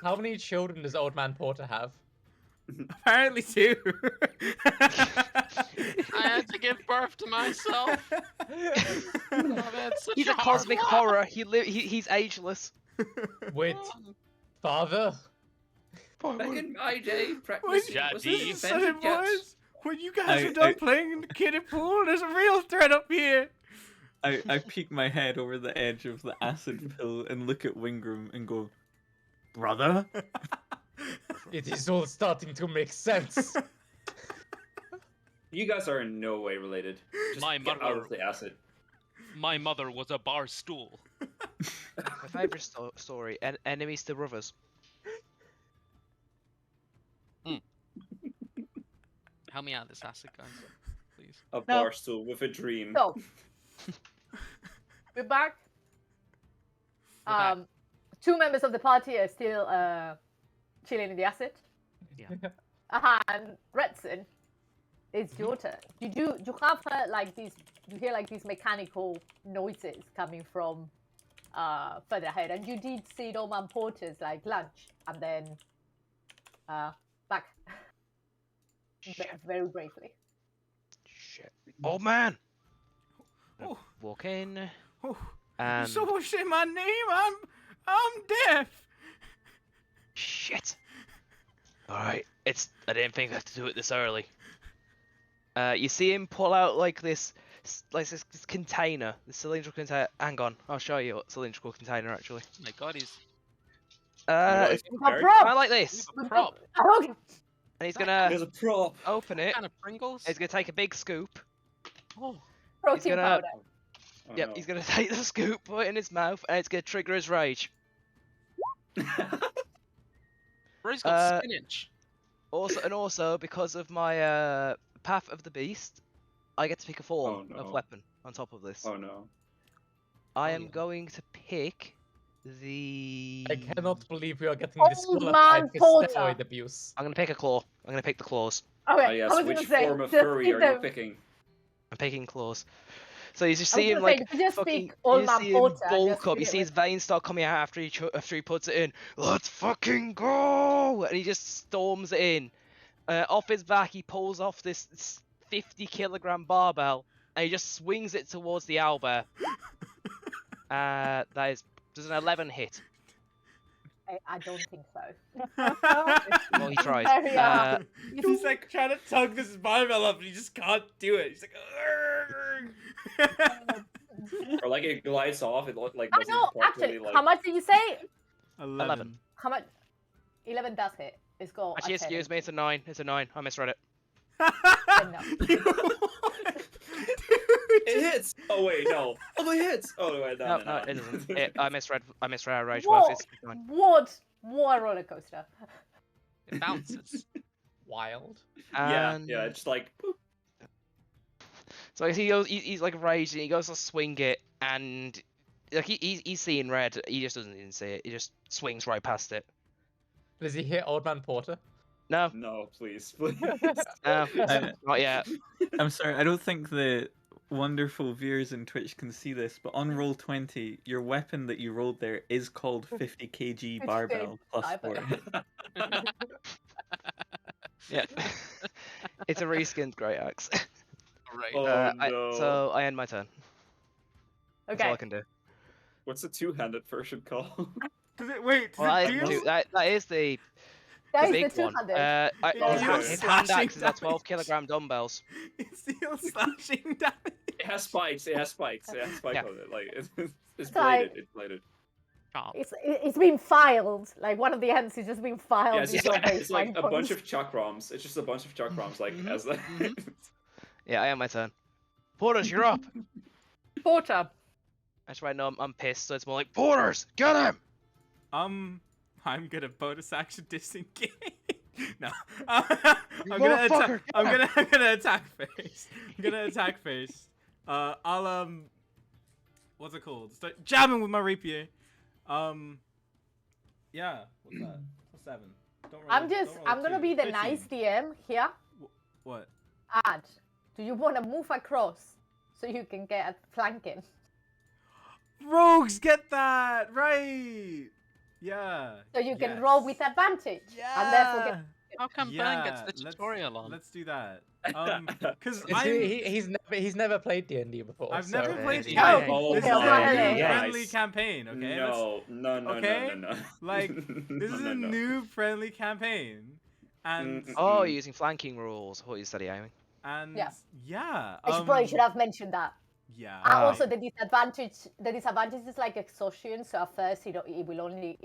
How many children does Old Man Porter have? Apparently two. I had to give birth to myself. I've had such He's a hard cosmic life. horror. He's ageless. Wait, father? Back in my day, When, practicing Daddy. wasn't this is invented so yet. boys. When you guys I- are done I- playing in the kiddie pool, there's a real threat up here. I peek my head over the edge of the acid pill and look at Wingram and go, brother? It is all starting to make sense. You guys are in no way related. Just My get out mother- of the acid. My mother was a bar stool. My favourite story. Enemies to brothers. Help me out of this acid, guys. Please. A No. bar stool with a dream. So, we're back. We're back. Two members of the party are still chilling in the acid. Yeah. And Redson, it's your turn. You have heard like these? You hear like these mechanical noises coming from further ahead, and you did see Roman Porter's like lunch, and then back very briefly. Shit. Old man. Oh, Walk in. oh, And someone say my name. I'm deaf. shit. All right. I didn't think I had to do it this early. You see him pull out like this container, this cylindrical container. Hang on, I'll show you what cylindrical container actually. Oh my god, he's What? You got Eric? prop. I like this, a prop. Okay. and he's That gonna There's a prop. open it. Kind of Pringles. He's gonna take a big scoop. Oh, Protein gonna- powder. Oh, Yep, no. he's gonna take the scoop, put it in his mouth, and it's gonna trigger his rage. Bro's got Uh, spinach. Also because of my Path of the Beast, I get to pick a form Oh, of no. weapon on top of this. Oh no. I Oh, am yeah. going to pick the. I cannot believe we are getting Old disqualified Man for Porter. steroid abuse. I'm gonna pick a claw. I'm gonna pick the claws. Okay, Ah, yes, I was which gonna say, form of just furry keep are you them- picking? I'm picking claws. So you just I was see him gonna say, like you could just fucking. speak Old You Man see him Porter and bulk just up. do You it see his with- veins start coming out after he puts it in. Let's fucking go! And he just storms it in. Off his back, he pulls off this 50-kilogram barbell and he just swings it towards the owlbear. Does an 11 hit? I don't think so. Well, he tries. Very, He's like trying to tug this barbell up and he just can't do it. He's like, "Argh." Or like it glides off. It like Oh wasn't no, properly actually, like. how much did you say? 11. How much? 11 does hit. It's got. Actually, excuse me, it's a 9. It's a 9. I misread it. It hits. Oh wait, no. Oh, it hits. Oh wait, no. No, it doesn't. I misread our rage Whoa. buff. It's 9. What a roller coaster. It bounces. Wild. Yeah, And yeah. It's like. boop. So he goes. He's like raging. He goes to swing it, and like he's seeing red. He just doesn't even see it. He just swings right past it. Does he hit Old Man Porter? No, No, please, please. no, I- not yet. I'm sorry, I don't think the wonderful viewers in Twitch can see this, but on roll 20, your weapon that you rolled there is called 50 kg barbell plus barbell. 4. Yeah, it's a reskinned great axe. Right. Oh no. So I end my turn. That's all Okay. I can do. What's the two-handed version called? Does it, wait, does Well, it deal? that is the That is big the one. 200. It His deals hand slashing axes are 12 damage. kilogram dumbbells. It deals slashing damage. It has spikes. It has spikes. It has spikes Yeah. on it. Like it's like- bladed. It's bladed. Sharp. It's been filed. Like one of the ends is just being filed. Yeah, it's just with like your it's like baseline a bunch points. of chakrams. It's just a bunch of chakrams. Like Mhm, as the. mhm. Yeah, I am my turn. Porters, you're up. Porter. That's right. No, I'm pissed. So it's more like Porters, get him. I'm gonna bonus action disengage. No. You I'm gonna attack. motherfucker, I'm gonna attack first. I'm gonna attack first. I'll what's it called? Start jamming with my rapier. Yeah. What's that? What's 7? Don't roll. I'm gonna be the nice 15. DM here. What? Add. Do you want to move across so you can get a flanking? Rogues get that right. Yeah. So you can roll with advantage. Yeah. And therefore get How come Burn gets the tutorial on? Let's do that. Because He's never played D&D before. I've so- never played Yeah. D&D. Oh This is my a new God. friendly campaign, okay? Let's- No. okay? No. Like, this is No, a no. new friendly campaign. And, Oh, you're using flanking rules. What you study aiming? and Yeah. yeah. I probably should have mentioned that. Yeah. Also, the disadvantage is like exhaustion. So at first, it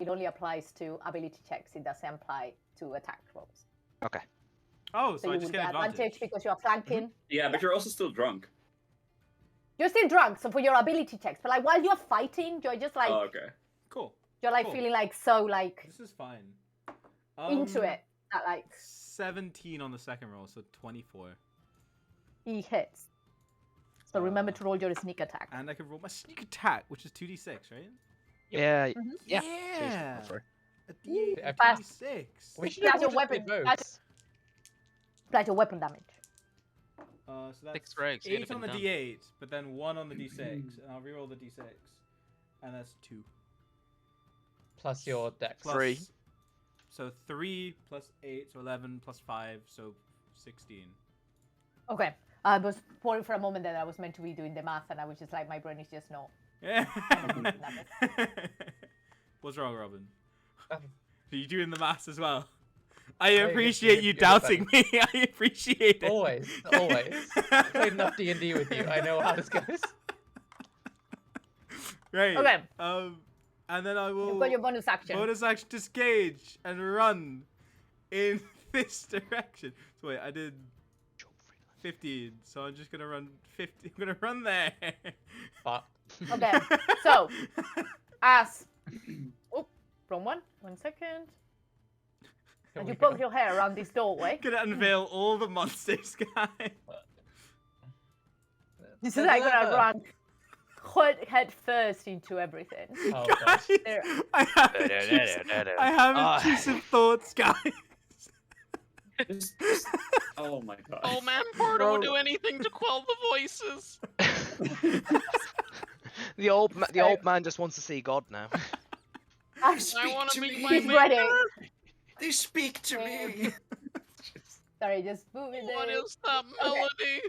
only applies to ability checks. It doesn't apply to attack rolls. Okay. Oh, So so I you just will get get advantage. because you are flanking. Yeah, but you're also still drunk. You're still drunk, so for your ability checks. But like while you're fighting, you're just like Oh, okay. Cool. you're like cool. feeling like so like This is fine. into it that like 17 on the second roll, so 24. he hits. So remember to roll your sneak attack. And I can roll my sneak attack, which is 2d6, right? Yeah. Mm-hmm. Yeah. Yeah. Sorry. A D8 Fast. 2d6. We should That's have your all just weapon. played That's rogues. Apply your weapon damage. So that's 6 rogues, you'd 8 have on the been done. d8, but then 1 on the d6, and I'll reroll the d6, and that's 2. Plus your dex. Plus, 3. So 3 plus 8, so 11 plus 5, so 16. Okay. I was worried for a moment that I was meant to be doing the math, and I was just like, my brain is just not. Yeah. What's wrong, Robin? Nothing. Are you doing the maths as well? I guess appreciate you you do the doubting me. I appreciate it. Always. I played enough D&D with you. I know how this goes. Right. Okay. And then I will You've got your bonus action. bonus action disengage and run in this direction. So wait, I did 15, so I'm just gonna run 50. I'm gonna run there. But Okay. So, as oh, wrong one. 1 second. And you poke your hair around this doorway. Gonna unveil all the monsters, guys. This is like gonna run head first into everything. Oh, Guys, gosh. There. I have Ah. intrusive thoughts, guys. Oh my god. Oh man, Porter will do anything to quell the voices. The old man just wants to see God now. I want to meet my He's ready. maker. They speak to me. Sorry, just move it What there. is that melody?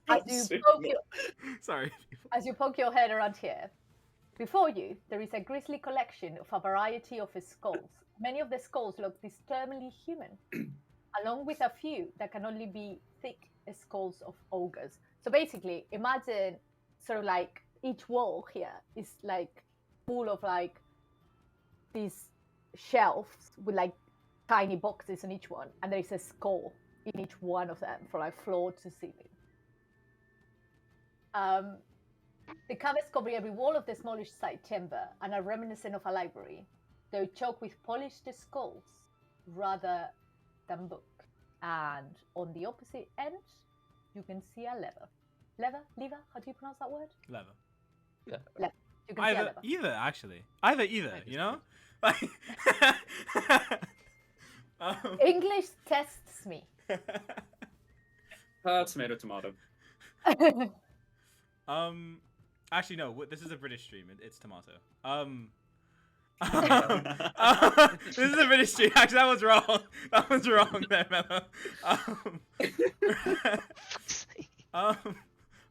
So, Sorry. as you poke your head around here, before you, there is a grisly collection of a variety of skulls. Many of the skulls look disturbingly human, along with a few that can only be thick skulls of ogres. So basically, imagine sort of like each wall here is like full of like these shelves with like tiny boxes on each one, and there is a skull in each one of them from like floor to ceiling. The covers cover every wall of the smallish side chamber and are reminiscent of a library, though choked with polished skulls rather than book. And on the opposite end, you can see a lever. Lever? How do you pronounce that word? Lever. You can see a lever. Either, actually. Either, you know? Like, English tests me. Tomato, tomato. Actually, no. This is a British stream. It's tomato. This is a British stream. Actually, that was wrong. That was wrong there, Mello.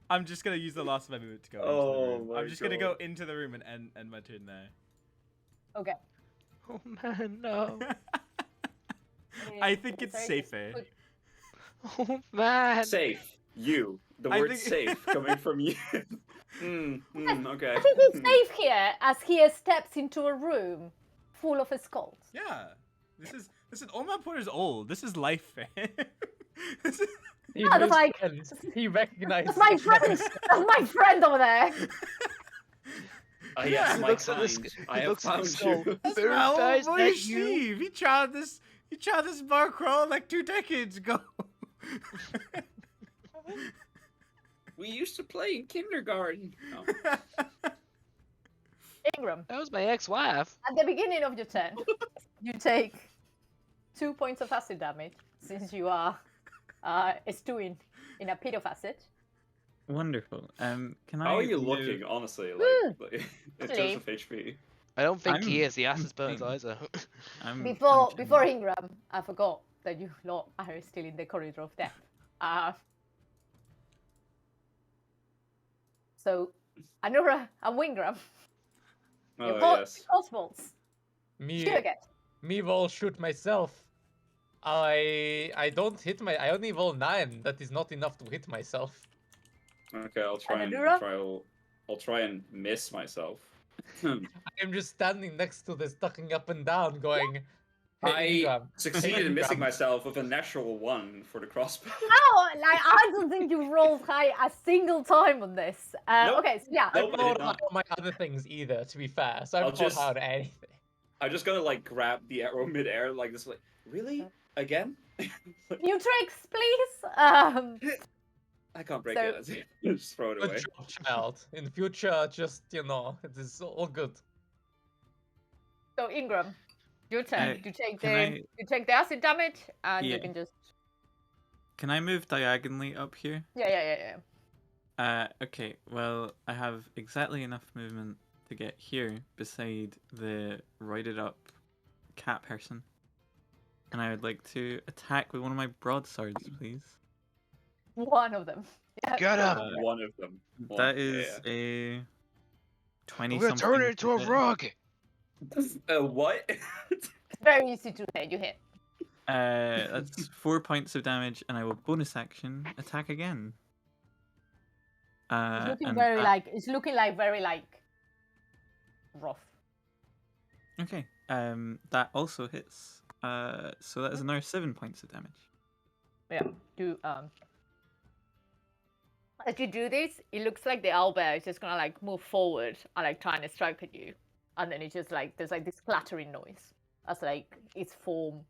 I'm just gonna use the last of my movement to go. Into the room. my I'm just gonna go God. into the room and end my turn there. Okay. Oh man, no. I think it's Sorry, just safer. put- Oh man. Safe. You. The I word think- safe coming from you. Okay. I think he's safe here as he steps into a room full of skulls. Yeah. This is Omar Porter's old. This is life. This is- He Yeah, that's like- understands. He recognizes. That's my friend. That's my friend over there. Yes, He my looks at kind. this- he I have looks at the found skull. you. That's Very my old fast, boy that you? Steve. He tried this bar crawl like 2 decades ago. We used to play in kindergarten. Oh. Ingram, That was my ex-wife. at the beginning of your turn, you take 2 points of acid damage since you are stewing in a pit of acid. Wonderful. Can I? How are you move- looking, honestly, like in terms Sleep. of HP? I don't think he I'm- is. The acid's burnt fine. either. I'm Before chilling. Ingram, I forgot that you lot are still in the corridor of death. So, Anura and Wingram, you Oh got yes. crossbows. Me, Shoot again. me roll shoot myself. I don't hit my. I only roll 9. That is not enough to hit myself. Okay, I'll try and Anadura? I'll try and miss myself. I'm just standing next to this, ducking up and down, going. Hey, I Ingram, succeeded hey, in missing Ingram." myself with a natural 1 for the crossbow. No, like I don't think you rolled high a single time on this. Nope. Okay, so yeah. I Nope, I rolled did high not. on my other things either, to be fair. So I I'll rolled just- high on anything. I'm just gonna like grab the arrow mid-air like this, like really again? New tricks, please. I can't break So- it. Just throw it Good away. job, child. In the future, just it is all good. So Ingram, your turn. Uh, you take can you take the acid damage, and you Yeah. can just Can I move diagonally up here? yeah. Okay. Well, I have exactly enough movement to get here beside the roided up cat person, and I would like to attack with one of my broadswords, please. One of them. Yeah. Get him! One of them. That is a 20 We're gonna something. turn it into a to hit. rug. What? Very easy to hit. You hit. That's 4 points of damage, and I will bonus action attack again. It's looking and very that- it's looking like very like rough. Okay. That also hits. So that is another 7 points of damage. Yeah. You as you do this, it looks like the owlbear is just gonna like move forward and like trying to strike at you, and then it's just like there's like this clattering noise as like its form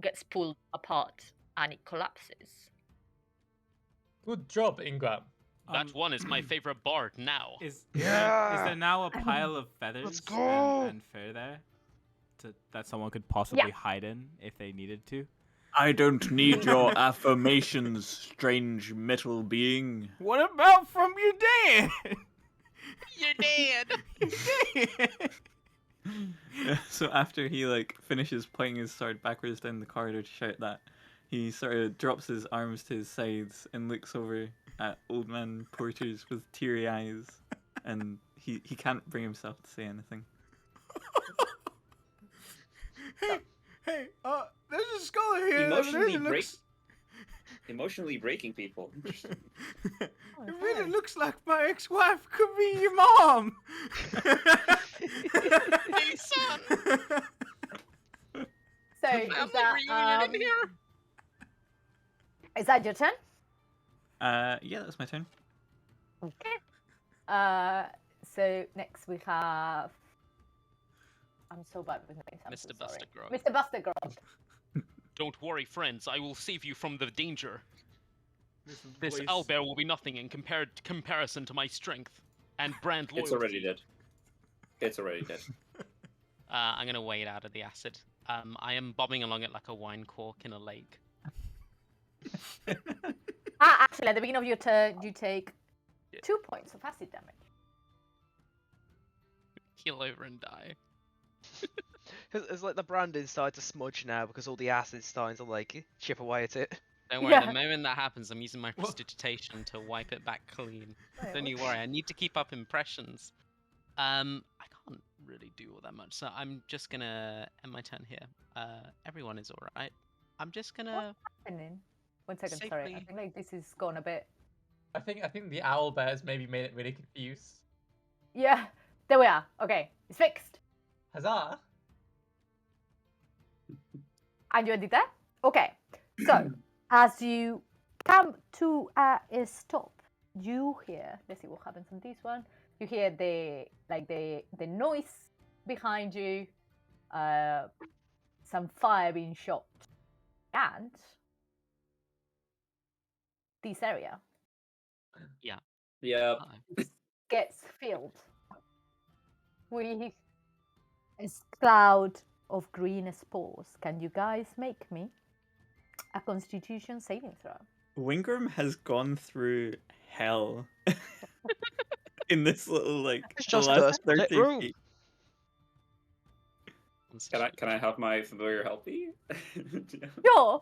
gets pulled apart and it collapses. Good job, Ingram. That one is my favorite bard now. Is Yeah. there now a pile of feathers go. and fur there that someone could possibly hide in if they needed to? I don't need your affirmations, strange metal being. What about from your dad? You're dead. You're dead. So after he like finishes pointing his sword backwards down the corridor to shout that, he sort of drops his arms to his sides and looks over at Old Man Porters with teary eyes, and he can't bring himself to say anything. hey, there's a skull here. Emotionally breaking people. Interesting. It really looks like my ex-wife could be your mom. Hey, son. So Family reunion in here. is that your turn? Yeah, that's my turn. Okay. So next we have. I'm so bad with names. I'm so Mr. sorry. Bustergrog. Mr. Bustergrog. Don't worry, friends. I will save you from the danger. This voice- owlbear will be nothing in comparison to my strength and brand loyalty. It's already dead. It's already dead. I'm gonna wade out of the acid. I am bobbing along it like a wine cork in a lake. Actually, at the beginning of your turn, you take 2 points of acid damage. Keel over and die. It's like the branding started to smudge now because all the acid's starting to like chip away at it. Don't worry, Yeah. the moment that happens, I'm using my prestidigitation to wipe it back clean. Wait, Don't you what? worry, I need to keep up impressions. I can't really do all that much, so I'm just gonna end my turn here. Everyone is alright. I'm just gonna... Happening? 1 second, sorry. I Safely- think like this is gone a bit. I think the owl bears maybe made it really confused. Yeah, there we are. Okay, it's fixed. Huzzah! And you did that? Okay. So, as you come to a stop, you hear. Let's see what happens on this one. You hear the noise behind you, some fire being shot, and this area Yeah. Uh-oh. gets filled with a cloud of green spores. Can you guys make me a Constitution saving throw? Wingram has gone through hell in this little like It's the just last a split 30 room. feet. Can I have my familiar help me? Sure.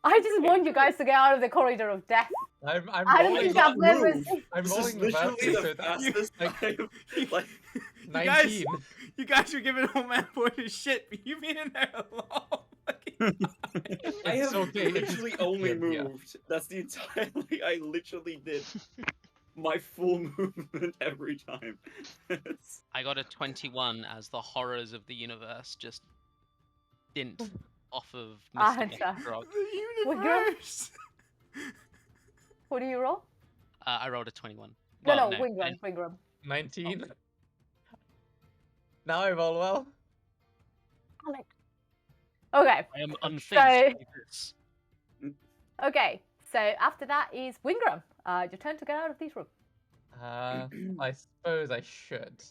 I just want you guys to get out of the corridor of death. I'm I don't rolling. think I've never move. seen. I'm This is rolling literally versus the so that- fastest like, like, You guys, 19. you guys are giving old man boy his shit, but you've been in there a long fucking time. I It's have okay, it's literally only yeah. moved. That's the entire. Like, I literally did my full movement every time. It's- I got a 21 as the horrors of the universe just dint off of Ah, Mr. it's a- Grog. The What girl? universe. What do you roll? I rolled a 21. No, Well, no, no, Wingram, Wingram. 19. Now I roll well. Okay, I am So- unfazed by this. okay. So after that is Wingram. Your turn to get out of this room. I suppose I should.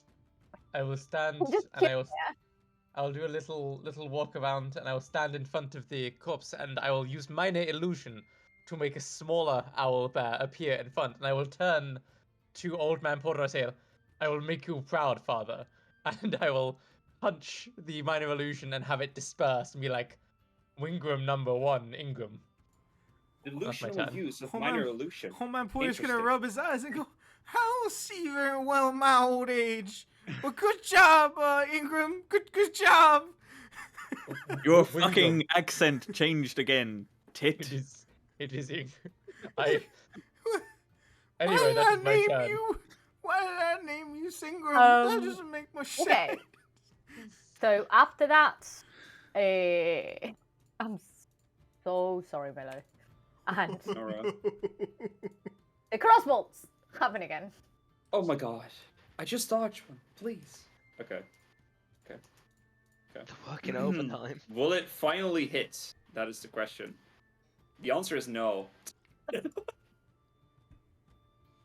I will stand Just and keep I'll do a little walk around and I will stand in front of the corpse and I will use minor illusion to make a smaller owl bear appear in front and I will turn to Old Man Porter and say, I will make you proud, father. And I will punch the minor illusion and have it disperse and be like, Wingram #1, Ingram. Illusional turn. use of Hold minor on. illusion. Old man boy is gonna Interesting. rub his eyes and go, "I'll see very well in my old age. But good job, Ingram. Good job." Your Wingram. fucking accent changed again, tit. It is Ingram. Anyway, Why did that I is my name turn. you? Why did I name you Singram? That Um, doesn't make my shit. Okay. So after that, I'm so sorry, Melo. And Alright. the crossbolts happen again. Oh my god. I just dodged one. Please. Okay. Working overtime. Will it finally hit? That is the question. The answer is no.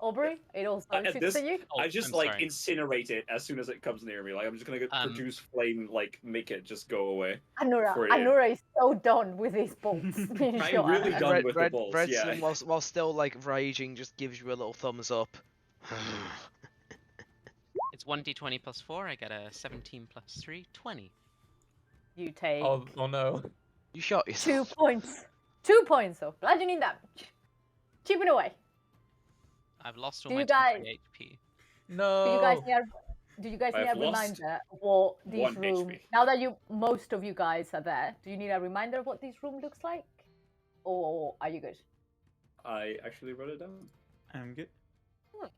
Aubrey, it also At shoots this- at you. Oh, I just I'm like sorry. incinerate it as soon as it comes near me. Like I'm just gonna produce flame, like make it just go away. Anura, for you. Anura is so done with these bolts being I'm shot really at her. done with the balls, Redson, yeah. while still like raging, just gives you a little thumbs up. It's 1d20 plus 4. I get a 17 plus 3, 20. You take Oh no. You shot 2 yourself. points. 2 points of bludgeoning damage. Chipping away. I've lost all Do my you guys- temporary HP. No. Do you guys need I've a lost reminder of what this 1 room? HP. Now that most of you guys are there, do you need a reminder of what this room looks like, or are you good? I actually wrote it down. I'm good.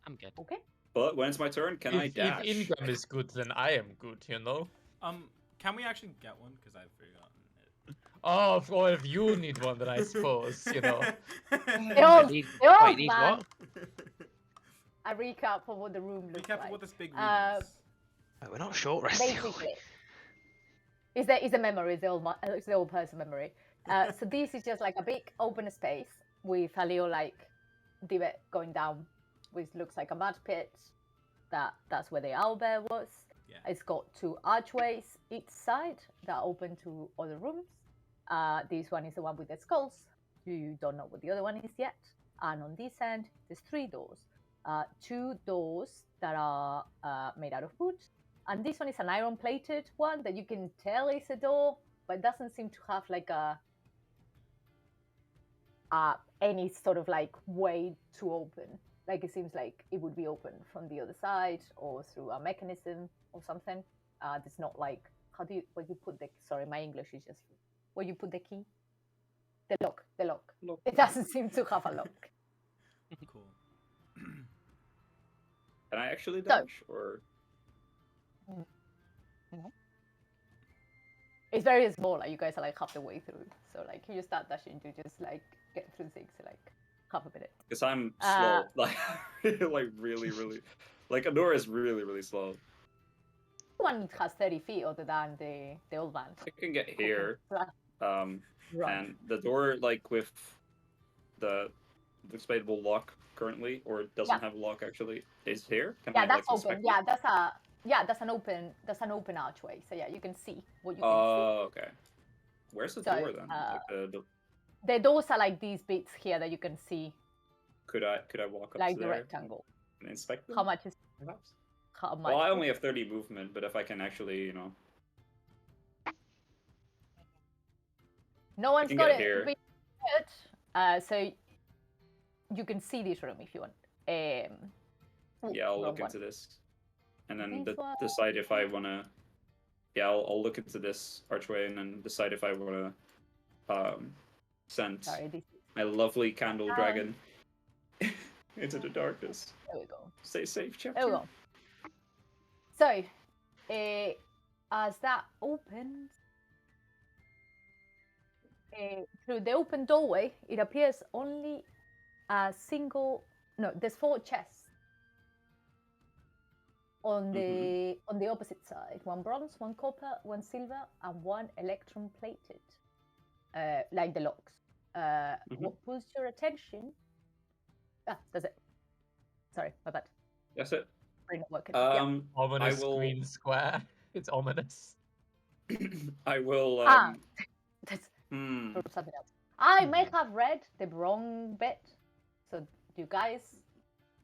I'm good. Okay. But when it's my turn, can I if dash? Ingram is good, then I am good, you know? Can we actually get one? Because I've forgotten it. Oh, well, if you need one, then I suppose, you know. They all, Need- they all wait, need man. what? A recap of what the room looks Recap like. of what this big room Uh, is. Wait, we're not short resting. Basically, it's a memory. It's the old person memory. So this is just like a big open space with a little like divot going down, which looks like a mud pit. That's where the owlbear was. Yeah. It's got 2 archways each side that open to other rooms. This one is the one with the skulls. You don't know what the other one is yet. And on this end, there's 3 doors. 2 doors that are made out of wood. And this one is an iron-plated one that you can tell is a door, but it doesn't seem to have like any sort of like way to open. Like it seems like it would be open from the other side or through a mechanism or something. It's not like where you put the. Sorry, my English is just where you put the key. The lock. Lock. It doesn't seem to have a lock. Cool. Can I actually So- dodge or? It's very small. Like you guys are like half the way through. So like you start dashing to just like get through things in like half a minute. Because I'm slow, like really, like Adora is really slow. One has 30 feet other than the old man. I can get here, Right. and the door like with the expandable lock currently, or it doesn't have a lock actually, is here. Can Yeah, I, that's like, open. inspect it? That's an open archway. So yeah, you can see what you can see. Oh, okay. Where's the So, door then? Like The doors are like these bits here that you can see, could I walk up like to the there rectangle. and inspect them? How much is Perhaps. how much? Well, I only have 30 movement, but if I can actually, you know, No one's can got get it. here. So you can see this room if you want. Yeah, I'll wrong look one. into this, and then These ones- decide if I wanna. Yeah, I'll look into this archway and then decide if I wanna send Sorry, this. my lovely candle dragon into the darkness. There we go. Stay safe, chapter. There we go. So, as that opens, through the open doorway, it appears only a single. No, there's 4 chests on the opposite side. 1 bronze, 1 copper, 1 silver, and 1 electrum plated, like the locks. What pulls your attention? Ah, that's it. Sorry, my bad. That's it. Brain not working. Yeah. Ominous will- green square. It's ominous. I will. That's Hmm. for something else. I may have read the wrong bit, so you guys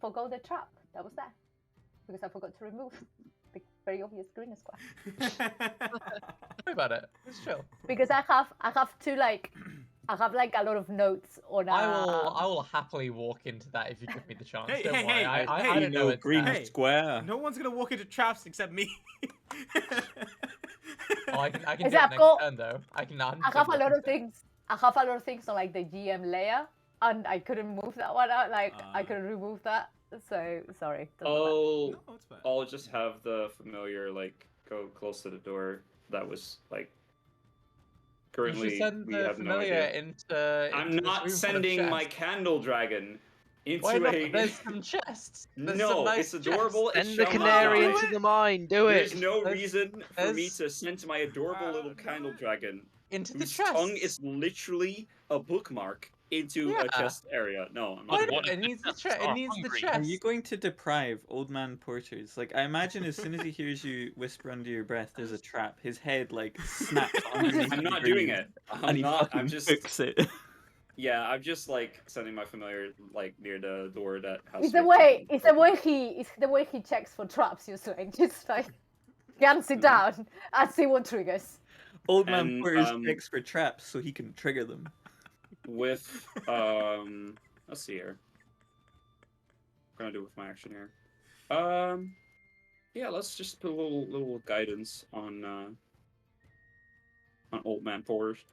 forgot the trap that was there because I forgot to remove the very obvious green square. Sorry about it. It's chill. Because I have to like I have like a lot of notes on. I will happily walk into that if you give me the chance. Hey, Don't hey, worry. hey, I hey, don't know it's green that. Hey. square. No one's gonna walk into traps except me. Oh, I can do Is it that next got- turn though. I can. I have a lot of things. I have a lot of things on like the GM layer, and I couldn't move that one out. Like I couldn't remove that. So sorry. doesn't matter. Oh, No, it's fine. I'll just have the familiar like go close to the door. That was like. You Currently, should send we the have no familiar idea. into. I'm this not room full of sending my chests. candle dragon into Why not? a. There's some chests. There's No, some nice it's adorable. It Send the shall not canary die. into the mine. Do There's it. no There's- reason for me there's- to send my adorable little candle no. dragon, into the whose chests. tongue is literally a bookmark, into a Yeah. chest area. No, I'm Why not doing not? What It if needs the the chests chest. It are needs the hungry? chest. Are you going to deprive old man Porters? Like, I imagine as soon as he hears you whisper under your breath, there's a trap. His head like snaps underneath. I'm the not doing green, it. and I'm he not. fucking I'm just. hooks it. Yeah, I'm just like sending my familiar like near the door that has. It's the way. It's the way he. It's the way he checks for traps. You're saying just like guns it down and see what triggers. Old man And, Porters checks for traps so he can trigger them. With let's see here. What am I gonna do with my action here? Yeah, let's just put a little guidance on old man Porters.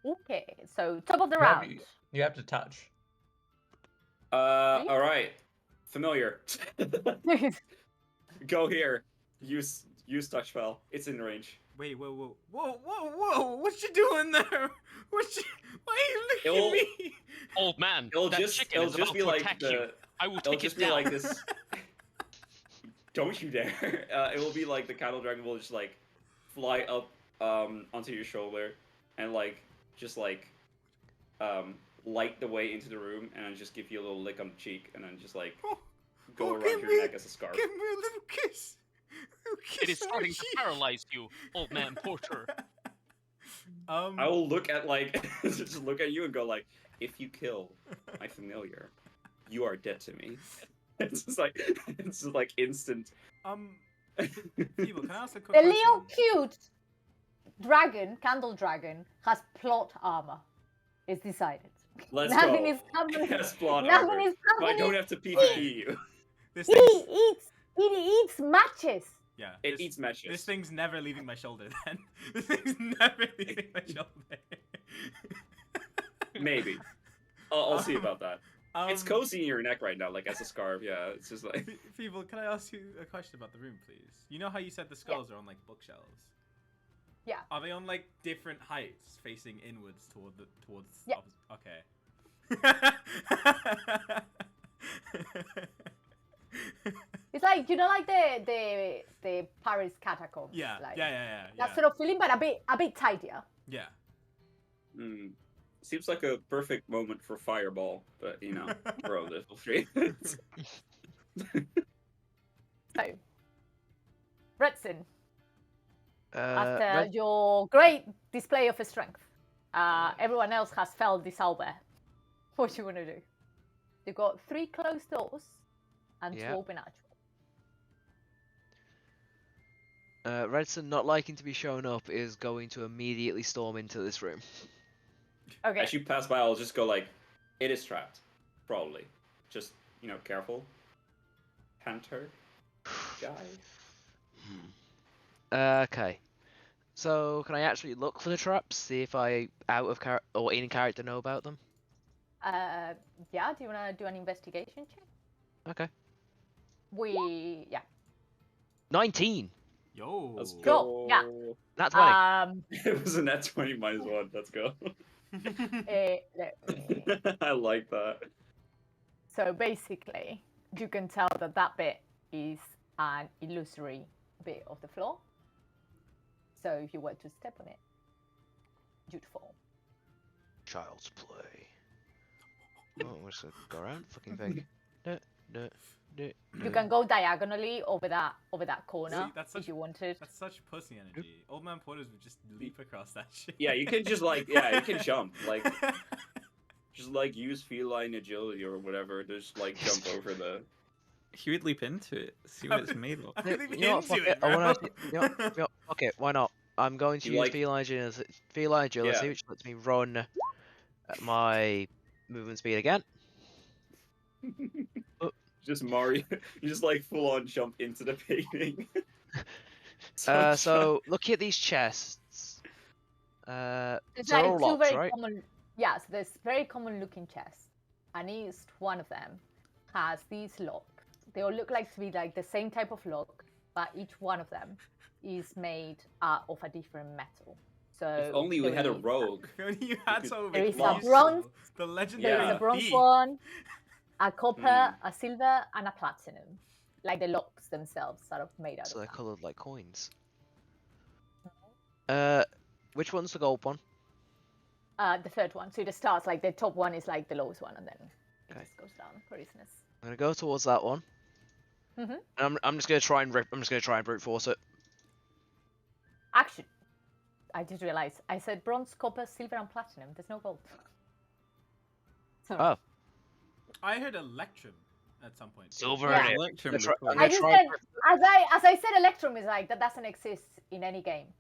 Okay, so top of the You have- round. You have to touch. All right, familiar. Go here. Use touch spell. It's in range. Wait, whoa! What you doing there? Why are you looking It'll- at me? Old man, It'll that just chicken is about be to like attack the. you. I will It'll take just it be down. like this. Don't you dare! It will be like the cattle dragon will just like fly up onto your shoulder and like just like light the way into the room and then just give you a little lick on the cheek and then just like go around give your me- neck as a scarf. Give me a little kiss. It is starting to paralyze you, old man Porter. I will look at like just look at you and go like, if you kill my familiar, you are dead to me. It's just like instant. Feeble, can I ask a quick The question? Leo cute dragon, candle dragon, has plot armor. It's decided. Let's Nothing go. is happening. Yes, plot Nothing armor. is So I don't happening. have to PvP you. This He thing's, eats matches. yeah, It this, eats matches. This thing's never leaving my shoulder. Then this thing's never leaving my shoulder. Maybe. I'll see Um, about that. It's cozy in your neck right now, like as a scarf. Yeah, it's just like. People, can I ask you a question about the room, please? You know how you said the skulls are on like bookshelves? Yeah. Are they on like different heights, facing inwards towards? Yeah. Okay. It's like, you know, like the Paris catacombs. Yeah. Like, Yeah. that sort of feeling, but a bit tidier. Yeah. Seems like a perfect moment for Fireball, but you know, we're a little free. So, Redson, after Red- your great display of strength, everyone else has felt disalbert. What do you want to do? You've got 3 closed doors and 2 Yeah. open archways. Redson, not liking to be shown up, is going to immediately storm into this room. Okay. As you pass by, I'll just go like, it is trapped, probably. Just careful. Panther, guy. Okay. So, can I actually look for the traps? See if I, out of character or in character, know about them? Yeah, do you want to do an investigation check? Okay. Yeah. 19! Yo. Let's Go. go. Yeah. That's 20. It was a net 20 minus 1. Let's go. Let me... I like that. So basically, you can tell that that bit is an illusory bit of the floor. So if you were to step on it, you'd fall. Child's play. Oh, where's the go around? Fucking thing. You can go diagonally over that corner See, that's if such- you wanted. That's such pussy energy. Old man porters would just leap across that shit. Yeah, you can just you can jump. Like, just like use feline agility or whatever. Just like jump over the. He would leap into it, see what it's made of. I leap You know what, fuck into it. I wanna, bro. you know, fuck it, why not? I'm going to You use like- feline agility, Yeah. which lets me run at my movement speed again. Just Mario. You just like full on jump into the painting. So looking at these chests, It's they're like all 2 locked, very right? common. Yes, there's very common looking chests, and each one of them has these locks. They all look like to be like the same type of lock, but each one of them is made of a different metal. So If only we there had a is- rogue. If only you had could- some There is a useful. bronze- The There legendary is Yeah. a bronze thief. one, a copper, Hmm. a silver, and a platinum. Like the locks themselves are made out So of they're that. coloured like coins. Which one's the gold one? The third one. So it starts like the top one is like the lowest one, and then it Okay. just goes down for business. I'm gonna go towards that one. Mhm. And I'm just gonna try and brute force it. Action. I just realized I said bronze, copper, silver, and platinum. There's no gold. So, Oh, I heard Electrum at some point. too. silver Yeah. and it. Electrum I'm gonna before. try- I just try said and as I said, Electrum is like that doesn't exist in any game.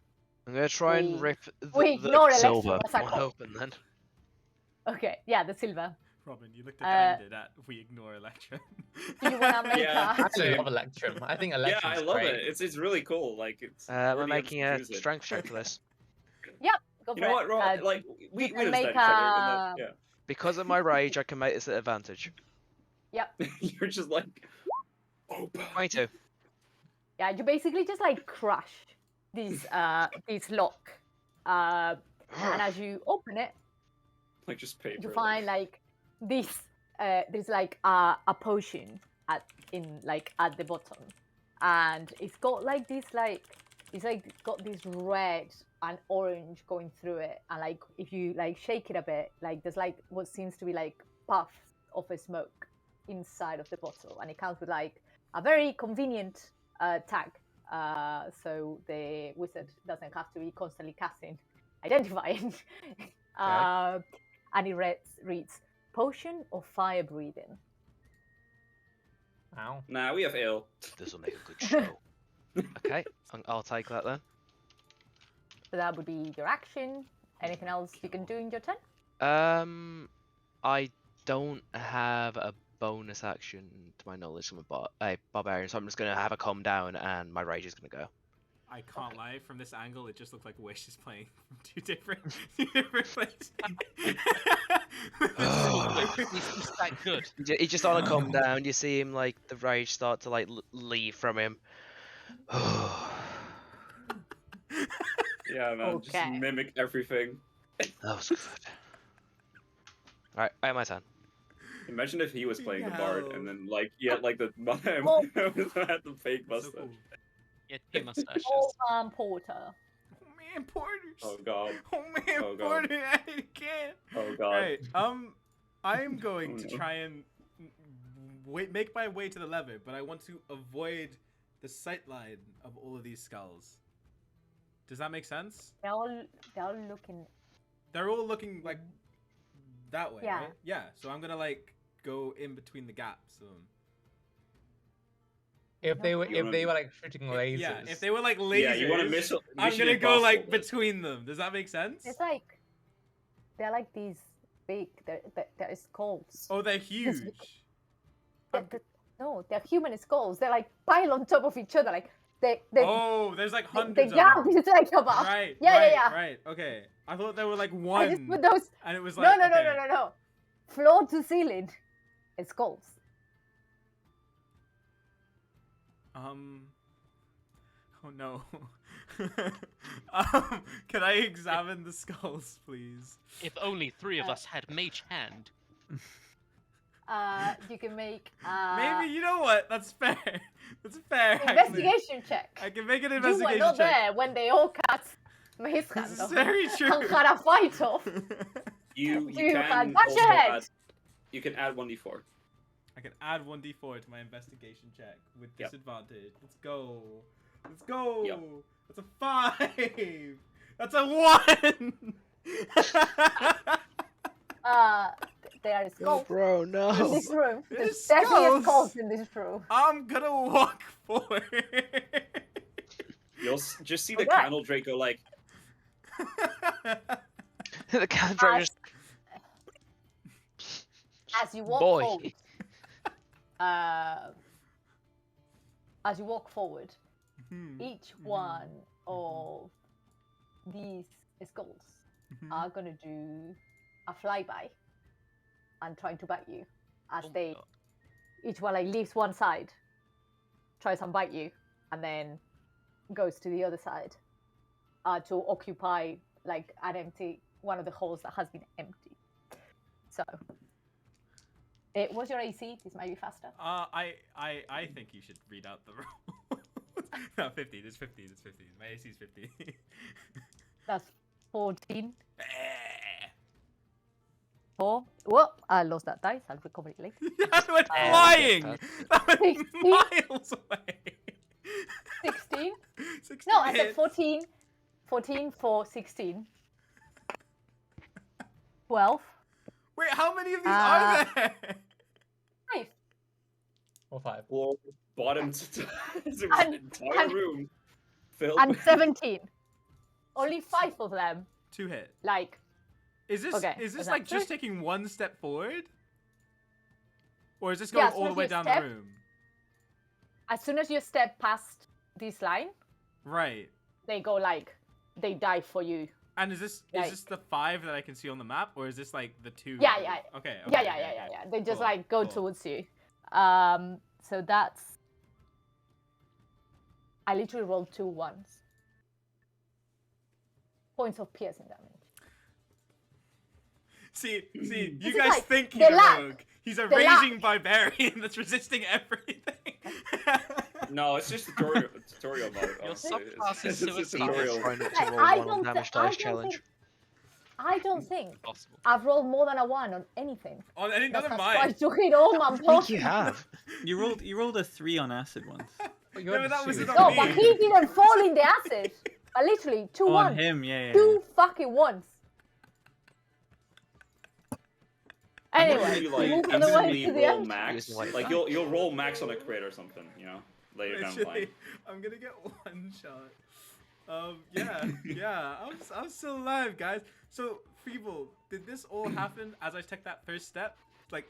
I'm gonna try and we- rip we the ignore silver Electrum as a one code. open then. Okay, yeah, the silver. Robin, you looked Uh, offended at we ignore Electrum. Do you wanna make Yeah. I actually a? love Electrum. I think Yeah, Electrum's I love great. it. It's really cool. Like it's. I'm really making have a to choose it. strength check for this. Go You for know it. what, Rob? Like we you can understand make each other. And that, Because of my rage, I can make this at advantage. yeah. You're just like. Open. 22. Yeah, you basically just like crush this this lock, and as you open it, Like just paper. you find like this. There's like a potion at the bottom, and it's got like this it's got this red and orange going through it, and like if you like shake it a bit, like there's like what seems to be like puffs of a smoke inside of the bottle, and it comes with like a very convenient tag, so the wizard doesn't have to be constantly casting identifying. And it reads potion of fire breathing. Ow. Nah, we have ale. This will make a good show. Okay, I'll take that then. So that would be your action. Anything else you can do in your turn? I don't have a bonus action to my knowledge from a barbarian, so I'm just gonna have a calm down and my rage is gonna go. I can't lie. From this angle, it just looked like Wish is playing from two different places. He's that good. He just on a come down. You see him like the rage start to like leave from him. Yeah, man. Just Okay. mimic everything. That was good. Alright, I have my turn. Imagine if he was playing the bard Yo. and then like he had like the Oh. had the fake So mustache. cool. Yeah, two mustaches. Oh, Porter. Oh man, Porters. Oh god. Oh man, Oh, God. Porter, I can't. Oh god. Right. I am going Oh, to no. try and make my way to the lever, but I want to avoid the sight line of all of these skulls. Does that make sense? They're all looking. They're all looking like that way, Yeah. right? Yeah. So I'm gonna like go in between the gaps. So If they were You wanna- like shooting lasers. yeah, if they were like lasers, Yeah, you want to miss. I'm Mission gonna go like Impossible, between them. Does that make sense? It's like they're like these big. They're skulls. Oh, they're huge. No, they're human skulls. They're like piled on top of each other. Like they Oh, there's like the hundreds gap of them. is like about. Right. Yeah, right, yeah. Right. Okay. I thought there were like I just one, put those. and it was No, like no, okay. no. Floor to ceiling, it's skulls. Oh no. Can I examine the skulls, please? If only three of us had mage hand. You can make Maybe you know what? That's fair. That's fair. actually. investigation check. I can make an You were investigation not check. there when they all cut Mace This hand is off very true. and had a fight off. You You can had punch also your head. add. You can add 1d4. I can add 1d4 to my investigation check with Yep. disadvantage. Let's go. Let's go. Yep. That's a 5. That's a 1. They are skulls bro, in no. this room. They're There's definitely skulls. skulls in this room. I'm gonna walk forward. You'll just see the Okay. candle Drake go like. The Candra just As you walk Boy. forward, as you walk forward, each one of these skulls are gonna do a flyby and trying to bite you as Oh my they God. each one like leaves one side, tries and bite you, and then goes to the other side to occupy like an empty one of the holes that has been empty. So it was your AC. This might be faster. I think you should read out the roll. No, 50. It's 50. It's 50. My AC is 50. That's 14. Eh. 4. Whoa! I lost that dice. I'll recover it later. That went Oh, flying. okay. That went 16. miles away. 16? 16 No, I said hits. 14. 14 for 16. 12. Wait, how many of these are there? 5. Or 5. Or bottom to there's an And- entire and- room filled And with 17. Only 5 of them. 2 hit. Like, Is this Okay, is this is that like just true? taking one step forward? Or is this going Yeah, all the so way if you down step- the room? as soon as you step past this line, Right. they go like, they die for you. And is this Like- the 5 that I can see on the map, or is this like the 2? Yeah, that- yeah. Okay. Yeah, okay, yeah, okay, yeah, yeah, okay. yeah. They just Cool, like go cool. towards you. So that's. I literally rolled 2 ones. Points of piercing damage. See, This you is guys like think the he's a lack. rogue. He's a The raging barbarian that's resisting everything. No, it's just tutorial mode. Your honestly. subclass is It's so just advanced. tutorial. try not to Like, roll I one on don't damage thi- I dice don't challenge. think- I don't think Possible. I've rolled more than a 1 on anything. On any That none of has mine. tried to hit all my I think you potions. have. You rolled a 3 on acid once. No, but that was Shoot. it No, on but me. he didn't fall in the acid. Literally, 2 On ones. him, yeah. 2 fucking ones. Anyway, Usually, like move on the way instantly to the roll end. max. Using white Like die. you'll roll max on a crit or something, you know, later down the line. Literally, I'm gonna get 1 shot. Yeah. I'm still alive, guys. So, Feeble, did this all happen as I took that first step? Like,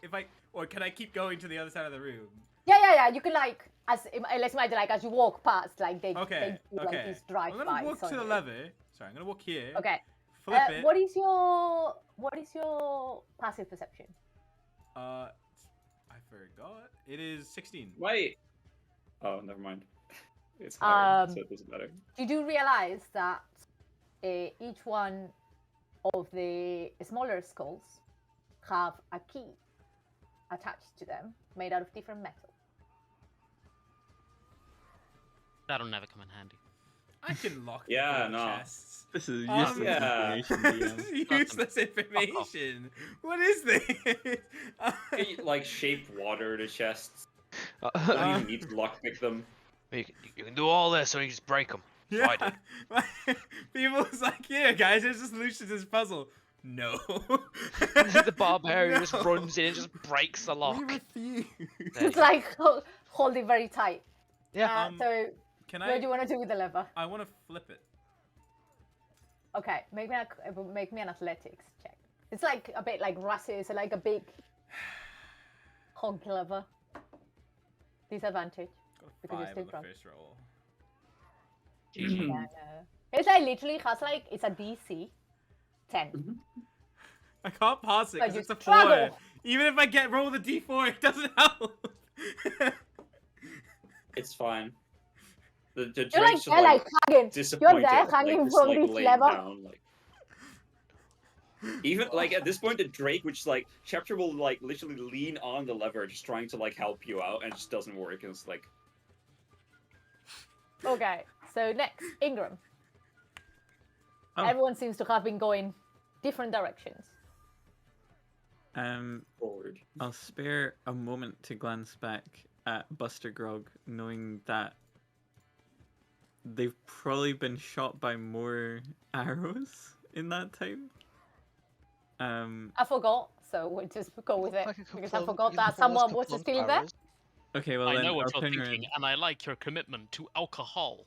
or can I keep going to the other side of the room? Yeah. You can like, let's imagine like as you walk past, like they Okay, do like okay. this I'm drive-by. gonna walk to the lever. Sorry, I'm gonna walk here. Okay. flip it. What is your passive perception? I forgot. It is 16. Wait. Oh, never mind. It's higher, so it doesn't matter. You do realize that each one of the smaller skulls have a key attached to them, made out of different metal. That'll never come in handy. I can lock Yeah, the no. chests. This is Um, useless yeah. information, DM. This is useless information. What is this? You, like shape water to chests. You Uh, don't even need to lockpick them. you can do all this, or you just break them. Yeah. I did. People was like, "Here, guys, here's a solution to this puzzle." No. The barbarian just No. runs in and just breaks the lock. We refuse. There you It's go. like hold it very tight. Yeah. So Can what do you want to do with the lever? I want to flip it. Okay, make me an athletics check. It's like a bit like rusty. It's like a big hog lever. Disadvantage. Got a Because you're 5 still on the drunk. first roll. Yeah, no. It's like literally has like it's a DC 10. I can't pass it But because you it's a 4. struggle. Even if I roll the D4, it doesn't help. It's fine. The You're like Drake's there, like hanging. disappointed, You're there hanging just, from like, this laying lever. down, like. Even like at this point, the Drake, which like Chapter will like literally lean on the lever, just trying to like help you out, and it just doesn't work. And it's like, Okay, so next, Ingram. Oh. Everyone seems to have been going different directions. forward. I'll spare a moment to glance back at Buster Grog, knowing that they've probably been shot by more arrows in that time. I forgot, so we'll just go with it Like a couple because I of- forgot you that can always someone was couple still on there. barrels. Okay, well I then know what I'll you're turn thinking, around. and I like your commitment to alcohol.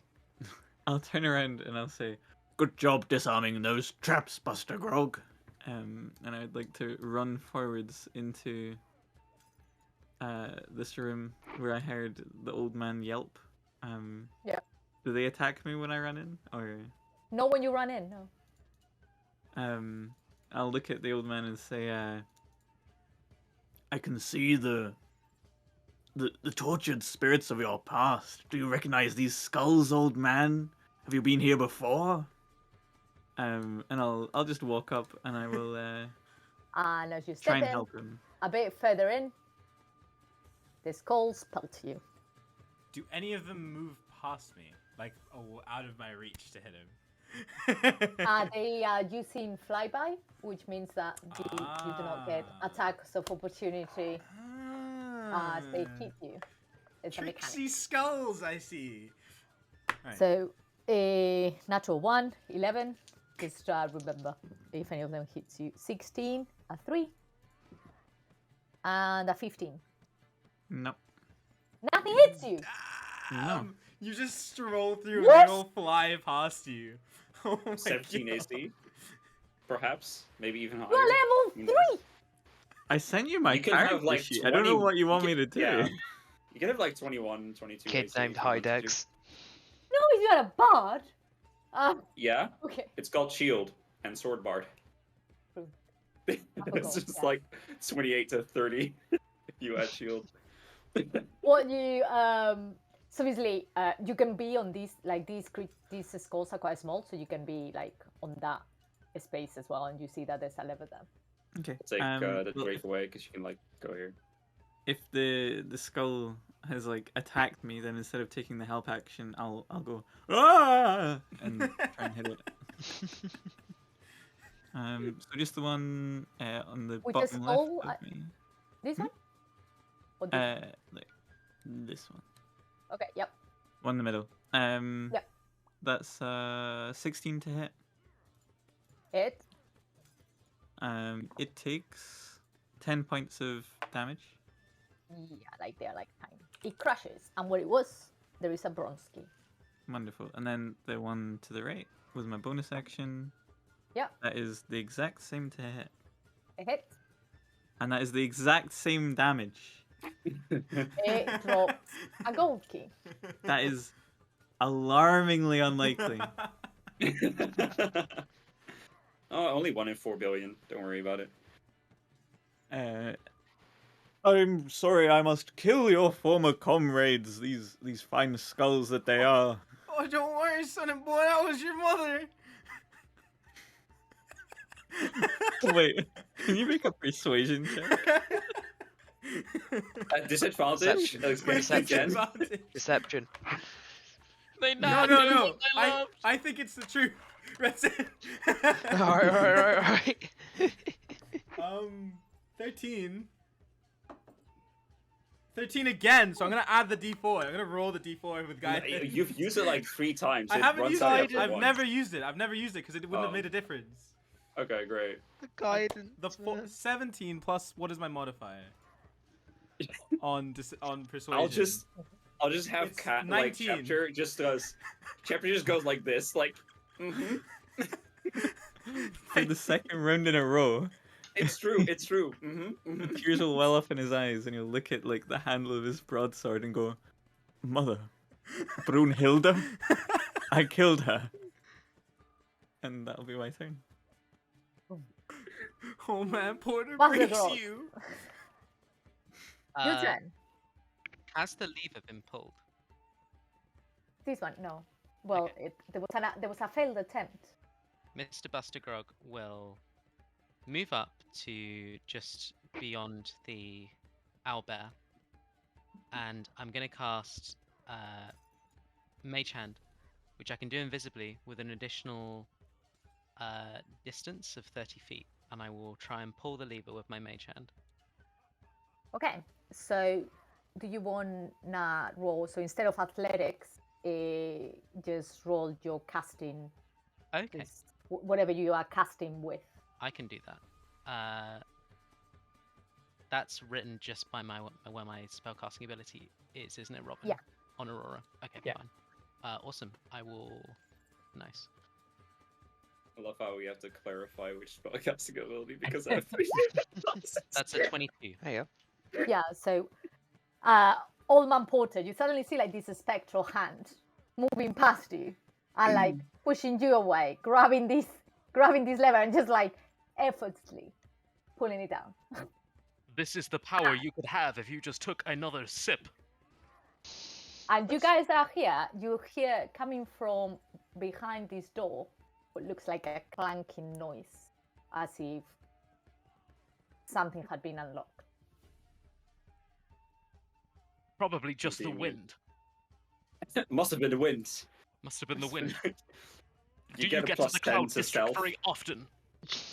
I'll turn around and I'll say, Good job disarming those traps, Buster Grog. and I'd like to run forwards into this room where I heard the old man yelp. Yeah. Do they attack me when I run in, or No, when you run in, no. I'll look at the old man and say, I can see the tortured spirits of your past. Do you recognize these skulls, old man? Have you been here before? and I'll just walk up and I will And as you try step and in help him. a bit further in, the skulls pelt you. Do any of them move past me, like out of my reach to hit him? They are using flyby, which means that you do not get attacks of opportunity as they keep you. It's a mechanic. Tricksy skulls, I see. Right. So, a natural 1, 11. Just remember, if any of them hits you, 16, a 3, and a 15. No. Nothing hits you. Damn, you just stroll through What? and they all fly past you. Oh my 17 God. AC, perhaps, maybe even higher. You're Who level knows? 3. I sent you my You can have, character like, sheet. I don't know 20 what you want you me can- to do. yeah. You can have like 21, 22 Kid AC named if you wanted to. Hydex. No, he's not a bard. Yeah, Okay. it's called Shield and Sword Bard. True. It's just yeah. like 28 to 30 if you add Shield. What you so basically you can be on these these skulls are quite small, so you can be like on that space as well, and you see that there's a lever there. Okay. Take the well, Drake away because you can like go here. if the skull has like attacked me, then instead of taking the help action, I'll go ah and try and hit it. So just the one on the With the bottom skull, left of me. This Hmm? one? Or this? Like this one, Okay, yep. one in the middle. Yep. That's 16 to hit. It. It takes 10 points of damage. Yeah, like they're like tiny. It crushes, and where it was, there is a bronze key. Wonderful. And then the one to the right was my bonus action. Yep. That is the exact same to hit. It hits. And that is the exact same damage. It drops a gold key. That is alarmingly unlikely. Oh, only 1 in 4 billion. Don't worry about it. I'm sorry, I must kill your former comrades, these fine skulls that they are. Oh, don't worry, sonny boy. That was your mother. Wait, can you make a persuasion check? At disadvantage? Deception. Again? Deception. They No, know no, no. what I love. I think it's the truth. That's it. Alright. 13. 13 again, so I'm gonna add the d4. I'm gonna roll the d4 with guidance. You've used it like 3 times. I It haven't runs used out it. after I've once. never used it. I've never used it because it wouldn't have Oh. made a difference. Okay, great. The guidance. The 17 plus what is my modifier? on persuasion. I'll just have It's cat 19. like chapter just goes like this, like For the second round in a row, it's true, it's true. the tears will well up in his eyes, and he'll look at like the handle of his broadsword and go, "Mother, Brunhilde, I killed her." And that'll be my turn. Oh man, Porter Buzzer breaks roll. you. Your turn. Has the lever been pulled? This one, no. Well, Okay. there was a failed attempt. Mr. Bustergrog will move up to just beyond the owlbear, and I'm going to cast Mage Hand, which I can do invisibly with an additional distance of 30 feet, and I will try and pull the lever with my Mage Hand. Okay, so do you want to roll? So instead of athletics, just roll your casting. Okay, this- whatever you are casting with. I can do that. That's written just by where my spellcasting ability is, isn't it, Robin? Yeah. On Aurora. Okay, Yeah. fine. Awesome. I will. Nice. I love how we have to clarify which spellcasting ability because I have 3 That's a 22. There you Yeah, so Old Man Porter, you suddenly see like this spectral hand moving past you and like pushing you away, grabbing this lever and just like effortlessly pulling it down. This is the power you could have if you just took another sip. And you guys are here. You hear coming from behind this door what looks like a clanking noise, as if something had been unlocked. Probably just the Indeed. wind. Must have been the wind. Must have been the wind. You Do get you a get plus to the 10 cloud to district stealth. very often?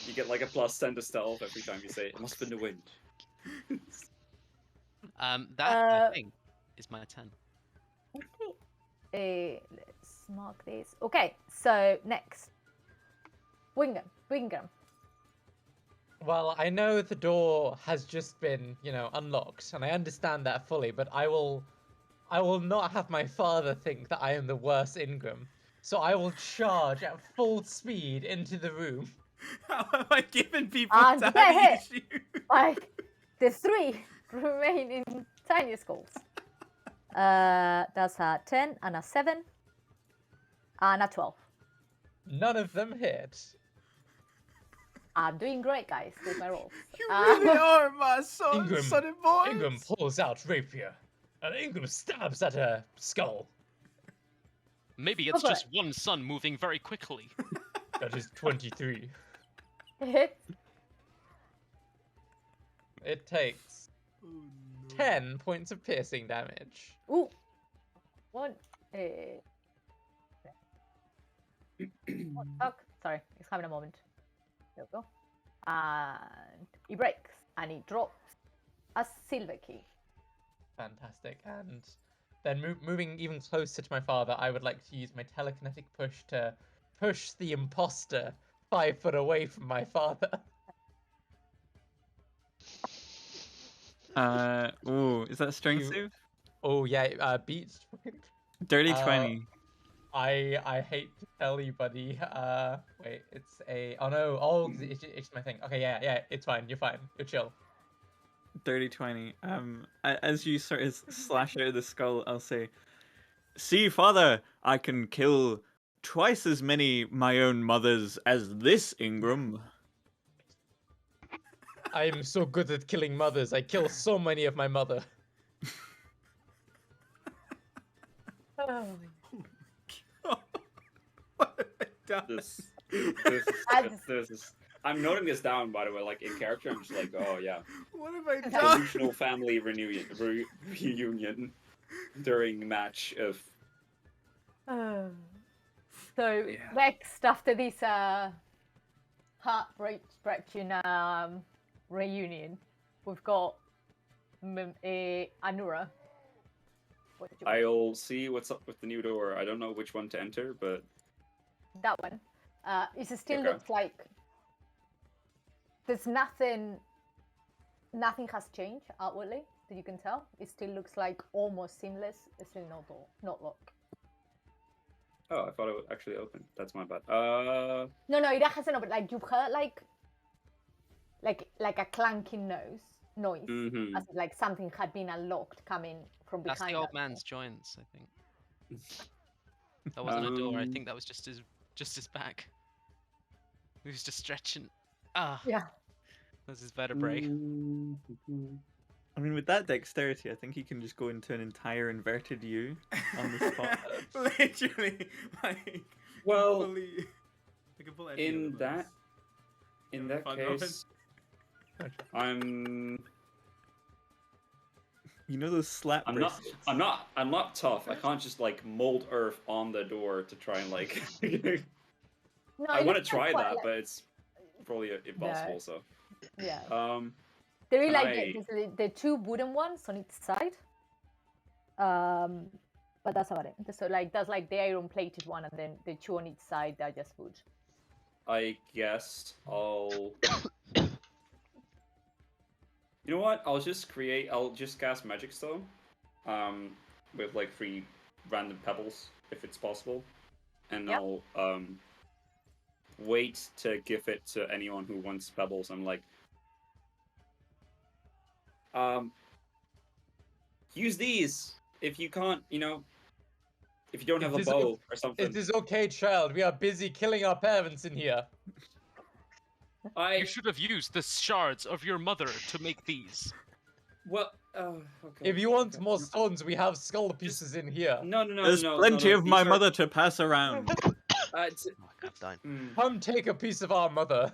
You get like a plus 10 to stealth every time you say it. It must have been the wind. That I think is my turn. Okay. Let's mark this. Okay, so next. Wingham. Well, I know the door has just been, unlocked, and I understand that fully, but I will not have my father think that I am the worst Ingram. So I will charge at full speed into the room. How am I giving people And daddy get issues? Like the 3 remaining tiny skulls. That's a 10 and a 7 and a 12. None of them hit. I'm doing great, guys, with my rolls. You really are my son, Ingram- sonny boy. Ingram pulls out rapier, and Ingram stabs at a skull. Maybe it's Okay. just one sun moving very quickly. That is 23. Hit. It takes Oh, no. 10 points of piercing damage. Ooh. One. Sorry, it's having a moment. There we go. And he breaks, and he drops a silver key. Fantastic. And then moving even closer to my father, I would like to use my telekinetic push to push the imposter 5 foot away from my father. Is that a strength You- save? Oh yeah, beats. Dirty Uh, 20. I hate to tell you, buddy. Wait, it's a. Oh no! Oh, it's my thing. Okay, yeah, it's fine. You're fine. You're chill. Dirty 20. As you sort of slash out of the skull, I'll say, "See, father, I can kill twice as many my own mothers as this Ingram. I am so good at killing mothers. I kill so many of my mother. Oh. What have I done? This, I just- this. I'm noting this down, by the way, like in character. I'm just like, oh yeah, What have I done? delusional family reunion during match of. Oh. So Yeah. next, after this heart-breaking reunion, we've got Anura. What did you want? I'll see what's up with the new door. I don't know which one to enter, but That one. It still Okay. looks like there's nothing has changed outwardly that you can tell. It still looks like almost seamless. It's still no door, not lock. oh, I thought it would actually open. That's my bad. No, it hasn't opened. Like you've heard like a clanking noise, Mm-hmm. as if, like something had been unlocked coming from behind. That's the old that man's door. joints, I think. That wasn't a door. I think that was just his back. He was just stretching. Ah, Yeah. that was his vertebrae. I mean, with that dexterity, I think he can just go into an entire inverted U on the spot. Literally, like. Well, fully, I can pull any in of that those. in Having that fun, Robin? case, I'm You know those slap I'm not bracelets? I'm not tough. I can't just like mold earth on the door to try and like. No, I it want to looks try quite that, like- but it's probably impossible. So, yeah. can There is like I- the two wooden ones on each side. But that's about it. So like that's like the iron plated one, and then the two on each side are just wood. I guess I'll. You know what? I'll just cast Magic Stone, with like 3 random pebbles if it's possible, and Yep. I'll wait to give it to anyone who wants pebbles. I'm like, use these if you can't, if you don't have a It is bow or something. It is okay, child. We are busy killing our parents in here. You should have used the shards of your mother to make these. Well, okay. If you want okay. more stones, we have skull pieces in here. No, no, no, There's no, plenty no, of my these are- mother to pass around. it's- Oh, God, done. Come take a piece of our mother.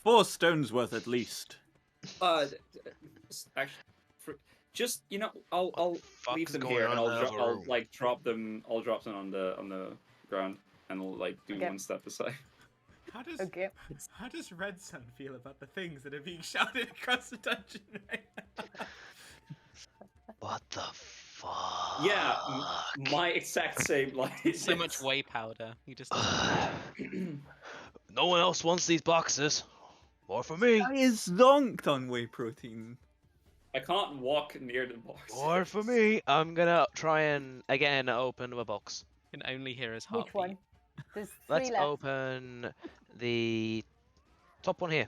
4 stones worth at least. Actually, just I'll fuck leave is them going here, on and in the other I'll room? like drop them. I'll drop them on the ground, and I'll like do Okay. one step aside. Okay. How does Red Sun feel about the things that are being shouted across the dungeon right now? What the fuck? Yeah, my exact same like. So much whey powder. He just. No one else wants these boxes. More for me. I is zonked on whey protein. I can't walk near the box. More for me. I'm gonna try and again open the box. You can only hear his heartbeat. Which one? There's 3 Let's left. open the top one here.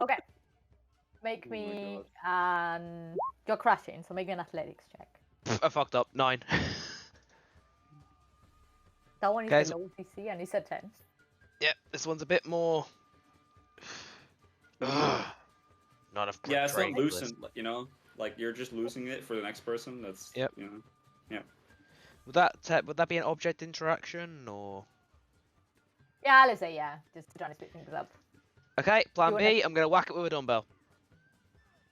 Okay. Make Oh my me you're crashing, so make me an athletics check. I fucked up. 9. That one is Okay, so- below DC and it's a 10. Yeah, this one's a bit more. Not a Yeah, it's not great list. loosened. Like you're just losing it for the next person. That's Yep. Yeah. Would that be an object interaction or? Yeah, let's say yeah. Just trying to split things up. Okay, plan You B. wanna- I'm gonna whack it with a dumbbell.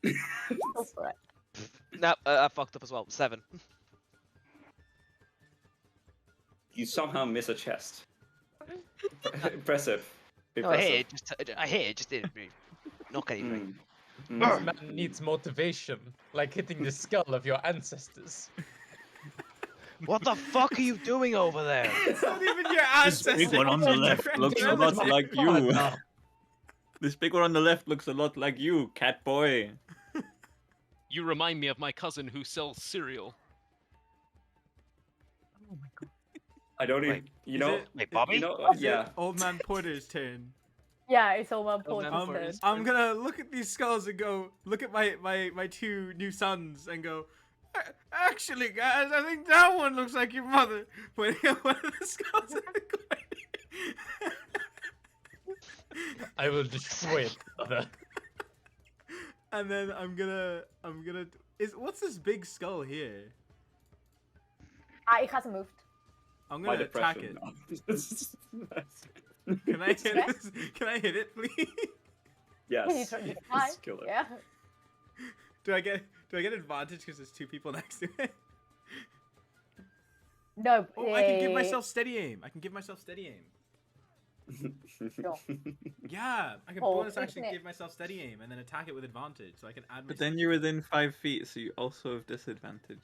Go for it. No, I fucked up as well. 7. You somehow miss a chest. Impressive. No, I hit it. Just didn't really knock anything. Mm. This man needs motivation, like hitting the skull of your ancestors. What the fuck are you doing over there? It's not even your This ancestors. big one on the it's left different looks a genres. lot like you. This big one on the left looks a lot like you, cat boy. You remind me of my cousin who sells cereal. I don't even. Wait, You know. Wait, Bobby? You know. Is it Yeah. Old Man Porter's turn. Yeah, it's all one Oh, point. man, I'm gonna look at these skulls and go, look at my 2 new sons and go, Actually, guys, I think that one looks like your mother. Pointing at one of the skulls in the corner. I will destroy it, brother. And then I'm gonna what's this big skull here? It hasn't moved. I'm My gonna attack it. depression. Can I hit this? Can I hit it, please? Can you Yes. try to Yes, fly? kill it. Yeah. Do I get advantage because there's 2 people next to it? No. Oh, I can give myself steady aim. I can give myself steady aim. Sure. Yeah, I can Oh, bonus isn't action it- give myself steady aim and then attack it with advantage, so I can add. But then you're within 5 feet, so you also have disadvantage.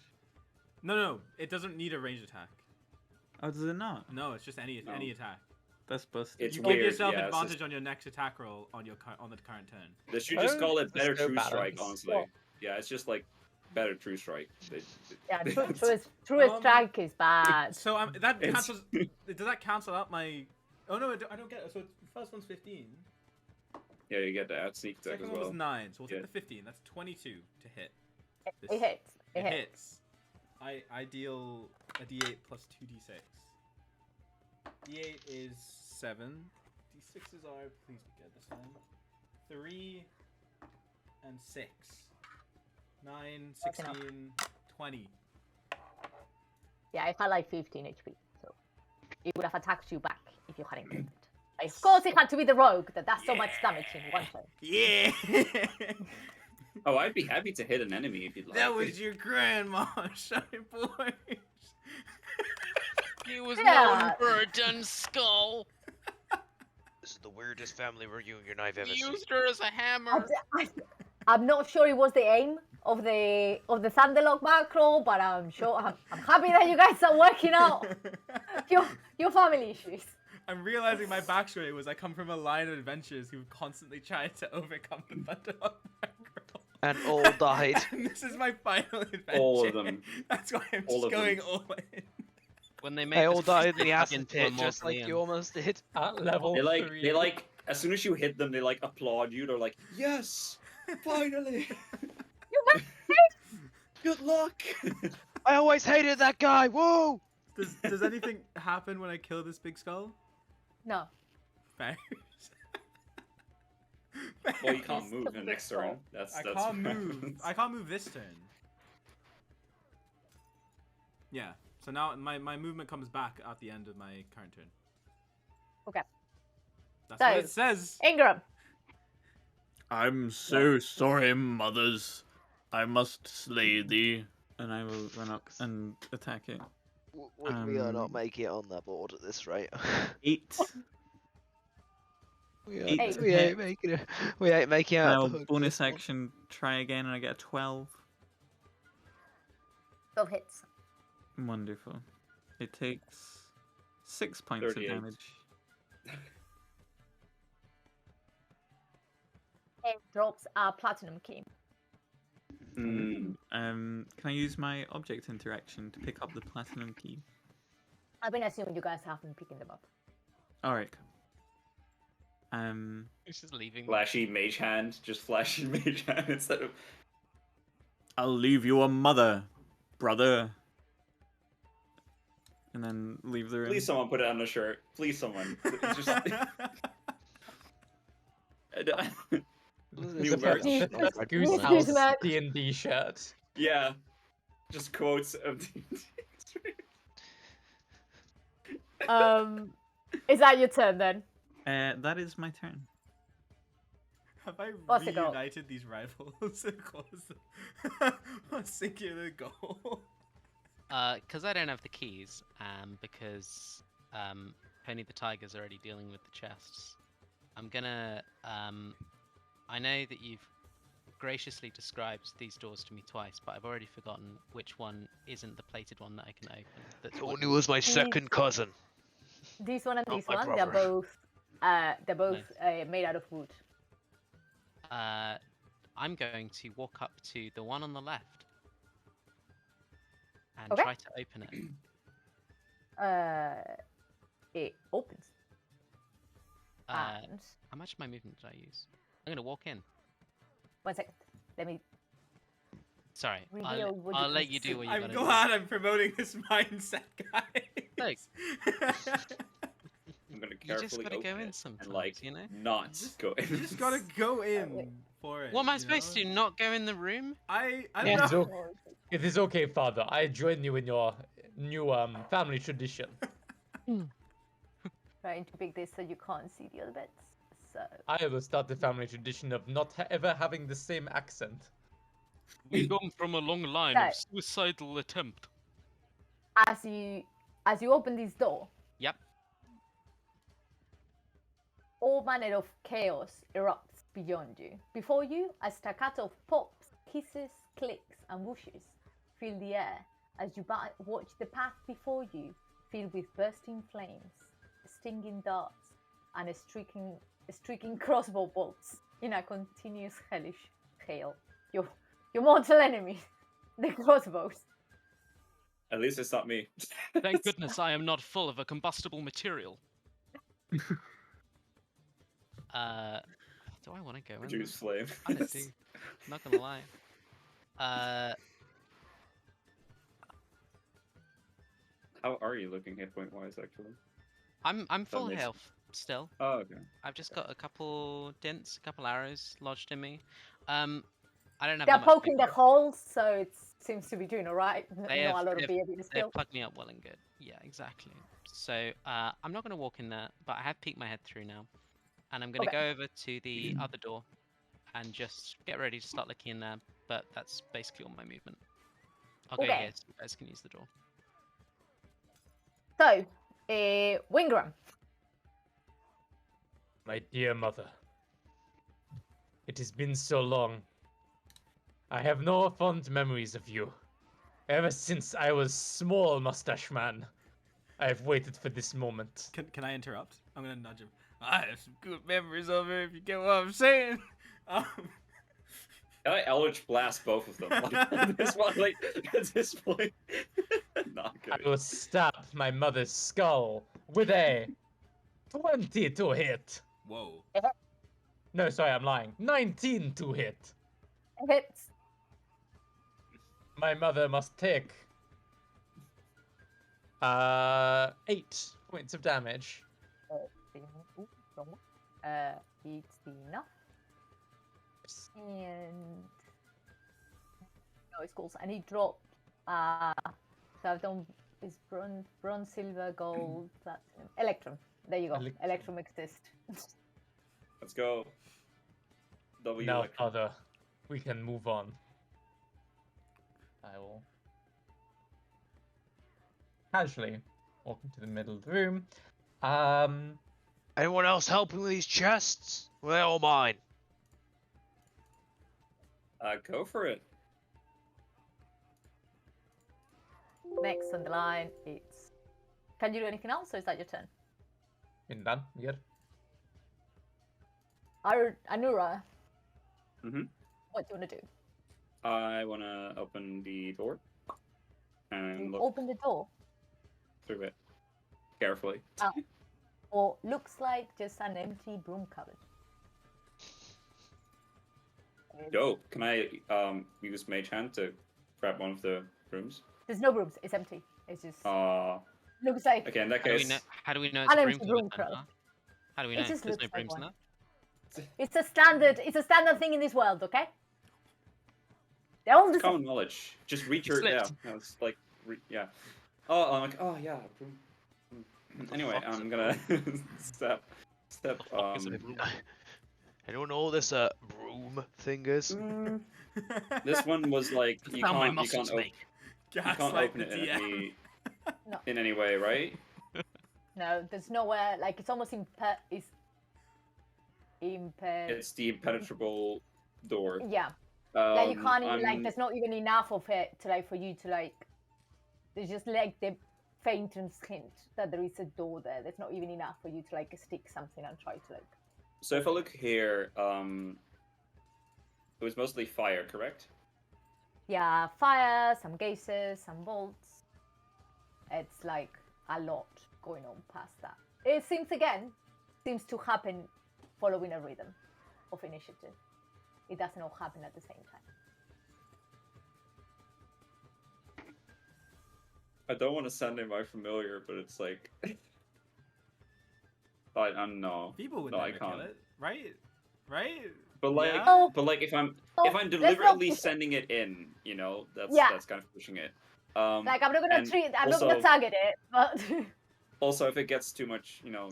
No, it doesn't need a ranged attack. Oh, does it not? No, it's just any attack. That's busted. It's You weird, give yourself yeah, it's advantage just- on your next attack roll on the current turn. They should just call it There's better no true strike, balance. honestly. Well- Yeah, it's just like better true strike. Yeah, true strike is bad. So that It's- cancels. Does that cancel out my? Oh no, I don't get it. So the first one's 15. Yeah, you get the out sneak attack Second as one well. was 9, so we'll take Yeah. the 15. That's 22 to hit. This- It hits. It It hits. hits. I deal a d8 plus 2d6. D8 is 7. D6s are, please get this one. 3 and 6. 9, That's enough. 16, 20. Yeah, it had like 15 HP, so it would have attacked you back if you hadn't killed it. Like, of course, it had to be the rogue that does so much damage in one turn. Yeah! Oh, I'd be happy to hit an enemy if you'd like. That was your grandma, shiny boys. He was Yeah. known for a done skull. This is the weirdest family reunion I've ever He seen. used her as a hammer. I'm not sure it was the aim of the Thunderlock macro, but I'm sure I'm happy that you guys are working out your family issues. I'm realizing my backstory was I come from a line of adventurers who constantly tried to overcome the Thunderlock macro. And all died. And this is my final adventure. All of them. That's why I'm All just of them. going all in. When they made They the all died in they the dug acid into a pit, just like you mausoleum. almost did. At level They 3. like, as soon as you hit them, they like applaud you. They're like, yes, finally. Good luck. I always hated that guy. Whoa! Does anything happen when I kill this big skull? No. Fair. Well, you can't move the next turn. That's I that's can't what move. happens. I can't move this turn. Yeah. So now my movement comes back at the end of my current turn. Okay. That's what So- it says. Ingram. I'm so sorry, mothers. I must slay thee. And I will run up and attack it. We are not Um, making it on that board at this rate. 8. we, Eight ain't, to we hit. ain't making it. We ain't making out. I'll the hook bonus this one. action try again and I get a 12. 12 hits. Wonderful. It takes 6 points 38. of damage. It drops a platinum key. Mm. Can I use my object interaction to pick up the platinum key? I've been assuming you guys have been picking them up. Alright. He's just leaving. Flashy mage hand, just flashy mage hand instead of. I'll leave you a mother, brother. And then leave the room. Please, someone put it on a shirt. Please, someone. Just. New merch. That's Excuse Goose me, House Matt. D&D shirt. Yeah. Just quotes of. Is that your turn then? That is my turn. Have I What's the goal? reunited these rivals across a singular goal? Because I don't have the keys, because Penny the Tiger's already dealing with the chests. I'm gonna. I know that you've graciously described these doors to me twice, but I've already forgotten which one isn't the plated one that I can open. That's Tony one- was my second cousin. This one and Not this my one, brother. they're both made out of wood. I'm going to walk up to the one on the left and Okay. try to open it. It opens. And How much of my movement did I use? I'm going to walk in. 1 second. Let me Sorry, Reveal what I'll you let can you do see. what you I'm gotta glad I'm promoting this mindset, Look, guys. I'm gonna You just carefully gotta go open in it sometimes, and like you know? not Just- go in. You just gotta go in for it. What am I you supposed know? to do? Not go in the room? I It don't is, know. it is okay, Father. I join you in your new family tradition. Trying to pick this so you can't see the other bits. So I will start the family tradition of not ever having the same accent. We come from a long line of suicidal attempt. as you open this door, Yep. all manner of chaos erupts beyond you. Before you, a staccato of pops, hisses, clicks, and whooshes fill the air as you watch the path before you filled with bursting flames, stinging darts, and streaking crossbow bolts in a continuous hellish hail. Your mortal enemy, the crossbows. At least it's not me. Thank goodness I am not full of a combustible material. Do I want to go in? Produce flame. I do. Not gonna lie. How are you looking hit point wise actually? I'm full makes- health still. Oh, okay. I've just got a couple dents, a couple arrows lodged in me. I don't have They're that much poking the movement. holes, so it seems to be doing alright. They Not have- a lot they of have- BAB They've still. plugged me up well and good. Yeah, exactly. So I'm not gonna walk in there, but I have peeked my head through now, and I'm gonna Okay. go over to the other door and just get ready to start looking in there. But that's basically all my movement. I'll go Okay. here so you guys can use the door. So, Wingram. My dear mother, it has been so long. I have no fond memories of you. Ever since I was small, mustache man, I have waited for this moment. Can I interrupt? I'm gonna nudge him. I have some good memories of it, if you get what I'm saying. Can I Eldritch Blast both of them? Like, this one, like, at this point, not I good. will stab my mother's skull with a 20 to hit. Whoa. No, sorry, I'm lying. 19 to hit. Hits. My mother must take 8 points of damage. It's enough. And no, it's cool. And he dropped. So I've done is bronze, silver, gold, platinum, electrum. There you go. Electrum. Electrum exists. Let's go. W Now, Electrum. father, we can move on. I will casually walk into the middle of the room. Anyone else helping with these chests? Well, they're all mine. Go for it. Next on the line, it's. Can you do anything else, or is that your turn? Been done. Good. Anura. Mhm. What do you want to do? I want to open the door and look Open the door. through it carefully. Or looks like just an empty broom cupboard. Dope. Can I use Mage Hand to grab one of the rooms? There's no brooms. It's empty. It's just looks like. Okay, in that How do we case, know? How do we know it's An a empty broom broom cupboard then, cupboard. huh? How do we It know? just There's no looks like brooms in one. there. It's a standard thing in this world, okay? They're all the same. common knowledge. Just reach your Slipped. yeah. It's like yeah. Oh, I'm like yeah. Anyway, fuck's a I'm gonna step. The fuck is a broom? Anyone know what this broom thing is? This one was like you Found my can't muscles, open, mate. you can't Gaslight open the it in DM. No. in any way, right? No, there's nowhere. Like it's almost it's It's the impenetrable door. Yeah. Like you can't even like. I'm- There's not even enough of it to like for you to like. There's just like the faintest hint that there is a door there. There's not even enough for you to like stick something and try to like. So if I look here, it was mostly fire, correct? Yeah, fire, some gases, some bolts. It's like a lot going on past that. It seems to happen following a rhythm of initiative. It doesn't all happen at the same time. I don't want to send in my familiar, but it's like, I'm no. People would No, I never kill can't. it, right? Right? But like, Yeah? Oh, if I'm let's not deliberately push it. sending it in, you know, Yeah. that's kind of pushing it. Like I'm not gonna and I'm not gonna also- target it, but Also, if it gets too much, you know,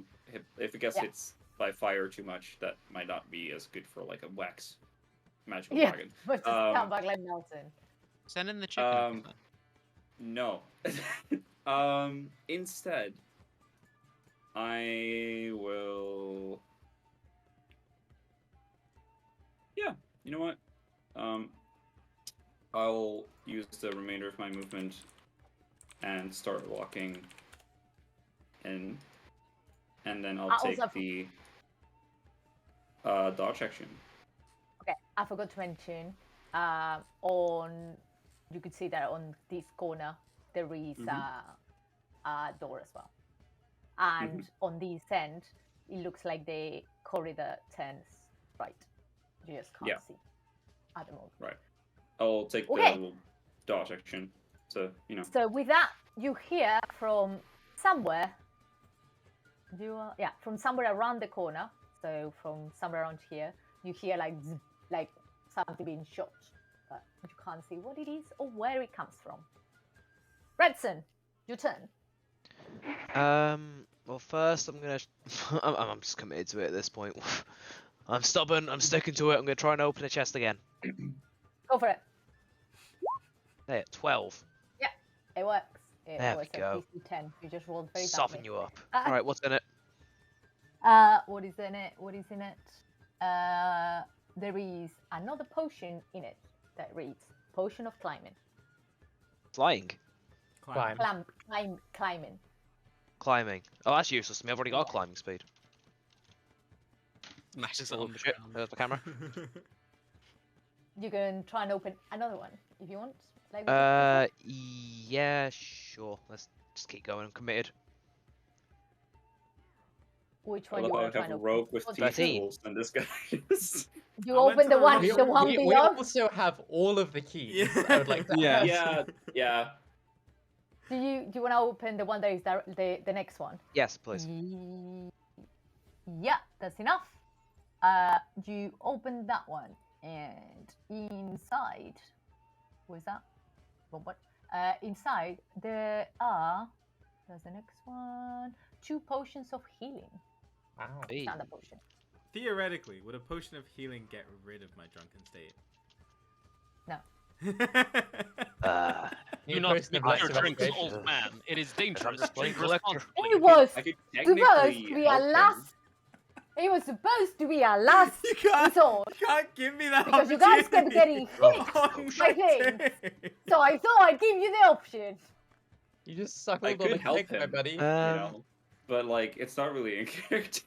if it gets Yeah. hits by fire too much, that might not be as good for like a wax magical yeah, dragon. but just come back like Nelson. Send in the chicken. No. Instead, I will. Yeah, you know what? I'll use the remainder of my movement and start walking in, and then I'll take also- the dodge action. Okay, I forgot to mention. On you could see that on this corner there is a door as well, and on this end it looks like the corridor turns right. You just can't Yeah. see at the moment. Right. I'll take Okay. the little dodge action. So, you know. So with that, you hear from somewhere. From somewhere around the corner. So from somewhere around here, you hear like zzz, like something being shot, but you can't see what it is or where it comes from. Redson, your turn. Well, first I'm gonna. I'm just committed to it at this point. I'm stubborn. I'm sticking to it. I'm gonna try and open the chest again. Go for it. There, 12. It works. It There was we a go. DC 10. You just rolled very Soften badly. you up. All right, what's in it? What is in it? What is in it? There is another potion in it that reads Potion of Climbing. Flying. Climb. Climbing. Climbing. Oh, that's useless to me. I've already got Yeah. climbing speed. Smashes it Oh on the shit! ground. There's the camera. You can try and open another one if you want. Like we did before. Yeah, sure. Let's just keep going. I'm committed. Which I one love you how I want to try have and a open? rogue with What teeth 13. tools, and this guy is. You I went open to the the one, wrong- the one we below. also have all of the keys. Yeah. I would like to Yeah. Yeah. Do you want to open the one that is the next one? Yes, please. Yeah, that's enough. You open that one, and inside, what is that? What? Inside there's the next one. 2 potions of healing. Wow. Hey. Standard potion. Theoretically, would a potion of healing get rid of my drunken state? No. Do You not potion of mix your lesser drinks, restoration. old man. It is dangerous. just playing Drink collector. responsibly. It was I could supposed technically to be a help him. last. It was supposed to be a last You can't, resort. you can't give me that Because you guys kept getting opportunity hit on by my things. turn. So I thought I'd give you the option. You just I suckled on could a help cake, my him, buddy. you know, but like it's not really in character.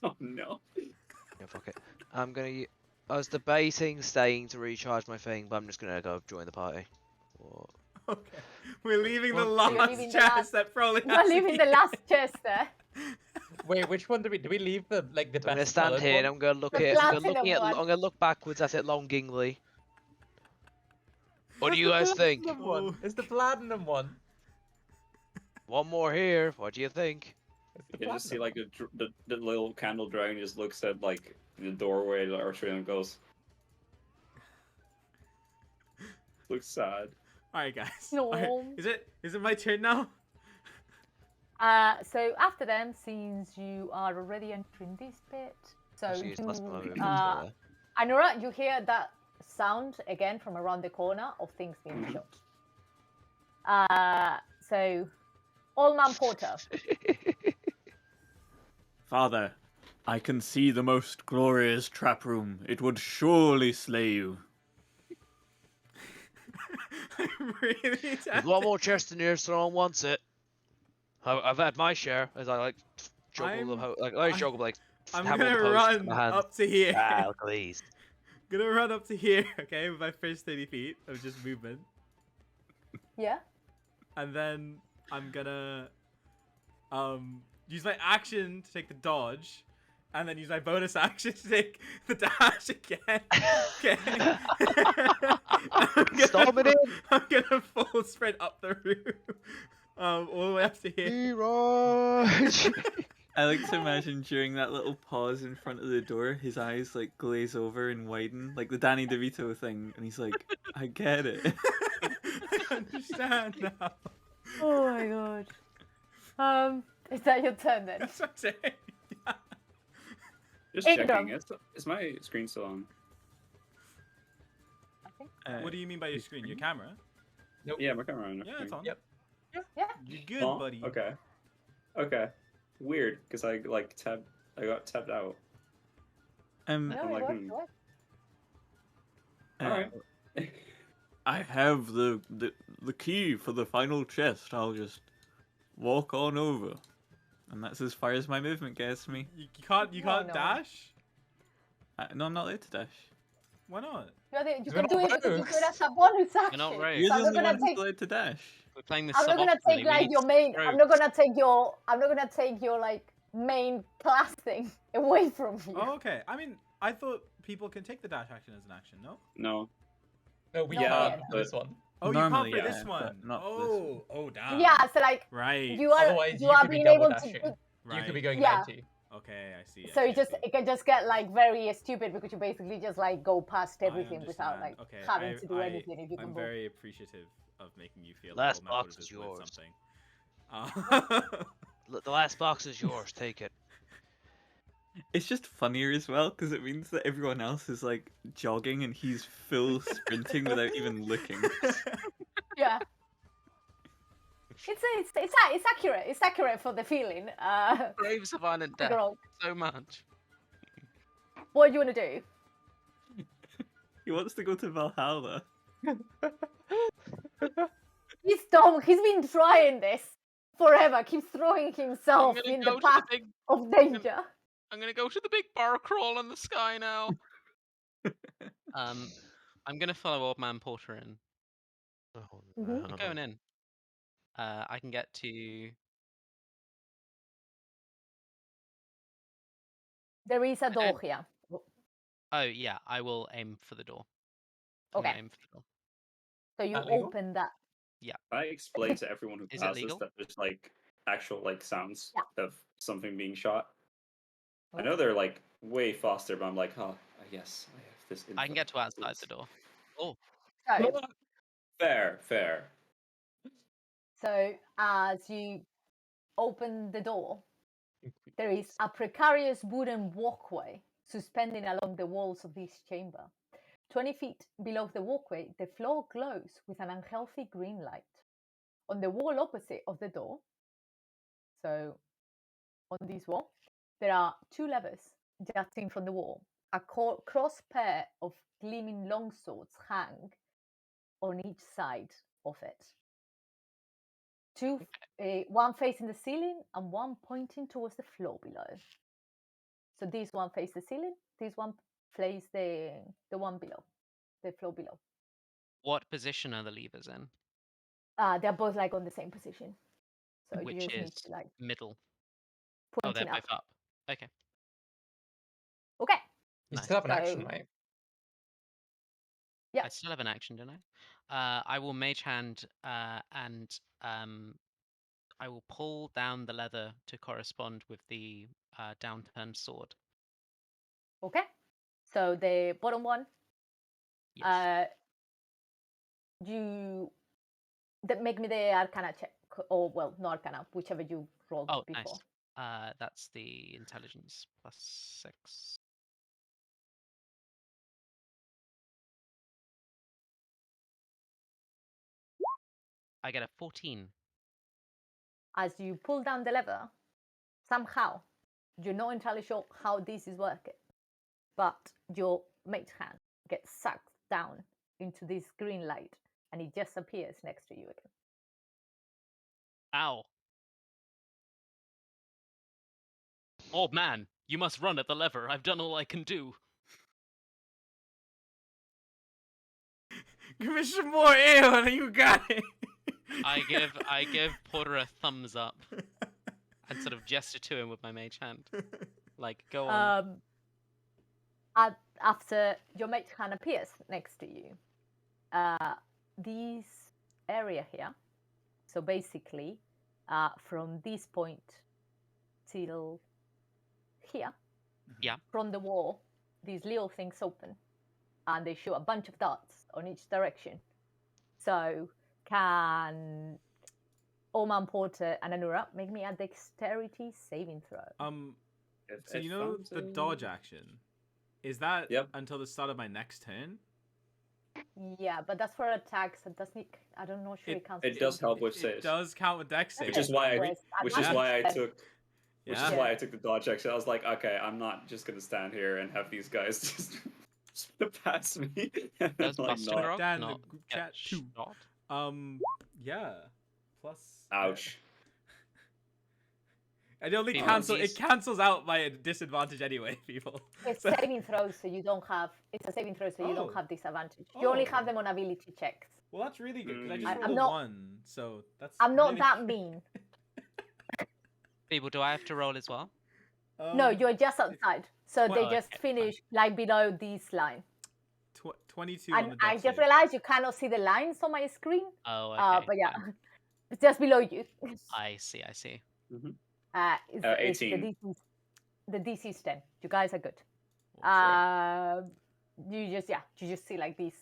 Oh no. Yeah, fuck it. I'm gonna. I was debating staying to recharge my thing, but I'm just gonna go join the party. Or- Okay. We're leaving the Well, you're last leaving the chest last- that probably We're has to leaving the be- last chest there. Wait, which one do we leave the the I'm gonna best stand coloured here and one? I'm gonna look The at. I'm platinum one. gonna look backwards at it longingly. What do It's you the guys think? platinum one. Oh. It's the platinum one. One more here. What do you think? It's the You can just see platinum like the little candle dragon just looks at like the doorway of the archery and goes. Looks sad. All right, guys. No. All right. Is it my turn now? So after them, since you are already entering this bit, so Actually, it's less than my you, movement, so there. Anura, you hear that sound again from around the corner of things being shot. So, Old Man Porter, Father, I can see the most glorious trap room. It would surely slay you. I'm really There's tempted. one more chest in here, so no one wants it. I've had my share as I like juggle I'm- I juggle like. I'm have all the gonna potions run in my hand. up to here. Ah, look at these. Gonna run up to here, okay, with my first 30 feet of just movement. yeah? And then I'm gonna use my action to take the dodge, and then use my bonus action to take the dash again. Okay. Storm it in. I'm gonna full sprint up the roof. all the way up to here. Mirage. I like to imagine during that little pause in front of the door, his eyes like glaze over and widen, like the Danny DeVito thing, and he's like, "I get it." I understand now. Oh my god. Is that your turn then? That's what I'm saying. Just Ingram. checking. Is my screen still on? What do you mean by your screen? Your camera? Yeah, my camera on. Yeah, it's on. Yep. Yeah. You're good, Oh, buddy. Okay. Okay. Weird, because I got tapped out. No, I'm it like, works, it works. All right. I have the key for the final chest. I'll just walk on over. And that's as far as my movement gets me. You can't No. dash? No, I'm not allowed to dash. Why not? You We're can do not it because you rogues. do it as a bonus We're action. not rogues. You're So the I'm not only gonna one who's take. allowed to dash. We're playing this I'm not gonna suboptimally. take We like need your main. I'm not rogues. gonna take your. I'm not gonna take your like main class thing away from you. Oh, okay. I mean, I thought people can take the dash action as an action, no? No. No, we No, can't yeah, for this one. Oh, Normally, you can't for yeah, this but one. not for this one. Oh, damn. Yeah, so like Right. you are Otherwise, you are could be being double able dashing. to. right. You could be going Yeah. 90. Okay, I see. So I it see, I just see. it can just get like very stupid because you basically just like go past I everything without understand. like Okay, having to do anything if you I'm can very appreciative of making you feel Last like old man box would is have just yours. something. The last box is yours. Take it. It's just funnier as well because it means that everyone else is like jogging and he's full sprinting without even looking. Yeah. It's accurate. It's accurate for the feeling. Graves of Violent Death Grog, so much. what do you want to do? He wants to go to Valhalla. He's dumb. He's been trying this forever. Keeps throwing himself I'm gonna in go the to path the big. of danger. I'm gonna go to the big bar crawl in the sky now. I'm gonna follow Old Man Porter in. Mhm. I'm going in. I can get to. There is a Okay. door here. Oh yeah, I will aim for the door. I'm gonna Okay. aim for the door. So you Illegal? open that. I explain to everyone who Is it passes legal? that there's like actual like sounds Yeah. of something being shot. I Oh. know they're like way faster, but I'm like, oh yes, I have this. I can get to info. outside the door. Oh, So, Fair. so as you open the door, there is a precarious wooden walkway suspending along the walls of this chamber. 20 feet below the walkway, the floor glows with an unhealthy green light. On the wall opposite of the door, so on this wall, there are two levers jutting from the wall. A cross pair of gleaming longswords hang on each side of it. One facing the ceiling and one pointing towards the floor below. So this one faces the ceiling, this one faces the one below, the floor below. what position are the levers in? They're both like on the same position. So Which you just is need to like middle? Oh, they're pointing up. both up. Okay. Okay. You Nice. still have an action, So- right? Yeah. I still have an action, don't I? I will mage hand and I will pull down the leather to correspond with the downturned sword. Okay. So the bottom one, Yes. make me the Arcana check, or well, no Arcana, whichever you rolled Oh, before. nice. That's the intelligence +6. I get a 14. As you pull down the lever, somehow you're not entirely sure how this is working, but your mage hand gets sucked down into this green light, and it just appears next to you again. Ow. Old man, you must run at the lever. I've done all I can do. Give me some more ale and you got it. I give Porter a thumbs up and sort of gesture to him with my mage hand. Like, go on. After your mage hand appears next to you, this area here, so basically from this point till here. Yeah. From the wall, these little things open, and they shoot a bunch of dots on each direction. So can Oman Porter and Anura make me a dexterity saving throw? So you know the dodge action, is that until the start of my next turn? Yeah, but that's for attacks. It doesn't. I don't know. Sure, it counts. It does help with It saves. does count with dex saves. Which is why I Yes. took. Which is Yeah. why I took the dodge action. I was like, okay, I'm not just gonna stand here and have these guys just pass me. Does Like, Buster not. Grog Dan in the not group get chat too. shot? Yeah. Plus. Ouch. And it only People it cancels out my disadvantage anyway, people. It's So- saving throws, so you don't have. It's a saving throw, so you Oh. don't have disadvantage. You only Oh. have them on ability checks. Well, that's really good because I Mm. just I'm rolled a not- 1, so that's. I'm not really- that mean. People, do I have to roll as well? No, you're just outside, so they Well, just okay, fine. finish like below this line. 22 on And the I dex just save. realized you cannot see the lines on my screen. Oh, okay. But yeah, fine. it's just below you. I see. It's 18. The DC is 10. You guys are good. Oh, You just see like these.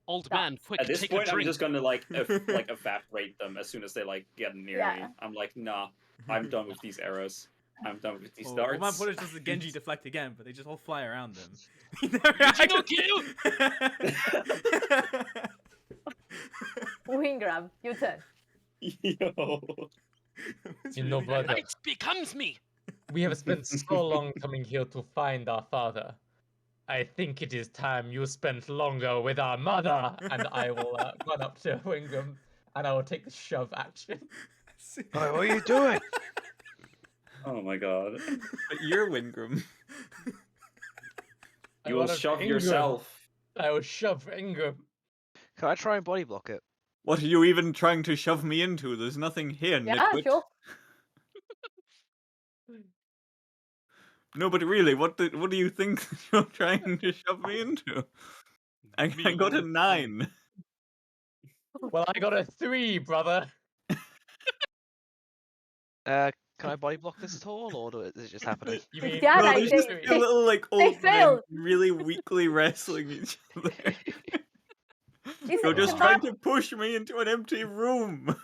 Old Stop. man, quick, At this take point, a I'm drink. just gonna like evaporate them as soon as they like get near me. Yeah. I'm like, nah, I'm done with these arrows. I'm done with these Oh, darts. Oman Porter does the Genji deflect again, but they just all fly around them. Jingle Wingram, your turn. Yo. It's You know, really brother. bad. Light becomes me. We have spent so long coming here to find our father. I think it is time you spent longer with our mother. And I will run up to Wingram and I will take the shove action. What are you doing? Oh my god. But you're Wingram. I You will run up to shove Ingram. yourself. I will shove Ingram. Can I try and body block it? What are you even trying to shove me into? There's nothing here, Yeah, nitwit. sure. No, but really, what do you think you're trying to shove me into? I got a 9. Well, I got a 3, brother. Can I body block this at all, or is it just happening? You mean Yeah, No, like, there's they- just a little like they old men failed. really weakly wrestling each other. It's, You're it's, just embar- trying to push me into an empty room.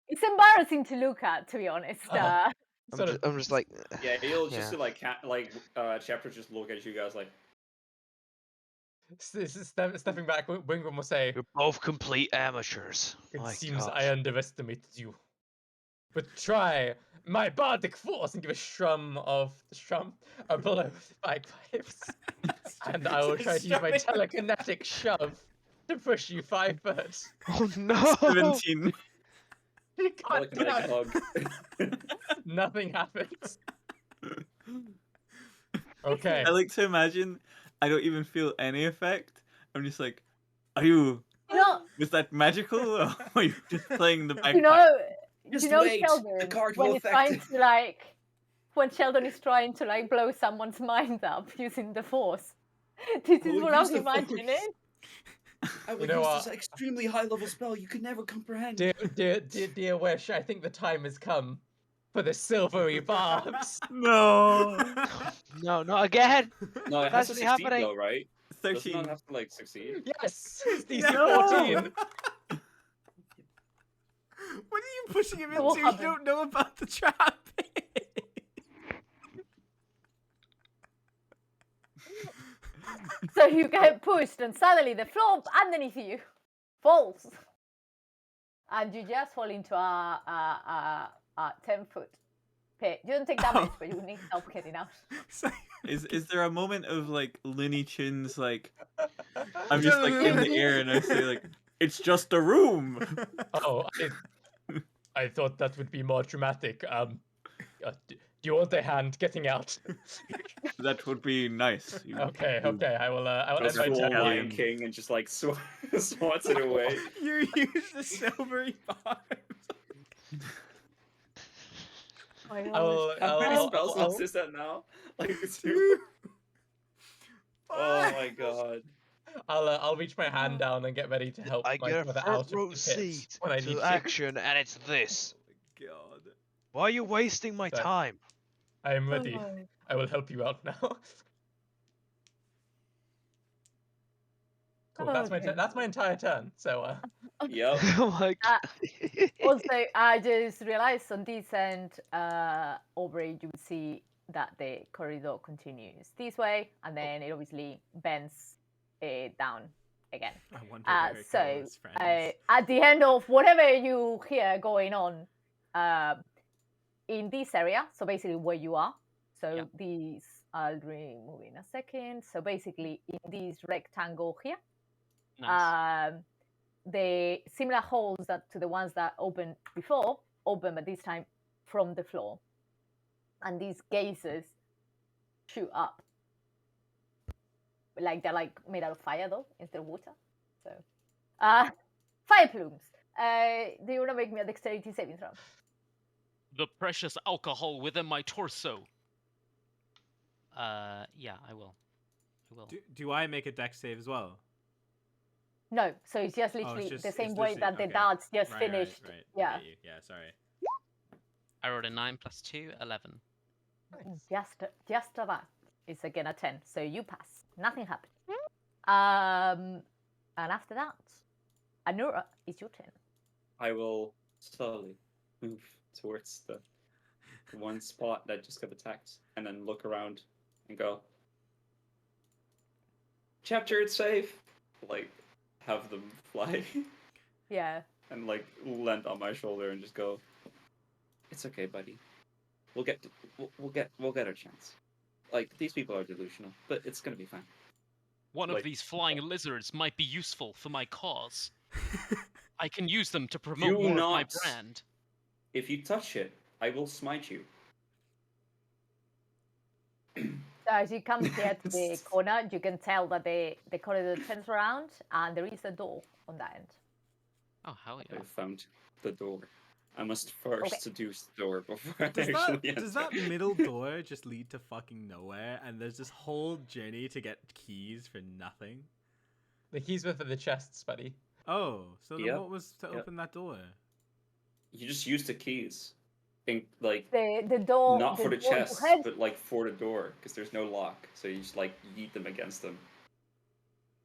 it's embarrassing to look at, to be honest. Uh-huh. I'm just like, Yeah, you'll just Yeah. like chapter just look at you guys like. Stepping back, Wingram will say, you're both complete amateurs. "It My seems God. I underestimated you. But try my bardic force and give a blow with bagpipes, and I will try to use my telekinetic shove to push you 5 foot. Oh no! 17. You can't do Telekinetic that. hug. Nothing happens. Okay. I like to imagine I don't even feel any effect. I'm just like, are you? You know, Was that magical, or are you just playing the bagpipe? you know Sheldon, when he's trying to like, when Sheldon is trying to like blow someone's mind up using the force. This is what I'm imagining. I would know use this extremely high level spell you could never comprehend. Dear Wish, I think the time has come for the silvery barbs. No. No, not again! No, it That's has to actually succeed happening. though, right? Doesn't 13. it have to like succeed? Yes, it's DC No. 14. What are you pushing him into? What You happened? don't know about the trap. So you get pushed, and suddenly the floor underneath you falls, and you just fall into a 10-foot pit. You don't take damage, but you need help getting out. Is there a moment of like Looney Tunes like I'm just like in the air and I say like it's just a room. Oh, I thought that would be more dramatic. Do you want a hand getting out? That would be nice. Okay. I will Goes end my full turn. Lion King and just like swats it away. You use the silvery barbs. My I will. How many I'll- spell I'll- slots is that now? Like two? Oh my god. I'll reach my hand down and get ready to help I my get a brother front out row of the pit seat when I need to to. action, and it's this. God. Why are you wasting my Sorry. time? I am ready. Oh. I will help you out now. Cool. That's Okay. that's my entire turn. So Yep. Oh my Uh, god. Also, I just realized on this end, Aubrey, you would see that the corridor continues this way, and then it obviously bends down again. I wonder where it So, goes, friends. at the end of whatever you hear going on in this area, so basically where you are, so Yeah. these, I'll remove in a second. So basically in this rectangle here, Nice. the similar holes that to the ones that opened before open, but this time from the floor, and these gases shoot up, like they're like made out of fire though instead of water. So, fire plumes. Do you want to make me a dexterity saving throw? The precious alcohol within my torso. Yeah, I will. Do I make a dex save as well? No, so it's just Oh, literally it's the same it's way literally- that the okay. darts just Right, finished. Right. Yeah. I get you. Yeah, sorry. I rolled a 9 plus 2, 11. Just that. It's again a 10, so you pass. Nothing happened. And after that, Anura, it's your turn. I will slowly move towards the one spot that just got attacked, and then look around and go, "Chapter, it's safe." Like, have them fly, Yeah. and like land on my shoulder and just go, "It's okay, buddy. We'll get our chance. Like, these people are delusional, but it's gonna be fine." One of Like- these flying lizards might be useful for my cause. I can use them to promote Do more of my not. brand. If you touch it, I will smite you. So as you come here to the corner, you can tell that the corridor turns around and there is a door on that end. Oh, hell yeah. I found the door. I must first Okay. seduce the door before I Does actually that, does that enter. middle door just lead to fucking nowhere? And there's this whole journey to get keys for nothing? the keys were for the chests, buddy. Oh, so then Yep, what was to yep. open that door? You just use the keys. In, like, The door. not for the door you chest, head- but like for the door, because there's no lock. So you just like yeet them against them.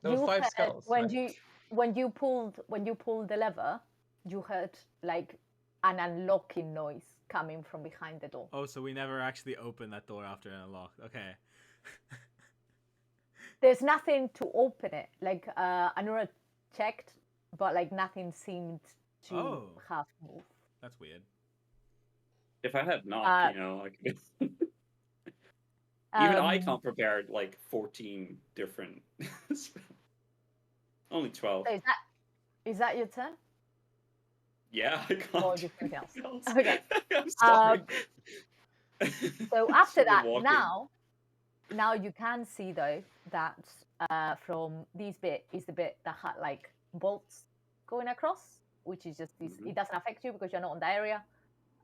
There were you 5 heard skulls. when right? you pulled the lever, you heard like an unlocking noise coming from behind the door. Oh, so we never actually opened that door after it unlocked. Okay. There's nothing to open it. Like Anura checked, but like nothing seemed to Oh. have moved. That's weird. If I had not, I could. Even I can't prepare like 14 different. Only 12. So is that your turn? Yeah, I can't. Or do just something else? anything else. Okay. I'm sorry. So after Sort of that, walking. now you can see though that from this bit is the bit that had like bolts going across, which is just this. Mhm. It doesn't affect you because you're not on the area,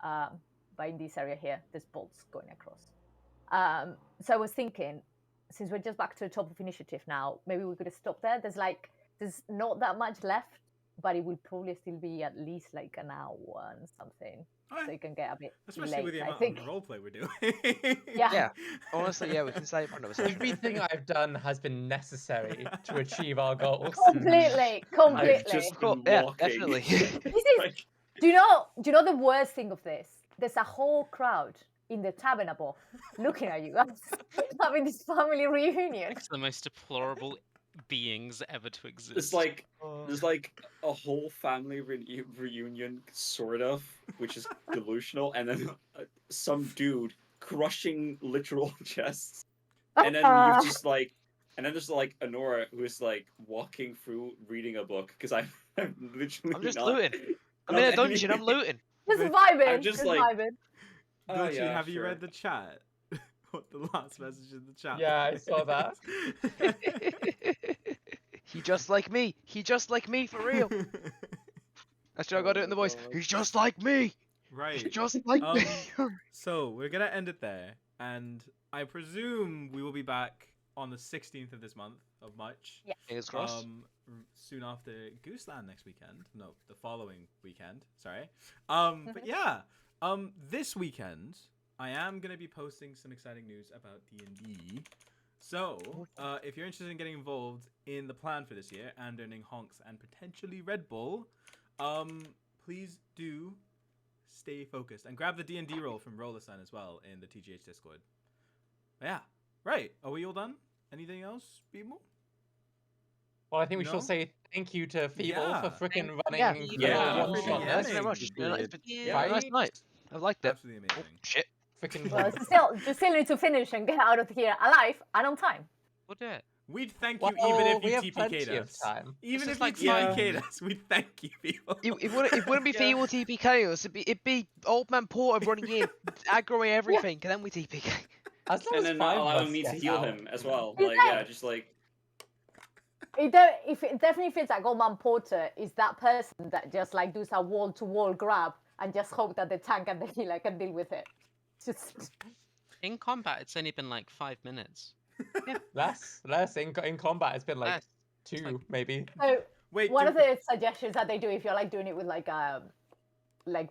but in this area here, there's bolts going across. So I was thinking, since we're just back to the top of initiative now, maybe we could stop there. There's not that much left, but it will probably still be at least like an hour and something. So you can get a bit Especially late, with the I amount think. of roleplay we're doing. Yeah. Yeah. Honestly, yeah, we can stay for another session. Everything I've done has been necessary to achieve our goals. Completely. I've just Cool, been yeah, walking. definitely. This is. Like, Do you know the worst thing of this? There's a whole crowd in the tavern above looking at you guys having this family reunion. It's the most deplorable beings ever to exist. it's like there's like a whole family reunion, sort of, which is delusional, and then some dude crushing literal chests, and then you just like, and then there's like Honora who's like walking through reading a book because I'm literally I'm just not, looting. I'm not in a dungeon, I'm anything. looting. Just But vibing. I'm just just like- vibing. Oh, Glitchy, yeah, have you sure. read the chat? What the last message in the chat? Yeah, I saw that. He just like me. He just like me for real. Actually, I gotta do it in the voice. God. He's just like me. Right. He's just like me. So we're gonna end it there, and I presume we will be back on the 16th of this month of March. Yeah. Fingers crossed. Soon after Gooseland next weekend. No, the following weekend. Sorry. But yeah. This weekend, I am gonna be posting some exciting news about D&D. So, if you're interested in getting involved in the plan for this year and earning honks and potentially Red Bull, please do stay focused and grab the D&D roll from Rollersign as well in the TGH Discord. Yeah, right. Are we all done? Anything else, people? Well, I think we No? should say thank you to Feeble Yeah. for freaking Yeah. running Yeah. one Freaking shot. yeah, Thanks very much. Amazing. It's been Yeah. a nice night. I've liked it. Absolutely Oh, amazing. shit. Freaking Well, you still need to finish and get out of here alive and on time. We'll do it. We'd thank you Well, even if we you have TPK'd plenty of us. time. Even This if is you like TPK'd us, we'd thank you, people. It wouldn't be Feeble TPK us. It'd be Old Man Porter running in, aggroing everything, and then we TPK. As long And as then 5 of allowing us me to get heal out, him as you know. well. He's Like, dead. yeah, just like. It definitely feels like Old Man Porter is that person that just like does a wall-to-wall grab and just hope that the tank and the healer can deal with it. Just In combat, it's only been like 5 minutes. Less in combat. It's been like Less. 2 like- maybe. so. Wait, One of the suggestions that they do if you're like doing it with like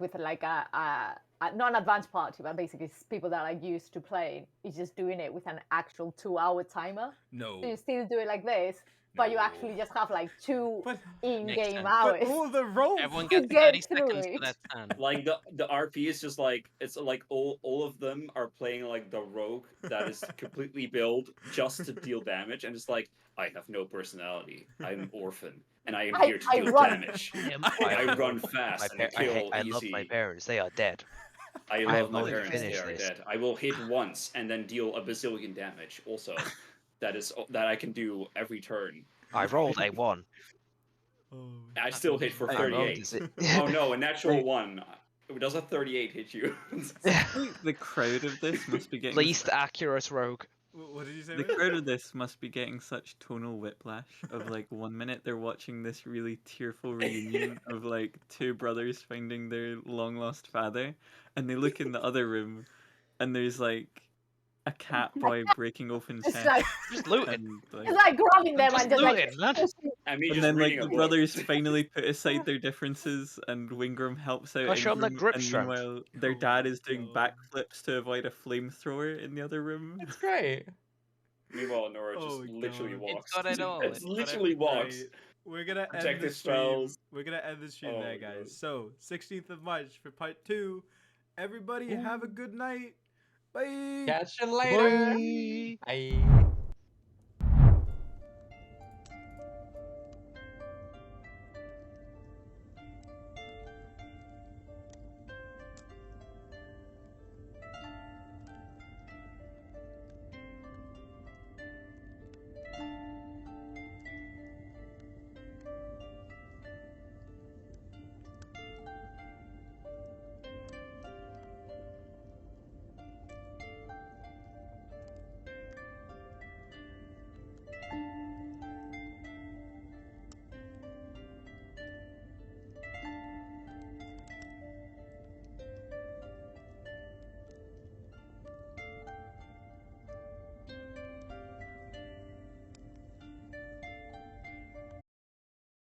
with like a not an advanced party, but basically people that are used to playing, is just doing it with an actual 2-hour timer. No. So you still do it like this, but you No. actually just have like 2 But, in-game sense. hours. but all the rolls. Everyone To gets get 30 through seconds it. for their turn. Like the RP is just like it's like all of them are playing like the rogue that is completely built just to deal damage, and it's like I have no personality. I'm orphan, and I am here to I deal run. damage. I run fast and I kill I easy. love my parents. They are dead. I I love am my going to parents. They finish are this. dead. I will hit once and then deal a bazillion damage. Also, that I can do every turn. I rolled a 1. I still hit for I rolled 38. a Oh no, a natural 1. Does a 38 hit you? I think the crowd of this must be getting Least accurate rogue. What did you say? the Will? crowd of this must be getting such tonal whiplash of like 1 minute they're watching this really tearful reunion of like 2 brothers finding their long lost father, and they look in the other room and there's like a cat boy breaking open It's chests like Just looting. and like, it's like grabbing them Just and just like looting, lad. pushing. And me and just then like reading the a book. brothers finally put aside their differences and Wingram helps out I'll show 'em the Ingram, grip and strength. meanwhile their Oh dad my is doing God. backflips to avoid a flamethrower in the other room. It's great. Meanwhile, Nora just Oh, literally God. walks. It's got it all. It's It's got literally walks. Right. We're gonna end the Protective stream. spells. We're gonna end the stream Oh there, my guys. God. So 16th of March for part 2. Everybody have a good night. Bye. Catch you later. Bye. Bye.